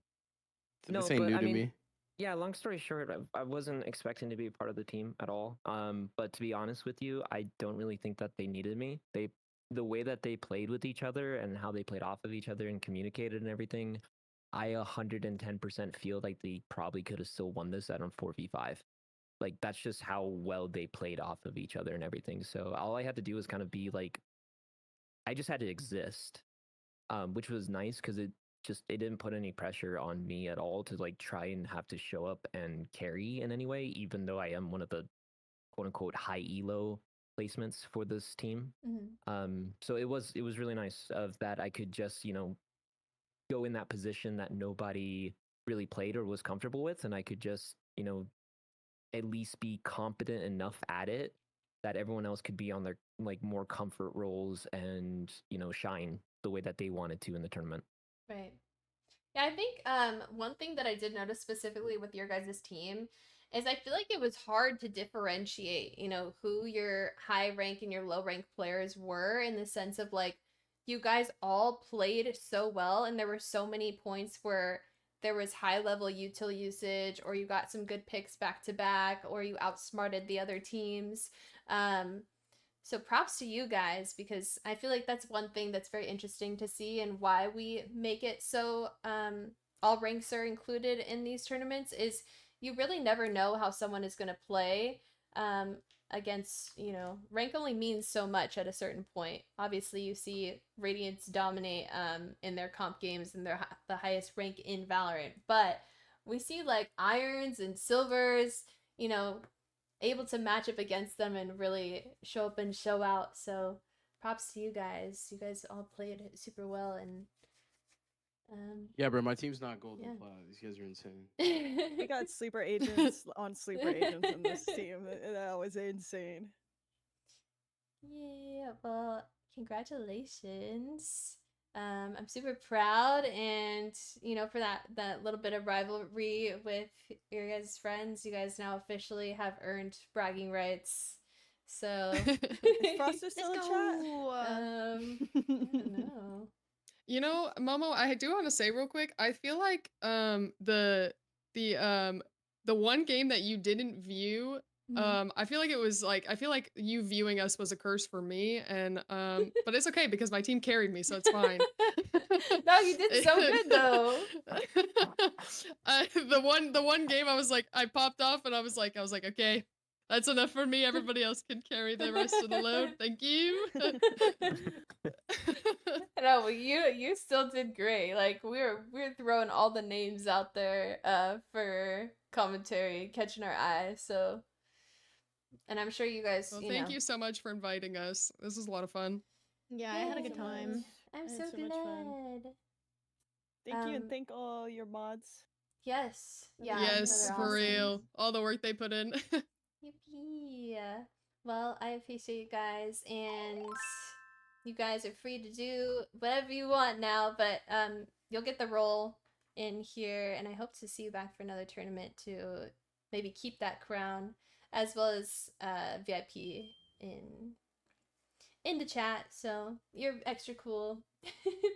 this ain't but new I to mean, me. yeah, long story short, I wasn't expecting to be a part of the team at all. But to be honest with you, I don't really think that they needed me. The way that they played with each other and how they played off of each other and communicated and everything, I 110% feel like they probably could have still won this at a 4v5. Like, that's just how well they played off of each other and everything. So all I had to do was kind of be like, I just had to exist, which was nice because it didn't put any pressure on me at all to like try and have to show up and carry in any way, even though I am one of the quote unquote high elo placements for this team. Mm-hmm. So it was really nice of that I could just, go in that position that nobody really played or was comfortable with, and I could just, at least be competent enough at it that everyone else could be on their like more comfort roles and, shine the way that they wanted to in the tournament. Right. Yeah, I think one thing that I did notice specifically with your guys' team is I feel like it was hard to differentiate, who your high rank and your low rank players were, in the sense of like, you guys all played so well, and there were so many points where there was high level util usage, or you got some good picks back to back, or you outsmarted the other teams. So props to you guys, because I feel like that's one thing that's very interesting to see, and why we make it so all ranks are included in these tournaments, is you really never know how someone is going to play against, rank only means so much at a certain point. Obviously, you see Radiance dominate in their comp games, and they're the highest rank in Valorant, but we see like Irons and Silvers, able to match up against them and really show up and show out. So props to you guys. You guys all played super well, and Yeah, bro, my team's not gold Yeah. and plat. These guys are insane. We got sleeper agents on sleeper agents in this team. That was insane. Yeah, well, congratulations. I'm super proud, and for that little bit of rivalry with your guys' friends, you guys now officially have earned bragging rights. So Is Froster still in chat? I don't know. You know, Momo, I do want to say real quick. I feel like the one game that you didn't view, I feel like it was like I feel like you viewing us was a curse for me, and but it's okay because my team carried me, so it's fine. No, you did so good though. The one game I was like I popped off and I was like okay. That's enough for me. Everybody else can carry the rest of the load. Thank you. No, but you still did great. Like we're throwing all the names out there for commentary, catching our eye. So, and I'm sure you guys. Well, thank you so much for inviting us. This was a lot of fun. Yeah, I had a good time. I'm I so had so much fun. glad. Thank you and thank all your mods. Yes. Yeah. Yes, they're for awesome. real. All the work they put in. Yippee. Well, I appreciate you guys, and you guys are free to do whatever you want now, but you'll get the role in here, and I hope to see you back for another tournament to maybe keep that crown, as well as VIP in the chat. So you're extra cool.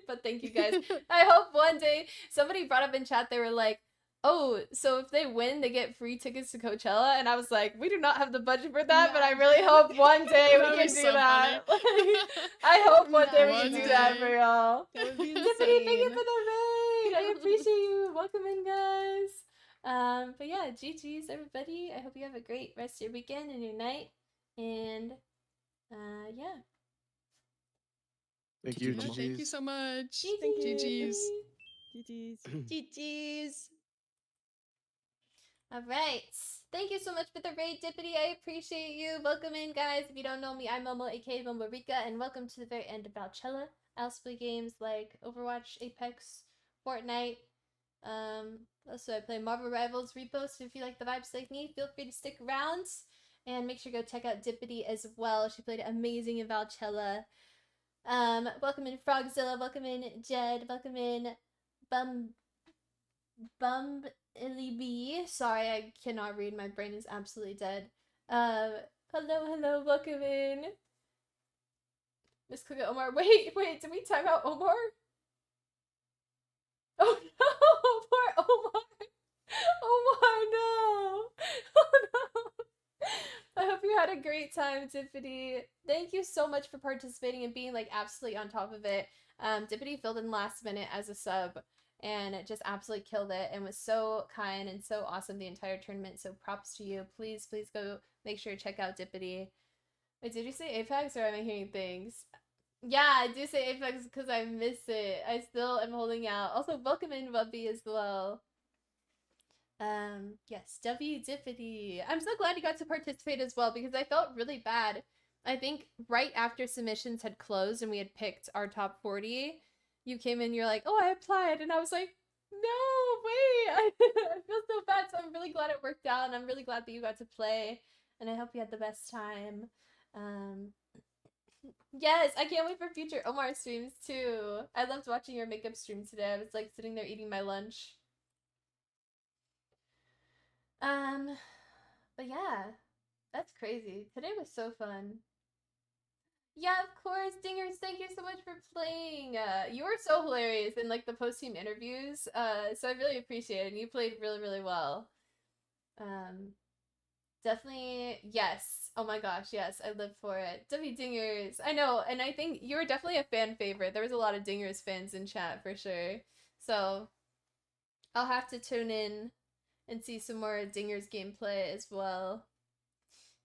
But thank you guys. I hope one day somebody brought up in chat, they were like, oh, so if they win, they get free tickets to Coachella, and I was like, we do not have the budget for that, but I really hope one day we That'd can be do so that. I hope one day we can do that for y'all. That would be Tiffany, thank you insane. for the raid. I appreciate you. Welcome in, guys. But yeah, GG's everybody. I hope you have a great rest of your weekend and your night. And yeah. Thank you. Yeah, thank you so much. Thank you. GG's. GG's. GG's. All right. Thank you so much for the raid, Dippity. I appreciate you. Welcome in, guys. If you don't know me, I'm Momo, aka Momorikaa, and welcome to the very end of Valchella. I also play games like Overwatch, Apex, Fortnite. Also, I play Marvel Rivals, Repo, so if you like the vibes like me, feel free to stick around. And make sure to go check out Dippity as well. She played amazing in Valchella. Welcome in Frogzilla, welcome in Jed, welcome in Bumblebee. Sorry, I cannot read, my brain is absolutely dead. Hello, welcome in Miss Cookie Omar. Wait, did we time out Omar? Oh no, poor Omar. Omar, no. Oh no. I hope you had a great time, Tiffany. Thank you so much for participating and being like absolutely on top of it. Dippity filled in last minute as a sub and it just absolutely killed it and was so kind and so awesome the entire tournament. So props to you. Please go make sure to check out Dippity. Wait, did you say Apex or am I hearing things? Yeah, I do say Apex because I miss it. I still am holding out. Also, welcome in Bubby as well. Yes, W Dippity. I'm so glad you got to participate as well because I felt really bad. I think right after submissions had closed and we had picked our top 40, you came in, you're like, oh, I applied. And I was like, no, wait, I feel so bad. So I'm really glad it worked out and I'm really glad that you got to play. And I hope you had the best time. Yes, I can't wait for future Omar streams too. I loved watching your makeup stream today. I was like sitting there eating my lunch. But yeah, that's crazy. Today was so fun. Yeah, of course, Dingers, thank you so much for playing. You were so hilarious in like the post-team interviews. So I really appreciate it. And you played really, really well. Definitely, yes. Oh my gosh, yes, I live for it. W Dingers, I know, and I think you were definitely a fan favorite. There was a lot of Dingers fans in chat for sure. So I'll have to tune in and see some more Dingers gameplay as well.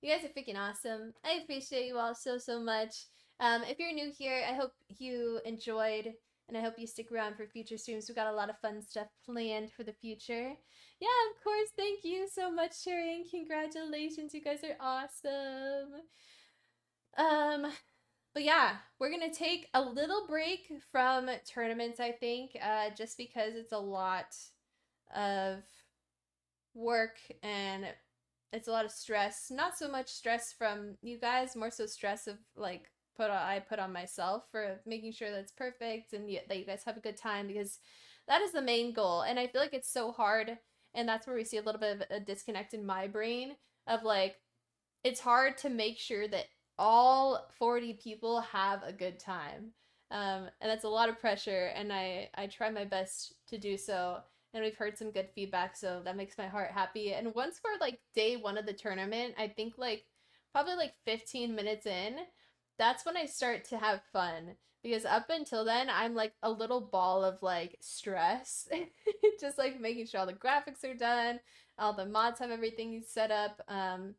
You guys are freaking awesome. I appreciate you all so much. If you're new here, I hope you enjoyed, and I hope you stick around for future streams. We've got a lot of fun stuff planned for the future. Yeah, of course. Thank you so much, Sherry, and congratulations. You guys are awesome. but yeah, we're gonna take a little break from tournaments, I think, just because it's a lot of work and it's a lot of stress. Not so much stress from you guys, more so stress of like I put on myself for making sure that it's perfect and that you guys have a good time, because that is the main goal. And I feel like it's so hard, and that's where we see a little bit of a disconnect in my brain of like, it's hard to make sure that all 40 people have a good time. And that's a lot of pressure, and I try my best to do so. And we've heard some good feedback, so that makes my heart happy. And once we're like day one of the tournament, I think like probably like 15 minutes in, that's when I start to have fun. Because up until then, I'm like a little ball of like stress. Just like making sure all the graphics are done, all the mods have everything set up. And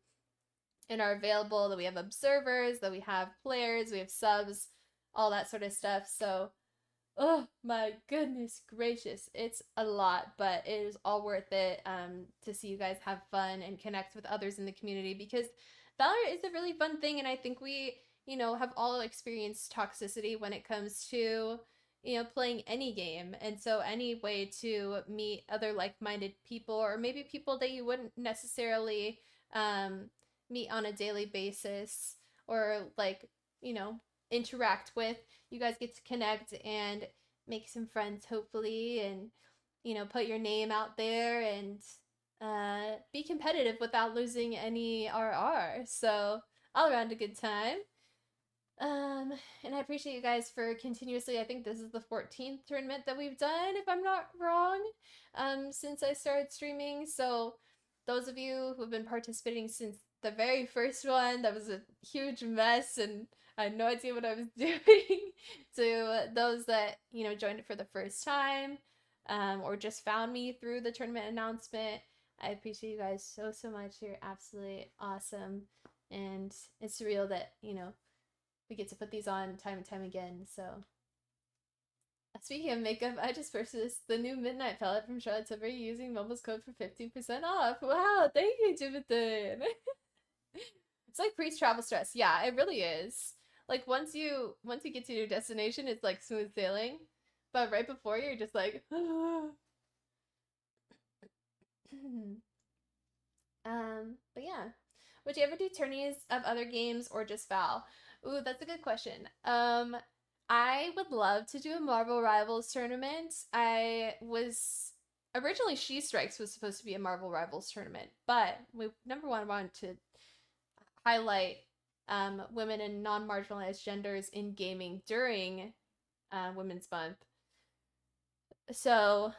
are available, that we have observers, that we have players, we have subs, all that sort of stuff. So, oh my goodness gracious, it's a lot, but it is all worth it to see you guys have fun and connect with others in the community, because Valorant is a really fun thing, and I think we, have all experienced toxicity when it comes to, playing any game. And so any way to meet other like-minded people, or maybe people that you wouldn't necessarily meet on a daily basis, or like, interact with, you guys get to connect and make some friends, hopefully, and put your name out there and be competitive without losing any RR. So all around a good time. And I appreciate you guys for continuously, I think this is the 14th tournament that we've done, if I'm not wrong, since I started streaming. So those of you who have been participating since the very first one, that was a huge mess and I had no idea what I was doing, to those that, joined it for the first time, or just found me through the tournament announcement, I appreciate you guys so, so much. You're absolutely awesome. And it's surreal that, we get to put these on time and time again. So speaking of makeup, I just purchased the new Midnight palette from Charlotte Tilbury using Momo's code for 15% off. Wow, thank you, Jonathan. It's like pre-travel stress. Yeah, it really is. Like once you get to your destination, it's like smooth sailing. But right before, you're just like but yeah. Would you ever do tourneys of other games or just Val? Ooh, that's a good question. I would love to do a Marvel Rivals tournament. Originally She Strikes was supposed to be a Marvel Rivals tournament, but we number one wanted to highlight women and non-marginalized genders in gaming during Women's Month. So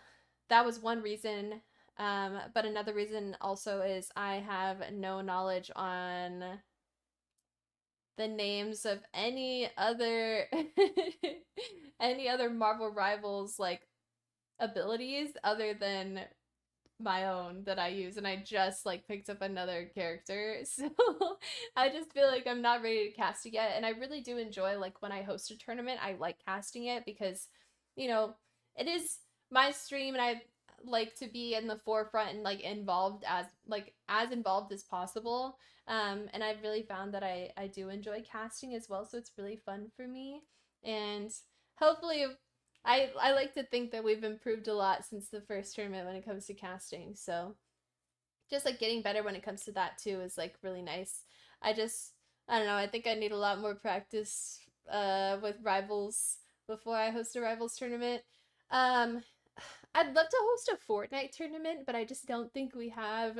that was one reason. But another reason also is I have no knowledge on the names of any other Marvel Rivals like abilities other than my own that I use, and I just like picked up another character. So I just feel like I'm not ready to cast it yet. And I really do enjoy like when I host a tournament, I like casting it because, it is my stream and I like to be in the forefront and like involved as involved as possible. And I've really found that I do enjoy casting as well, so it's really fun for me. And hopefully I like to think that we've improved a lot since the first tournament when it comes to casting. So just like getting better when it comes to that too is like really nice. I don't know, I think I need a lot more practice with Rivals before I host a Rivals tournament. I'd love to host a Fortnite tournament, but I just don't think we have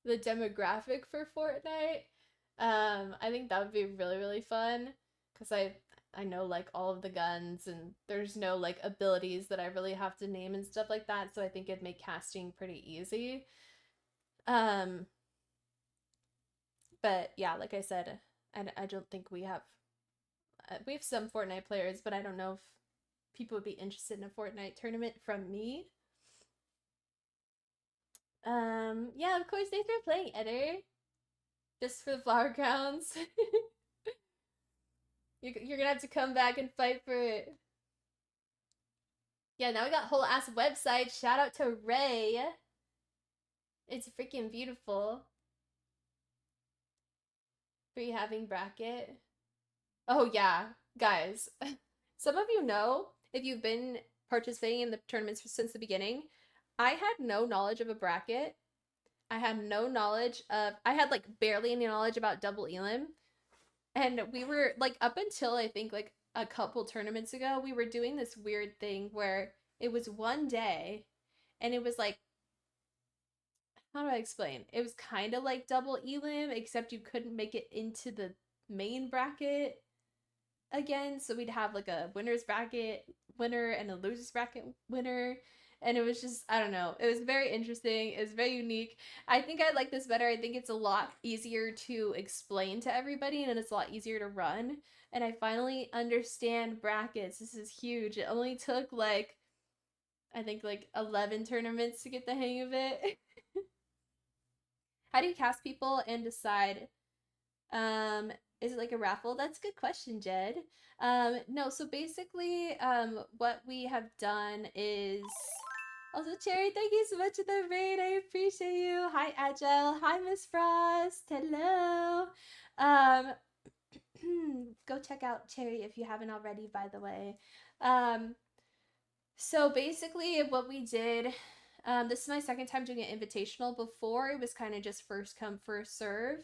the demographic for Fortnite. I think that would be really, really fun because I know like all of the guns and there's no like abilities that I really have to name and stuff like that, so I think it'd make casting pretty easy. But yeah, like I said, I don't think we have some Fortnite players, but I don't know if people would be interested in a Fortnite tournament from me. Yeah, of course, thanks for playing, Eder. Just for the flower crowns. You're gonna have to come back and fight for it. Yeah, now we got a whole ass website. Shout out to Ray. It's freaking beautiful. Free having bracket. Oh yeah, guys. Some of you know, if you've been participating in the tournaments since the beginning, I had no knowledge of a bracket. I had no knowledge of, I had like barely any knowledge about double elim. And we were like, up until I think like a couple tournaments ago, we were doing this weird thing where it was one day and it was like, how do I explain? It was kind of like double elim, except you couldn't make it into the main bracket again. So we'd have like a winner's bracket winner and a loser's bracket winner. And it was just, I don't know. It was very interesting. It was very unique. I think I like this better. I think it's a lot easier to explain to everybody and it's a lot easier to run. And I finally understand brackets. This is huge. It only took like, I think like 11 tournaments to get the hang of it. How do you cast people and decide is it like a raffle? That's a good question, Jed. No, so basically, what we have done is also Cherry, thank you so much for the raid. I appreciate you. Hi, Agile. Hi, Miss Frost. Hello. Go check out Cherry if you haven't already, by the way. So basically, what we did. This is my second time doing an invitational. Before it was kind of just first come first serve.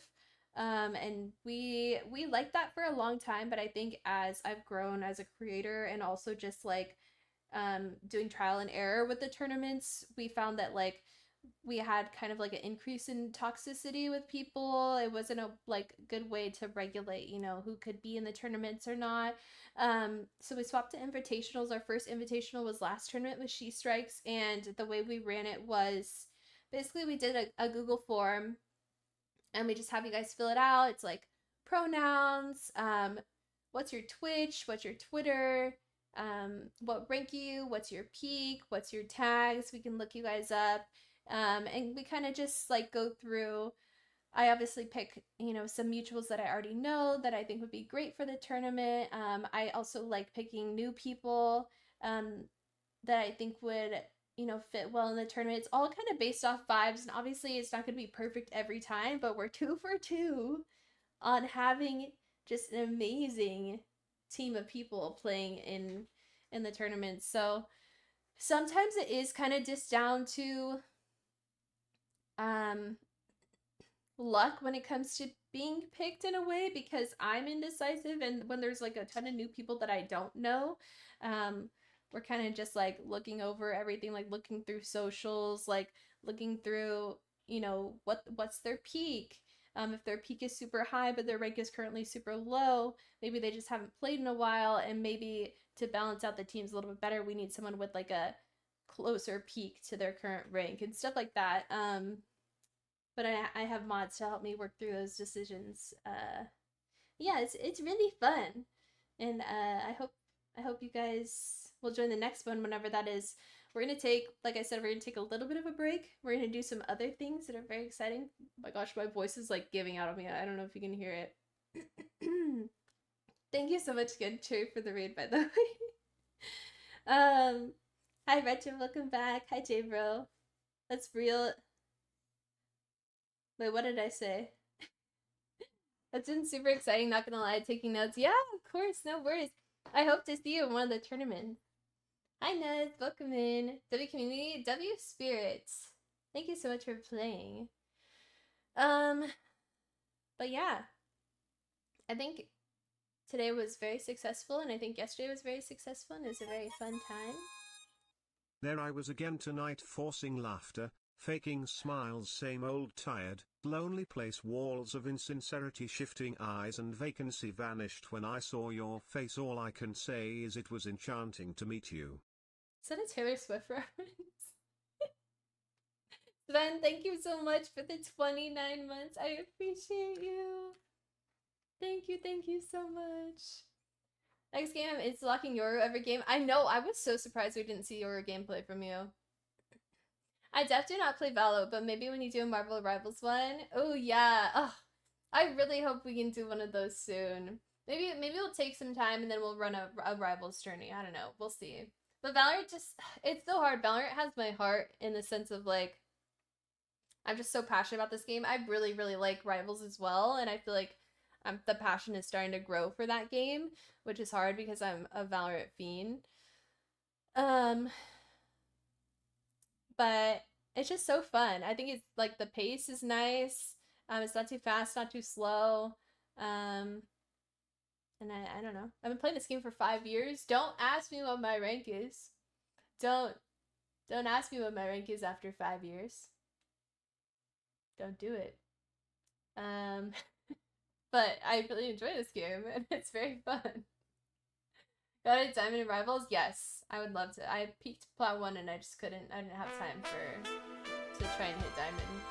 And we liked that for a long time, but I think as I've grown as a creator and also just like doing trial and error with the tournaments, we found that like we had kind of like an increase in toxicity with people. It wasn't a like good way to regulate, you know, who could be in the tournaments or not. So we swapped to invitationals. Our first invitational was last tournament with She Strikes, and the way we ran it was basically we did a Google form and we just have you guys fill it out. It's like pronouns, what's your Twitch, what's your Twitter, what rank you, what's your peak, what's your tags. We can look you guys up, and we kind of just like go through. I obviously pick, you know, some mutuals that I already know that I think would be great for the tournament. I also like picking new people that I think would, you know, fit well in the tournament. It's all kind of based off vibes, and obviously it's not going to be perfect every time, but we're 2 for 2 on having just an amazing team of people playing in the tournament. So sometimes it is kind of just down to um luck when it comes to being picked in a way, because I'm indecisive, and when there's like a ton of new people that I don't know, we're kind of just like looking over everything, like looking through socials, like looking through, you know, what's their peak. If their peak is super high but their rank is currently super low, maybe they just haven't played in a while, and maybe to balance out the teams a little bit better, we need someone with like a closer peak to their current rank and stuff like that. But I have mods to help me work through those decisions. Yeah, it's really fun, and I hope you guys will join the next one whenever that is. We're gonna take, like I said, we're gonna take a little bit of a break. We're gonna do some other things that are very exciting. Oh my gosh, my voice is like giving out on me. I don't know if you can hear it. Thank you so much, Good Cherry, for the raid, by the way. Hi Retro, welcome back. Hi J Bro. That's real. Wait, what did I say? That's been super exciting, not gonna lie, taking notes. Yeah, of course, no worries. I hope to see you in one of the tournaments. Hi Ned, welcome in. W Community, W Spirits. Thank you so much for playing. But yeah. I think today was very successful, and I think yesterday was very successful, and it was a very fun time. There I was again tonight, forcing laughter, faking smiles, same old tired, lonely place, walls of insincerity, shifting eyes, and vacancy vanished when I saw your face. All I can say is it was enchanting to meet you. Is that a Taylor Swift reference? Sven, thank you so much for the 29 months. I appreciate you. Thank you so much. Next game, it's locking Yoru every game. I know, I was so surprised we didn't see Yoru gameplay from you. I definitely do not play Valo, but maybe when you do a Marvel Rivals one. Oh yeah. Oh, I really hope we can do one of those soon. Maybe we'll take some time and then we'll run a Rivals tourney. I don't know. We'll see. But Valorant just, it's so hard. Valorant has my heart in the sense of like, I'm just so passionate about this game. I really, really like Rivals as well. And I feel like the passion is starting to grow for that game, which is hard because I'm a Valorant fiend. But it's just so fun. I think it's like the pace is nice. It's not too fast, not too slow. And I don't know. I've been playing this game for 5 years. Don't ask me what my rank is. Don't ask me what my rank is after 5 years. Don't do it. But I really enjoy this game and it's very fun. Got a diamond in Rivals? Yes, I would love to. I peaked Plat 1 and I just couldn't. I didn't have time to try and hit diamond.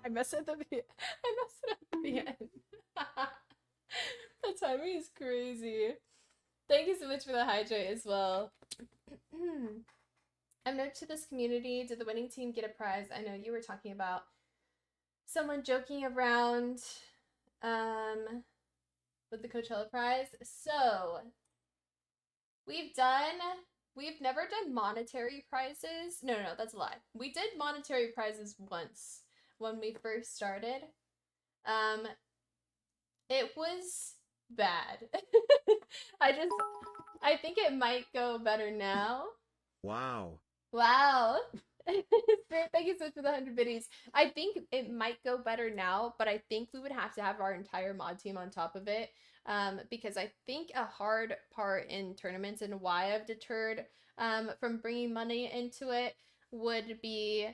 I messed it up at the end. The timing is crazy. Thank you so much for the hydrate as well. I'm new to this community. Did the winning team get a prize? I know you were talking about someone joking around with the Coachella prize. So we've never done monetary prizes. No, that's a lie. We did monetary prizes once when we first started. It was bad. I think it might go better now. Wow. Thank you so much for the 100 biddies. I think it might go better now, but I think we would have to have our entire mod team on top of it. Because I think a hard part in tournaments and why I've deterred from bringing money into it would be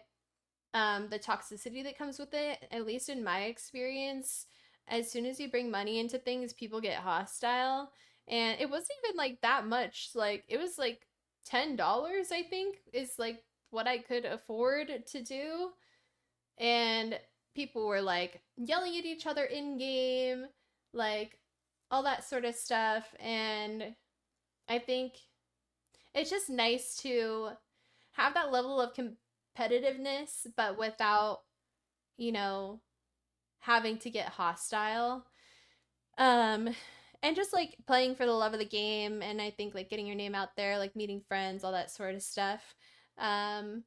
the toxicity that comes with it. At least in my experience, as soon as you bring money into things, people get hostile. And it wasn't even like that much. Like, it was like $10, I think, is like what I could afford to do. And people were like yelling at each other in game, like all that sort of stuff. And I think it's just nice to have that level of competitiveness, but without, having to get hostile. And just like playing for the love of the game, and I think like getting your name out there, like meeting friends, all that sort of stuff. But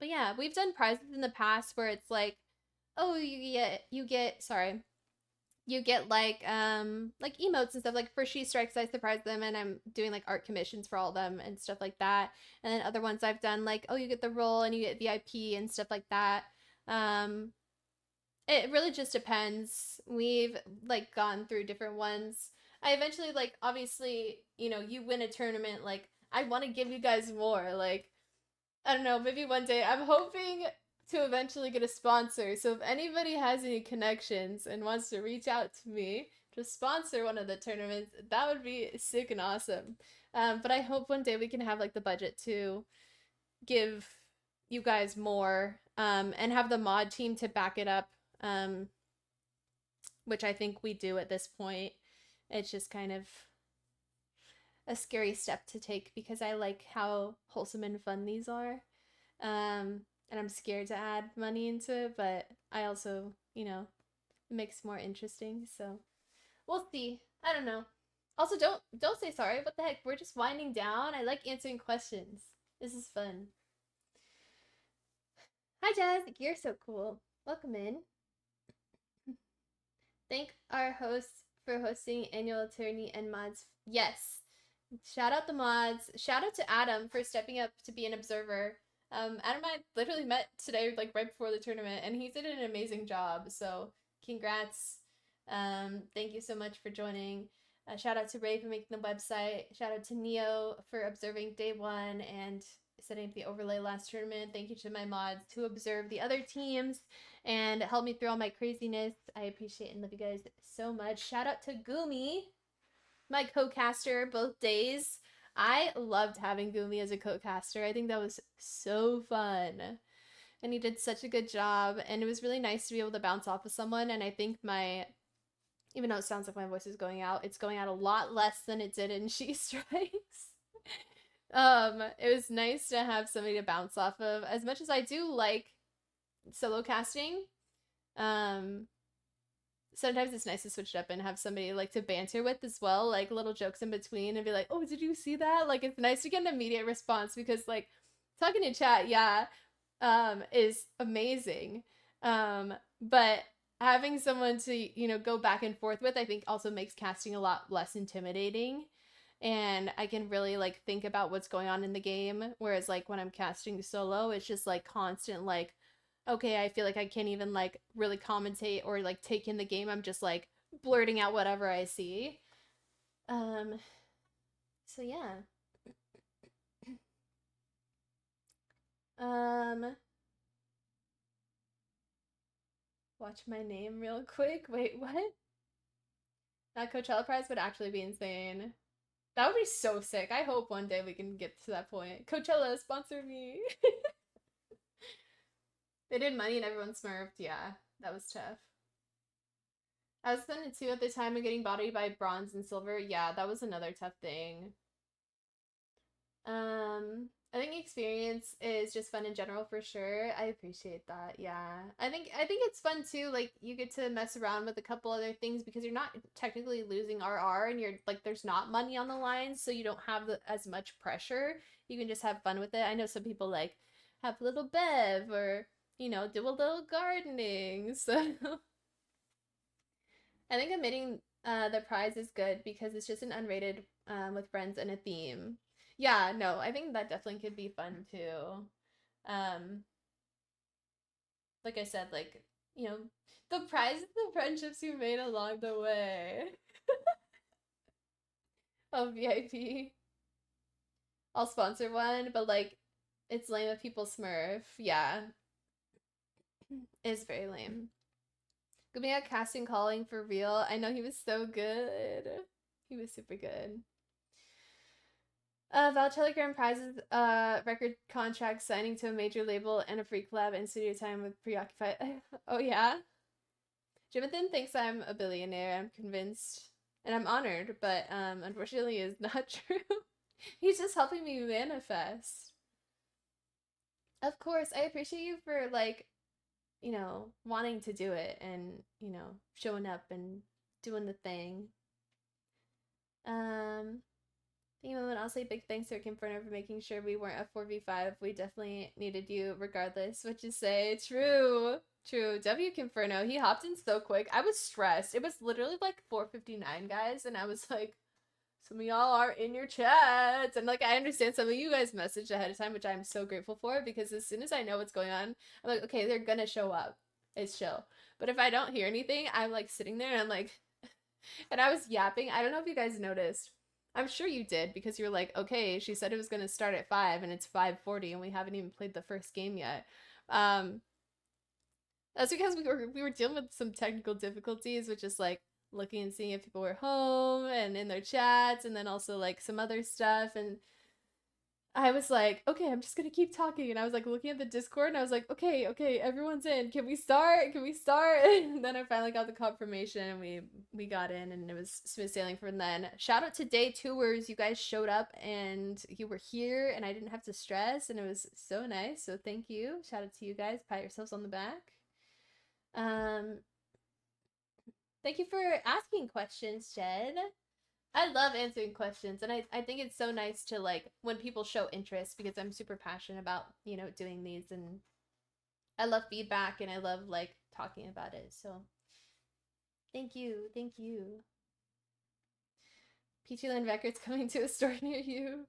yeah, we've done prizes in the past where it's like, oh, you get like emotes and stuff. Like for She Strikes, I surprise them and I'm doing like art commissions for all of them and stuff like that. And then other ones I've done like, oh, you get the role and you get VIP and stuff like that. It really just depends. We've like gone through different ones. I eventually like, obviously, you win a tournament, like I want to give you guys more. Like, I don't know, maybe one day I'm hoping to eventually get a sponsor. So if anybody has any connections and wants to reach out to me to sponsor one of the tournaments, that would be sick and awesome. But I hope one day we can have like the budget to give you guys more and have the mod team to back it up, which I think we do at this point. It's just kind of a scary step to take because I like how wholesome and fun these are. And I'm scared to add money into it, but I also, it makes it more interesting. So we'll see. I don't know. Also, don't say sorry. What the heck? We're just winding down. I like answering questions. This is fun. Hi, Jazz. You're so cool. Welcome in. Thank our hosts for hosting annual Tourney and mods. Yes. Shout out the mods. Shout out to Adam for stepping up to be an observer. Adam and I literally met today, like right before the tournament, and he did an amazing job. So congrats. Thank you so much for joining. Shout out to Ray for making the website. Shout out to Neo for observing day one and setting up the overlay last tournament. Thank you to my mods to observe the other teams and help me through all my craziness. I appreciate and love you guys so much. Shout out to Gumi, my co-caster both days. I loved having Gumi as a co-caster. I think that was so fun. and he did such a good job, and it was really nice to be able to bounce off of someone. And I think even though it sounds like my voice is going out, it's going out a lot less than it did in She Strikes. It was nice to have somebody to bounce off of. As much as I do like solo casting, sometimes it's nice to switch it up and have somebody like to banter with as well, like little jokes in between and be like, oh, did you see that? Like, it's nice to get an immediate response, because like talking in chat, is amazing. But having someone to, go back and forth with, I think also makes casting a lot less intimidating. And I can really like think about what's going on in the game. Whereas like when I'm casting solo, it's just like constant like, okay, I feel like I can't even like really commentate or like take in the game. I'm just like blurting out whatever I see. So yeah. Watch my name real quick. Wait, what? That Coachella prize would actually be insane. That would be so sick. I hope one day we can get to that point. Coachella, sponsor me. They did money and everyone smurfed. Yeah, that was tough. I was spending 2 at the time and getting bodied by bronze and silver. Yeah, that was another tough thing. I think experience is just fun in general for sure. I appreciate that. Yeah. I think it's fun too. Like you get to mess around with a couple other things because you're not technically losing RR and you're like there's not money on the line, so you don't have as much pressure. You can just have fun with it. I know some people like have a little bev or do a little gardening. So I think admitting the prize is good because it's just an unrated with friends and a theme. Yeah, no, I think that definitely could be fun too. Like I said, like, the prize is the friendships you made along the way. Of VIP. I'll sponsor one, but like, it's lame if people smurf. Yeah. It's very lame. Give me a casting calling for real. I know he was so good. He was super good. Valchella Grand Prizes, record contract signing to a major label and a free collab and studio time with Preoccupied. Oh yeah? Jonathan thinks I'm a billionaire, I'm convinced. And I'm honored, but unfortunately is not true. He's just helping me manifest. Of course, I appreciate you for like, wanting to do it and, showing up and doing the thing. And I'll say big thanks to Rick Inferno for making sure we weren't a 4v5. We definitely needed you regardless. What you say? True. W. Inferno, he hopped in so quick. I was stressed. It was literally like 4:59, guys, and I was like, some of y'all are in your chats. And like, I understand some of you guys messaged ahead of time, which I'm so grateful for, because as soon as I know what's going on, I'm like, okay, they're gonna show up. It's chill. But if I don't hear anything, I'm like sitting there and I'm like, and I was yapping. I don't know if you guys noticed. I'm sure you did, because you're like, okay, she said it was going to start at 5 and it's 5:40 and we haven't even played the first game yet. That's because we were dealing with some technical difficulties, which is like looking and seeing if people were home and in their chats, and then also like some other stuff. And I was like, okay, I'm just gonna keep talking. And I was like looking at the Discord and I was like, okay, everyone's in. Can we start? And then I finally got the confirmation and we got in and it was smooth sailing from then. Shout out to day tours. You guys showed up and you were here and I didn't have to stress and it was so nice. So thank you. Shout out to you guys. Pat yourselves on the back. Thank you for asking questions, Jed. I love answering questions, and I think it's so nice to like when people show interest, because I'm super passionate about doing these, and I love feedback and I love like talking about it. So thank you. Peachyland Records coming to a store near you.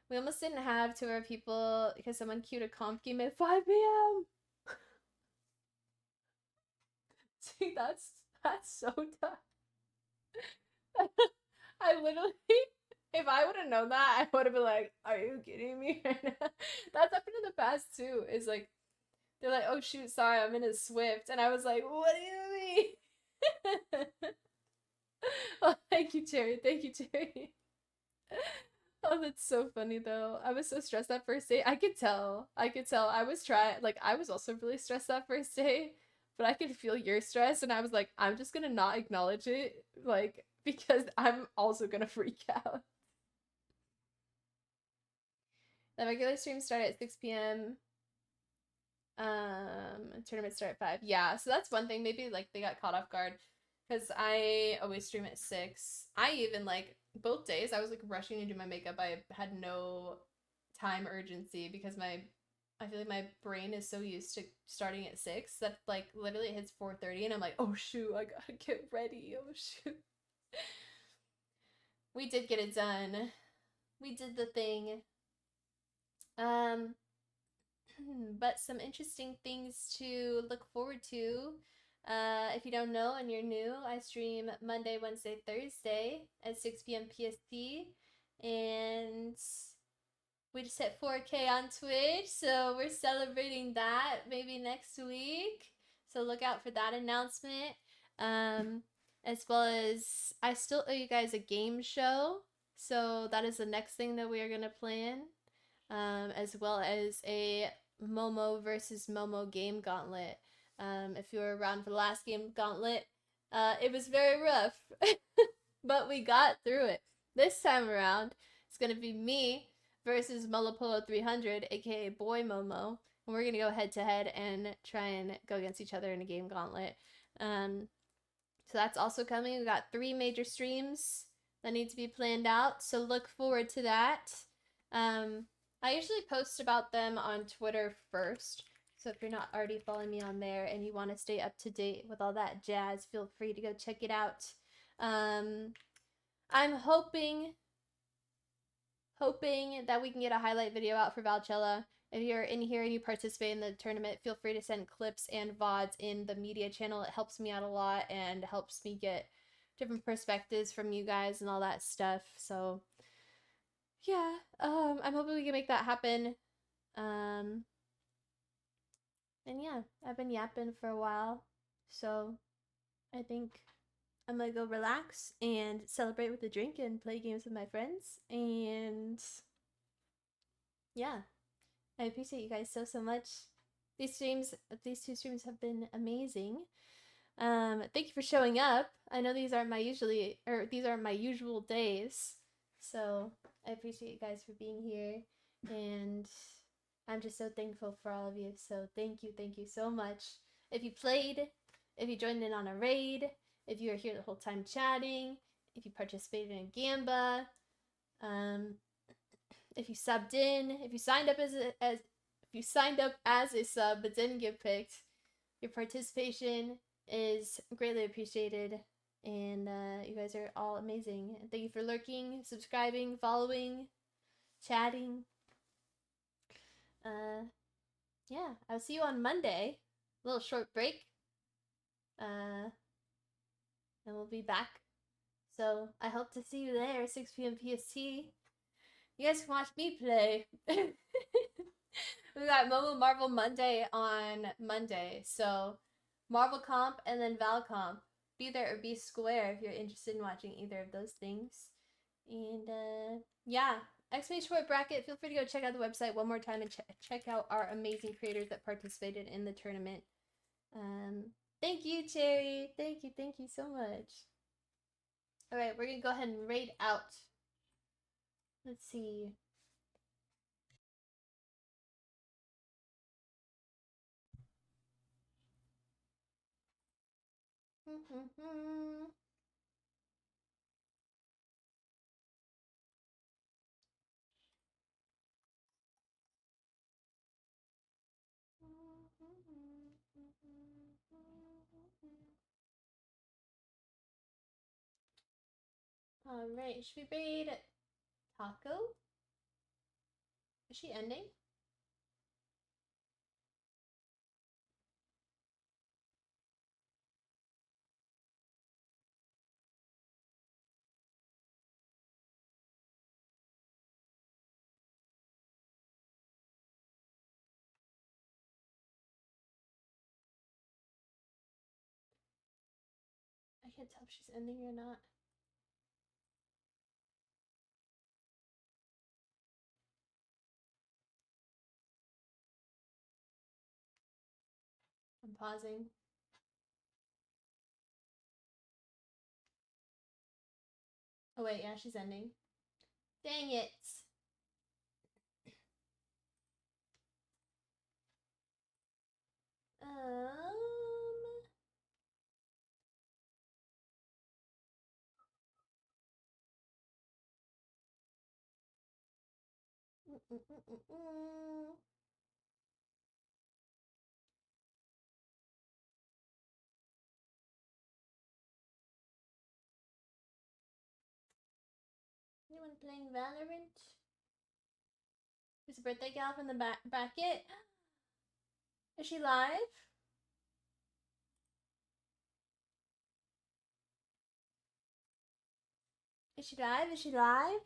We almost didn't have 2 of our people because someone queued a comp game at 5 p.m. See, that's so tough. I literally, if I would have known that, I would have been like, are you kidding me right now? That's happened in the past too. Is like, they're like, oh shoot, sorry, I'm in a Swift. And I was like, what do you mean? Oh, thank you, Cherry. Oh, that's so funny though. I was so stressed that first day. I could tell. I could tell. I was I was also really stressed that first day, but I could feel your stress and I was like, I'm just gonna not acknowledge it, like, because I'm also gonna freak out. The regular streams start at 6 p.m. Tournaments start at 5. Yeah, so that's one thing. Maybe like they got caught off guard because I always stream at 6. I even like both days I was like rushing to do my makeup. I had no time urgency because I feel like my brain is so used to starting at 6 that like literally it hits 4:30 and I'm like, oh shoot, I gotta get ready. Oh shoot. We did get it done. We did the thing. But some interesting things to look forward to. If you don't know and you're new, I stream Monday, Wednesday, Thursday at 6 p.m. PST. And we just hit 4K on Twitch, so we're celebrating that maybe next week. So look out for that announcement. As well as I still owe you guys a game show. So that is the next thing that we are going to plan. As well as a Momo versus Momo game gauntlet. If you were around for the last game gauntlet, it was very rough, but we got through it. This time around, it's gonna be me versus Molopolo 300, aka Boy Momo, and we're gonna go head to head and try and go against each other in a game gauntlet. So that's also coming. We got 3 major streams that need to be planned out, so look forward to that. I usually post about them on Twitter first, so if you're not already following me on there and you want to stay up to date with all that jazz, feel free to go check it out. I'm hoping that we can get a highlight video out for Valchella. If you're in here and you participate in the tournament, feel free to send clips and VODs in the media channel. It helps me out a lot and helps me get different perspectives from you guys and all that stuff. So yeah, I'm hoping we can make that happen. And yeah, I've been yapping for a while, so I think I'm gonna go relax and celebrate with a drink and play games with my friends. And yeah, I appreciate you guys so much. These 2 streams have been amazing. Thank you for showing up. I know these aren't my usual days, so I appreciate you guys for being here, and I'm just so thankful for all of you. So thank you so much. If you played, if you joined in on a raid, if you were here the whole time chatting, if you participated in a gamba, if you subbed in, if you signed up as a sub but didn't get picked, your participation is greatly appreciated, and you guys are all amazing. Thank you for lurking, subscribing, following, chatting. Yeah, I'll see you on Monday. A little short break. And we'll be back. So I hope to see you there, 6 p.m. PST. You guys can watch me play. We got Momo Marvel Monday on Monday. So Marvel Comp and then Val Comp. Be there or be square if you're interested in watching either of those things. And yeah, exclamation point bracket. Feel free to go check out the website one more time and check out our amazing creators that participated in the tournament. Thank you, Cherry. Thank you so much. All right, we're gonna go ahead and raid out. Let's see. Alright, should we raid Taco? Is she ending? I can't tell if she's ending or not. I'm pausing. Oh wait, yeah, she's ending. Dang it. Anyone playing Valorant? There's a birthday gal from the bracket. Is she live? Is she live? Is she live?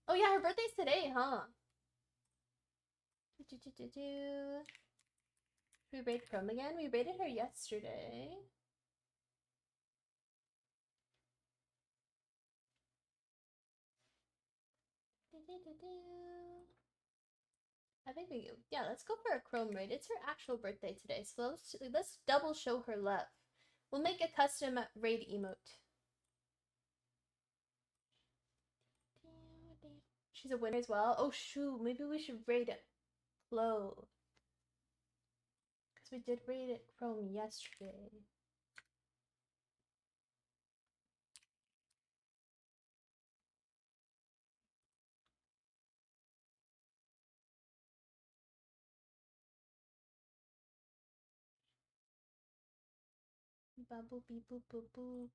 Oh yeah, her birthday's today, huh? Should we raid Chrome again? We raided her yesterday. I think yeah, let's go for a Chrome raid. It's her actual birthday today, so let's double show her love. We'll make a custom raid emote. She's a winner as well. Oh shoot, maybe we should raid Flo. Because we did raid it Chrome yesterday. Bubble beep boop boop boop.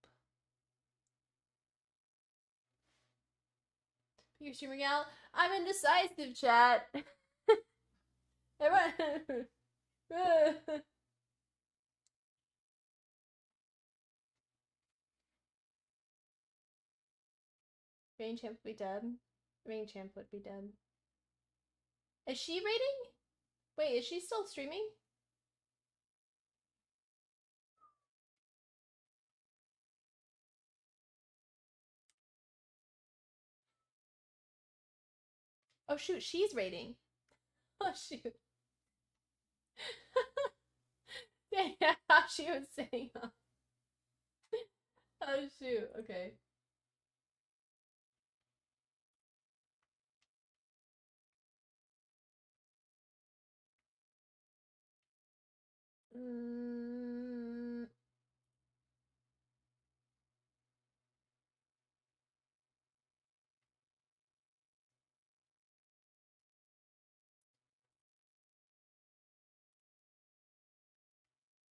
You streamer gal? I'm indecisive, chat. Everyone. Rain champ would be dub. Rain champ would be dub. Is she raiding? Wait, is she still streaming? Oh shoot, she's raiding. Oh shoot. Yeah, she was saying. Oh shoot, okay.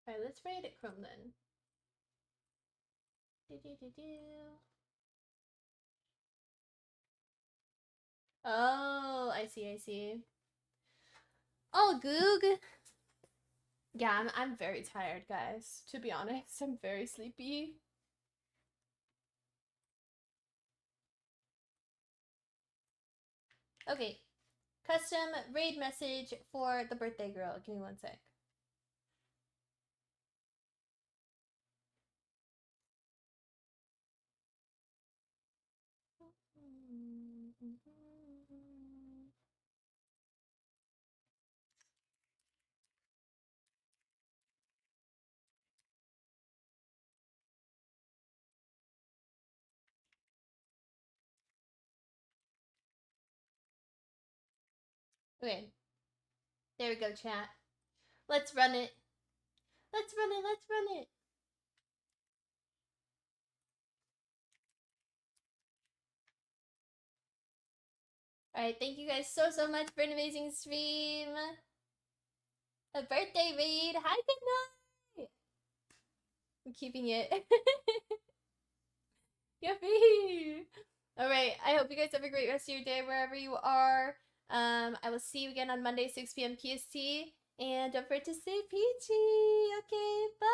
Alright, let's raid it Chrome then. Oh, I see. Oh, Goog. Yeah, I'm very tired, guys. To be honest, I'm very sleepy. Okay, custom raid message for the birthday girl. Give me one sec. Okay. There we go, chat. Let's run it. Let's run it. Alright, thank you guys so much for an amazing stream. A birthday raid. Hi, good night. I'm keeping it. Yippee! Alright, I hope you guys have a great rest of your day wherever you are. I will see you again on Monday, 6 p.m. PST. And don't forget to stay peachy. Okay, bye.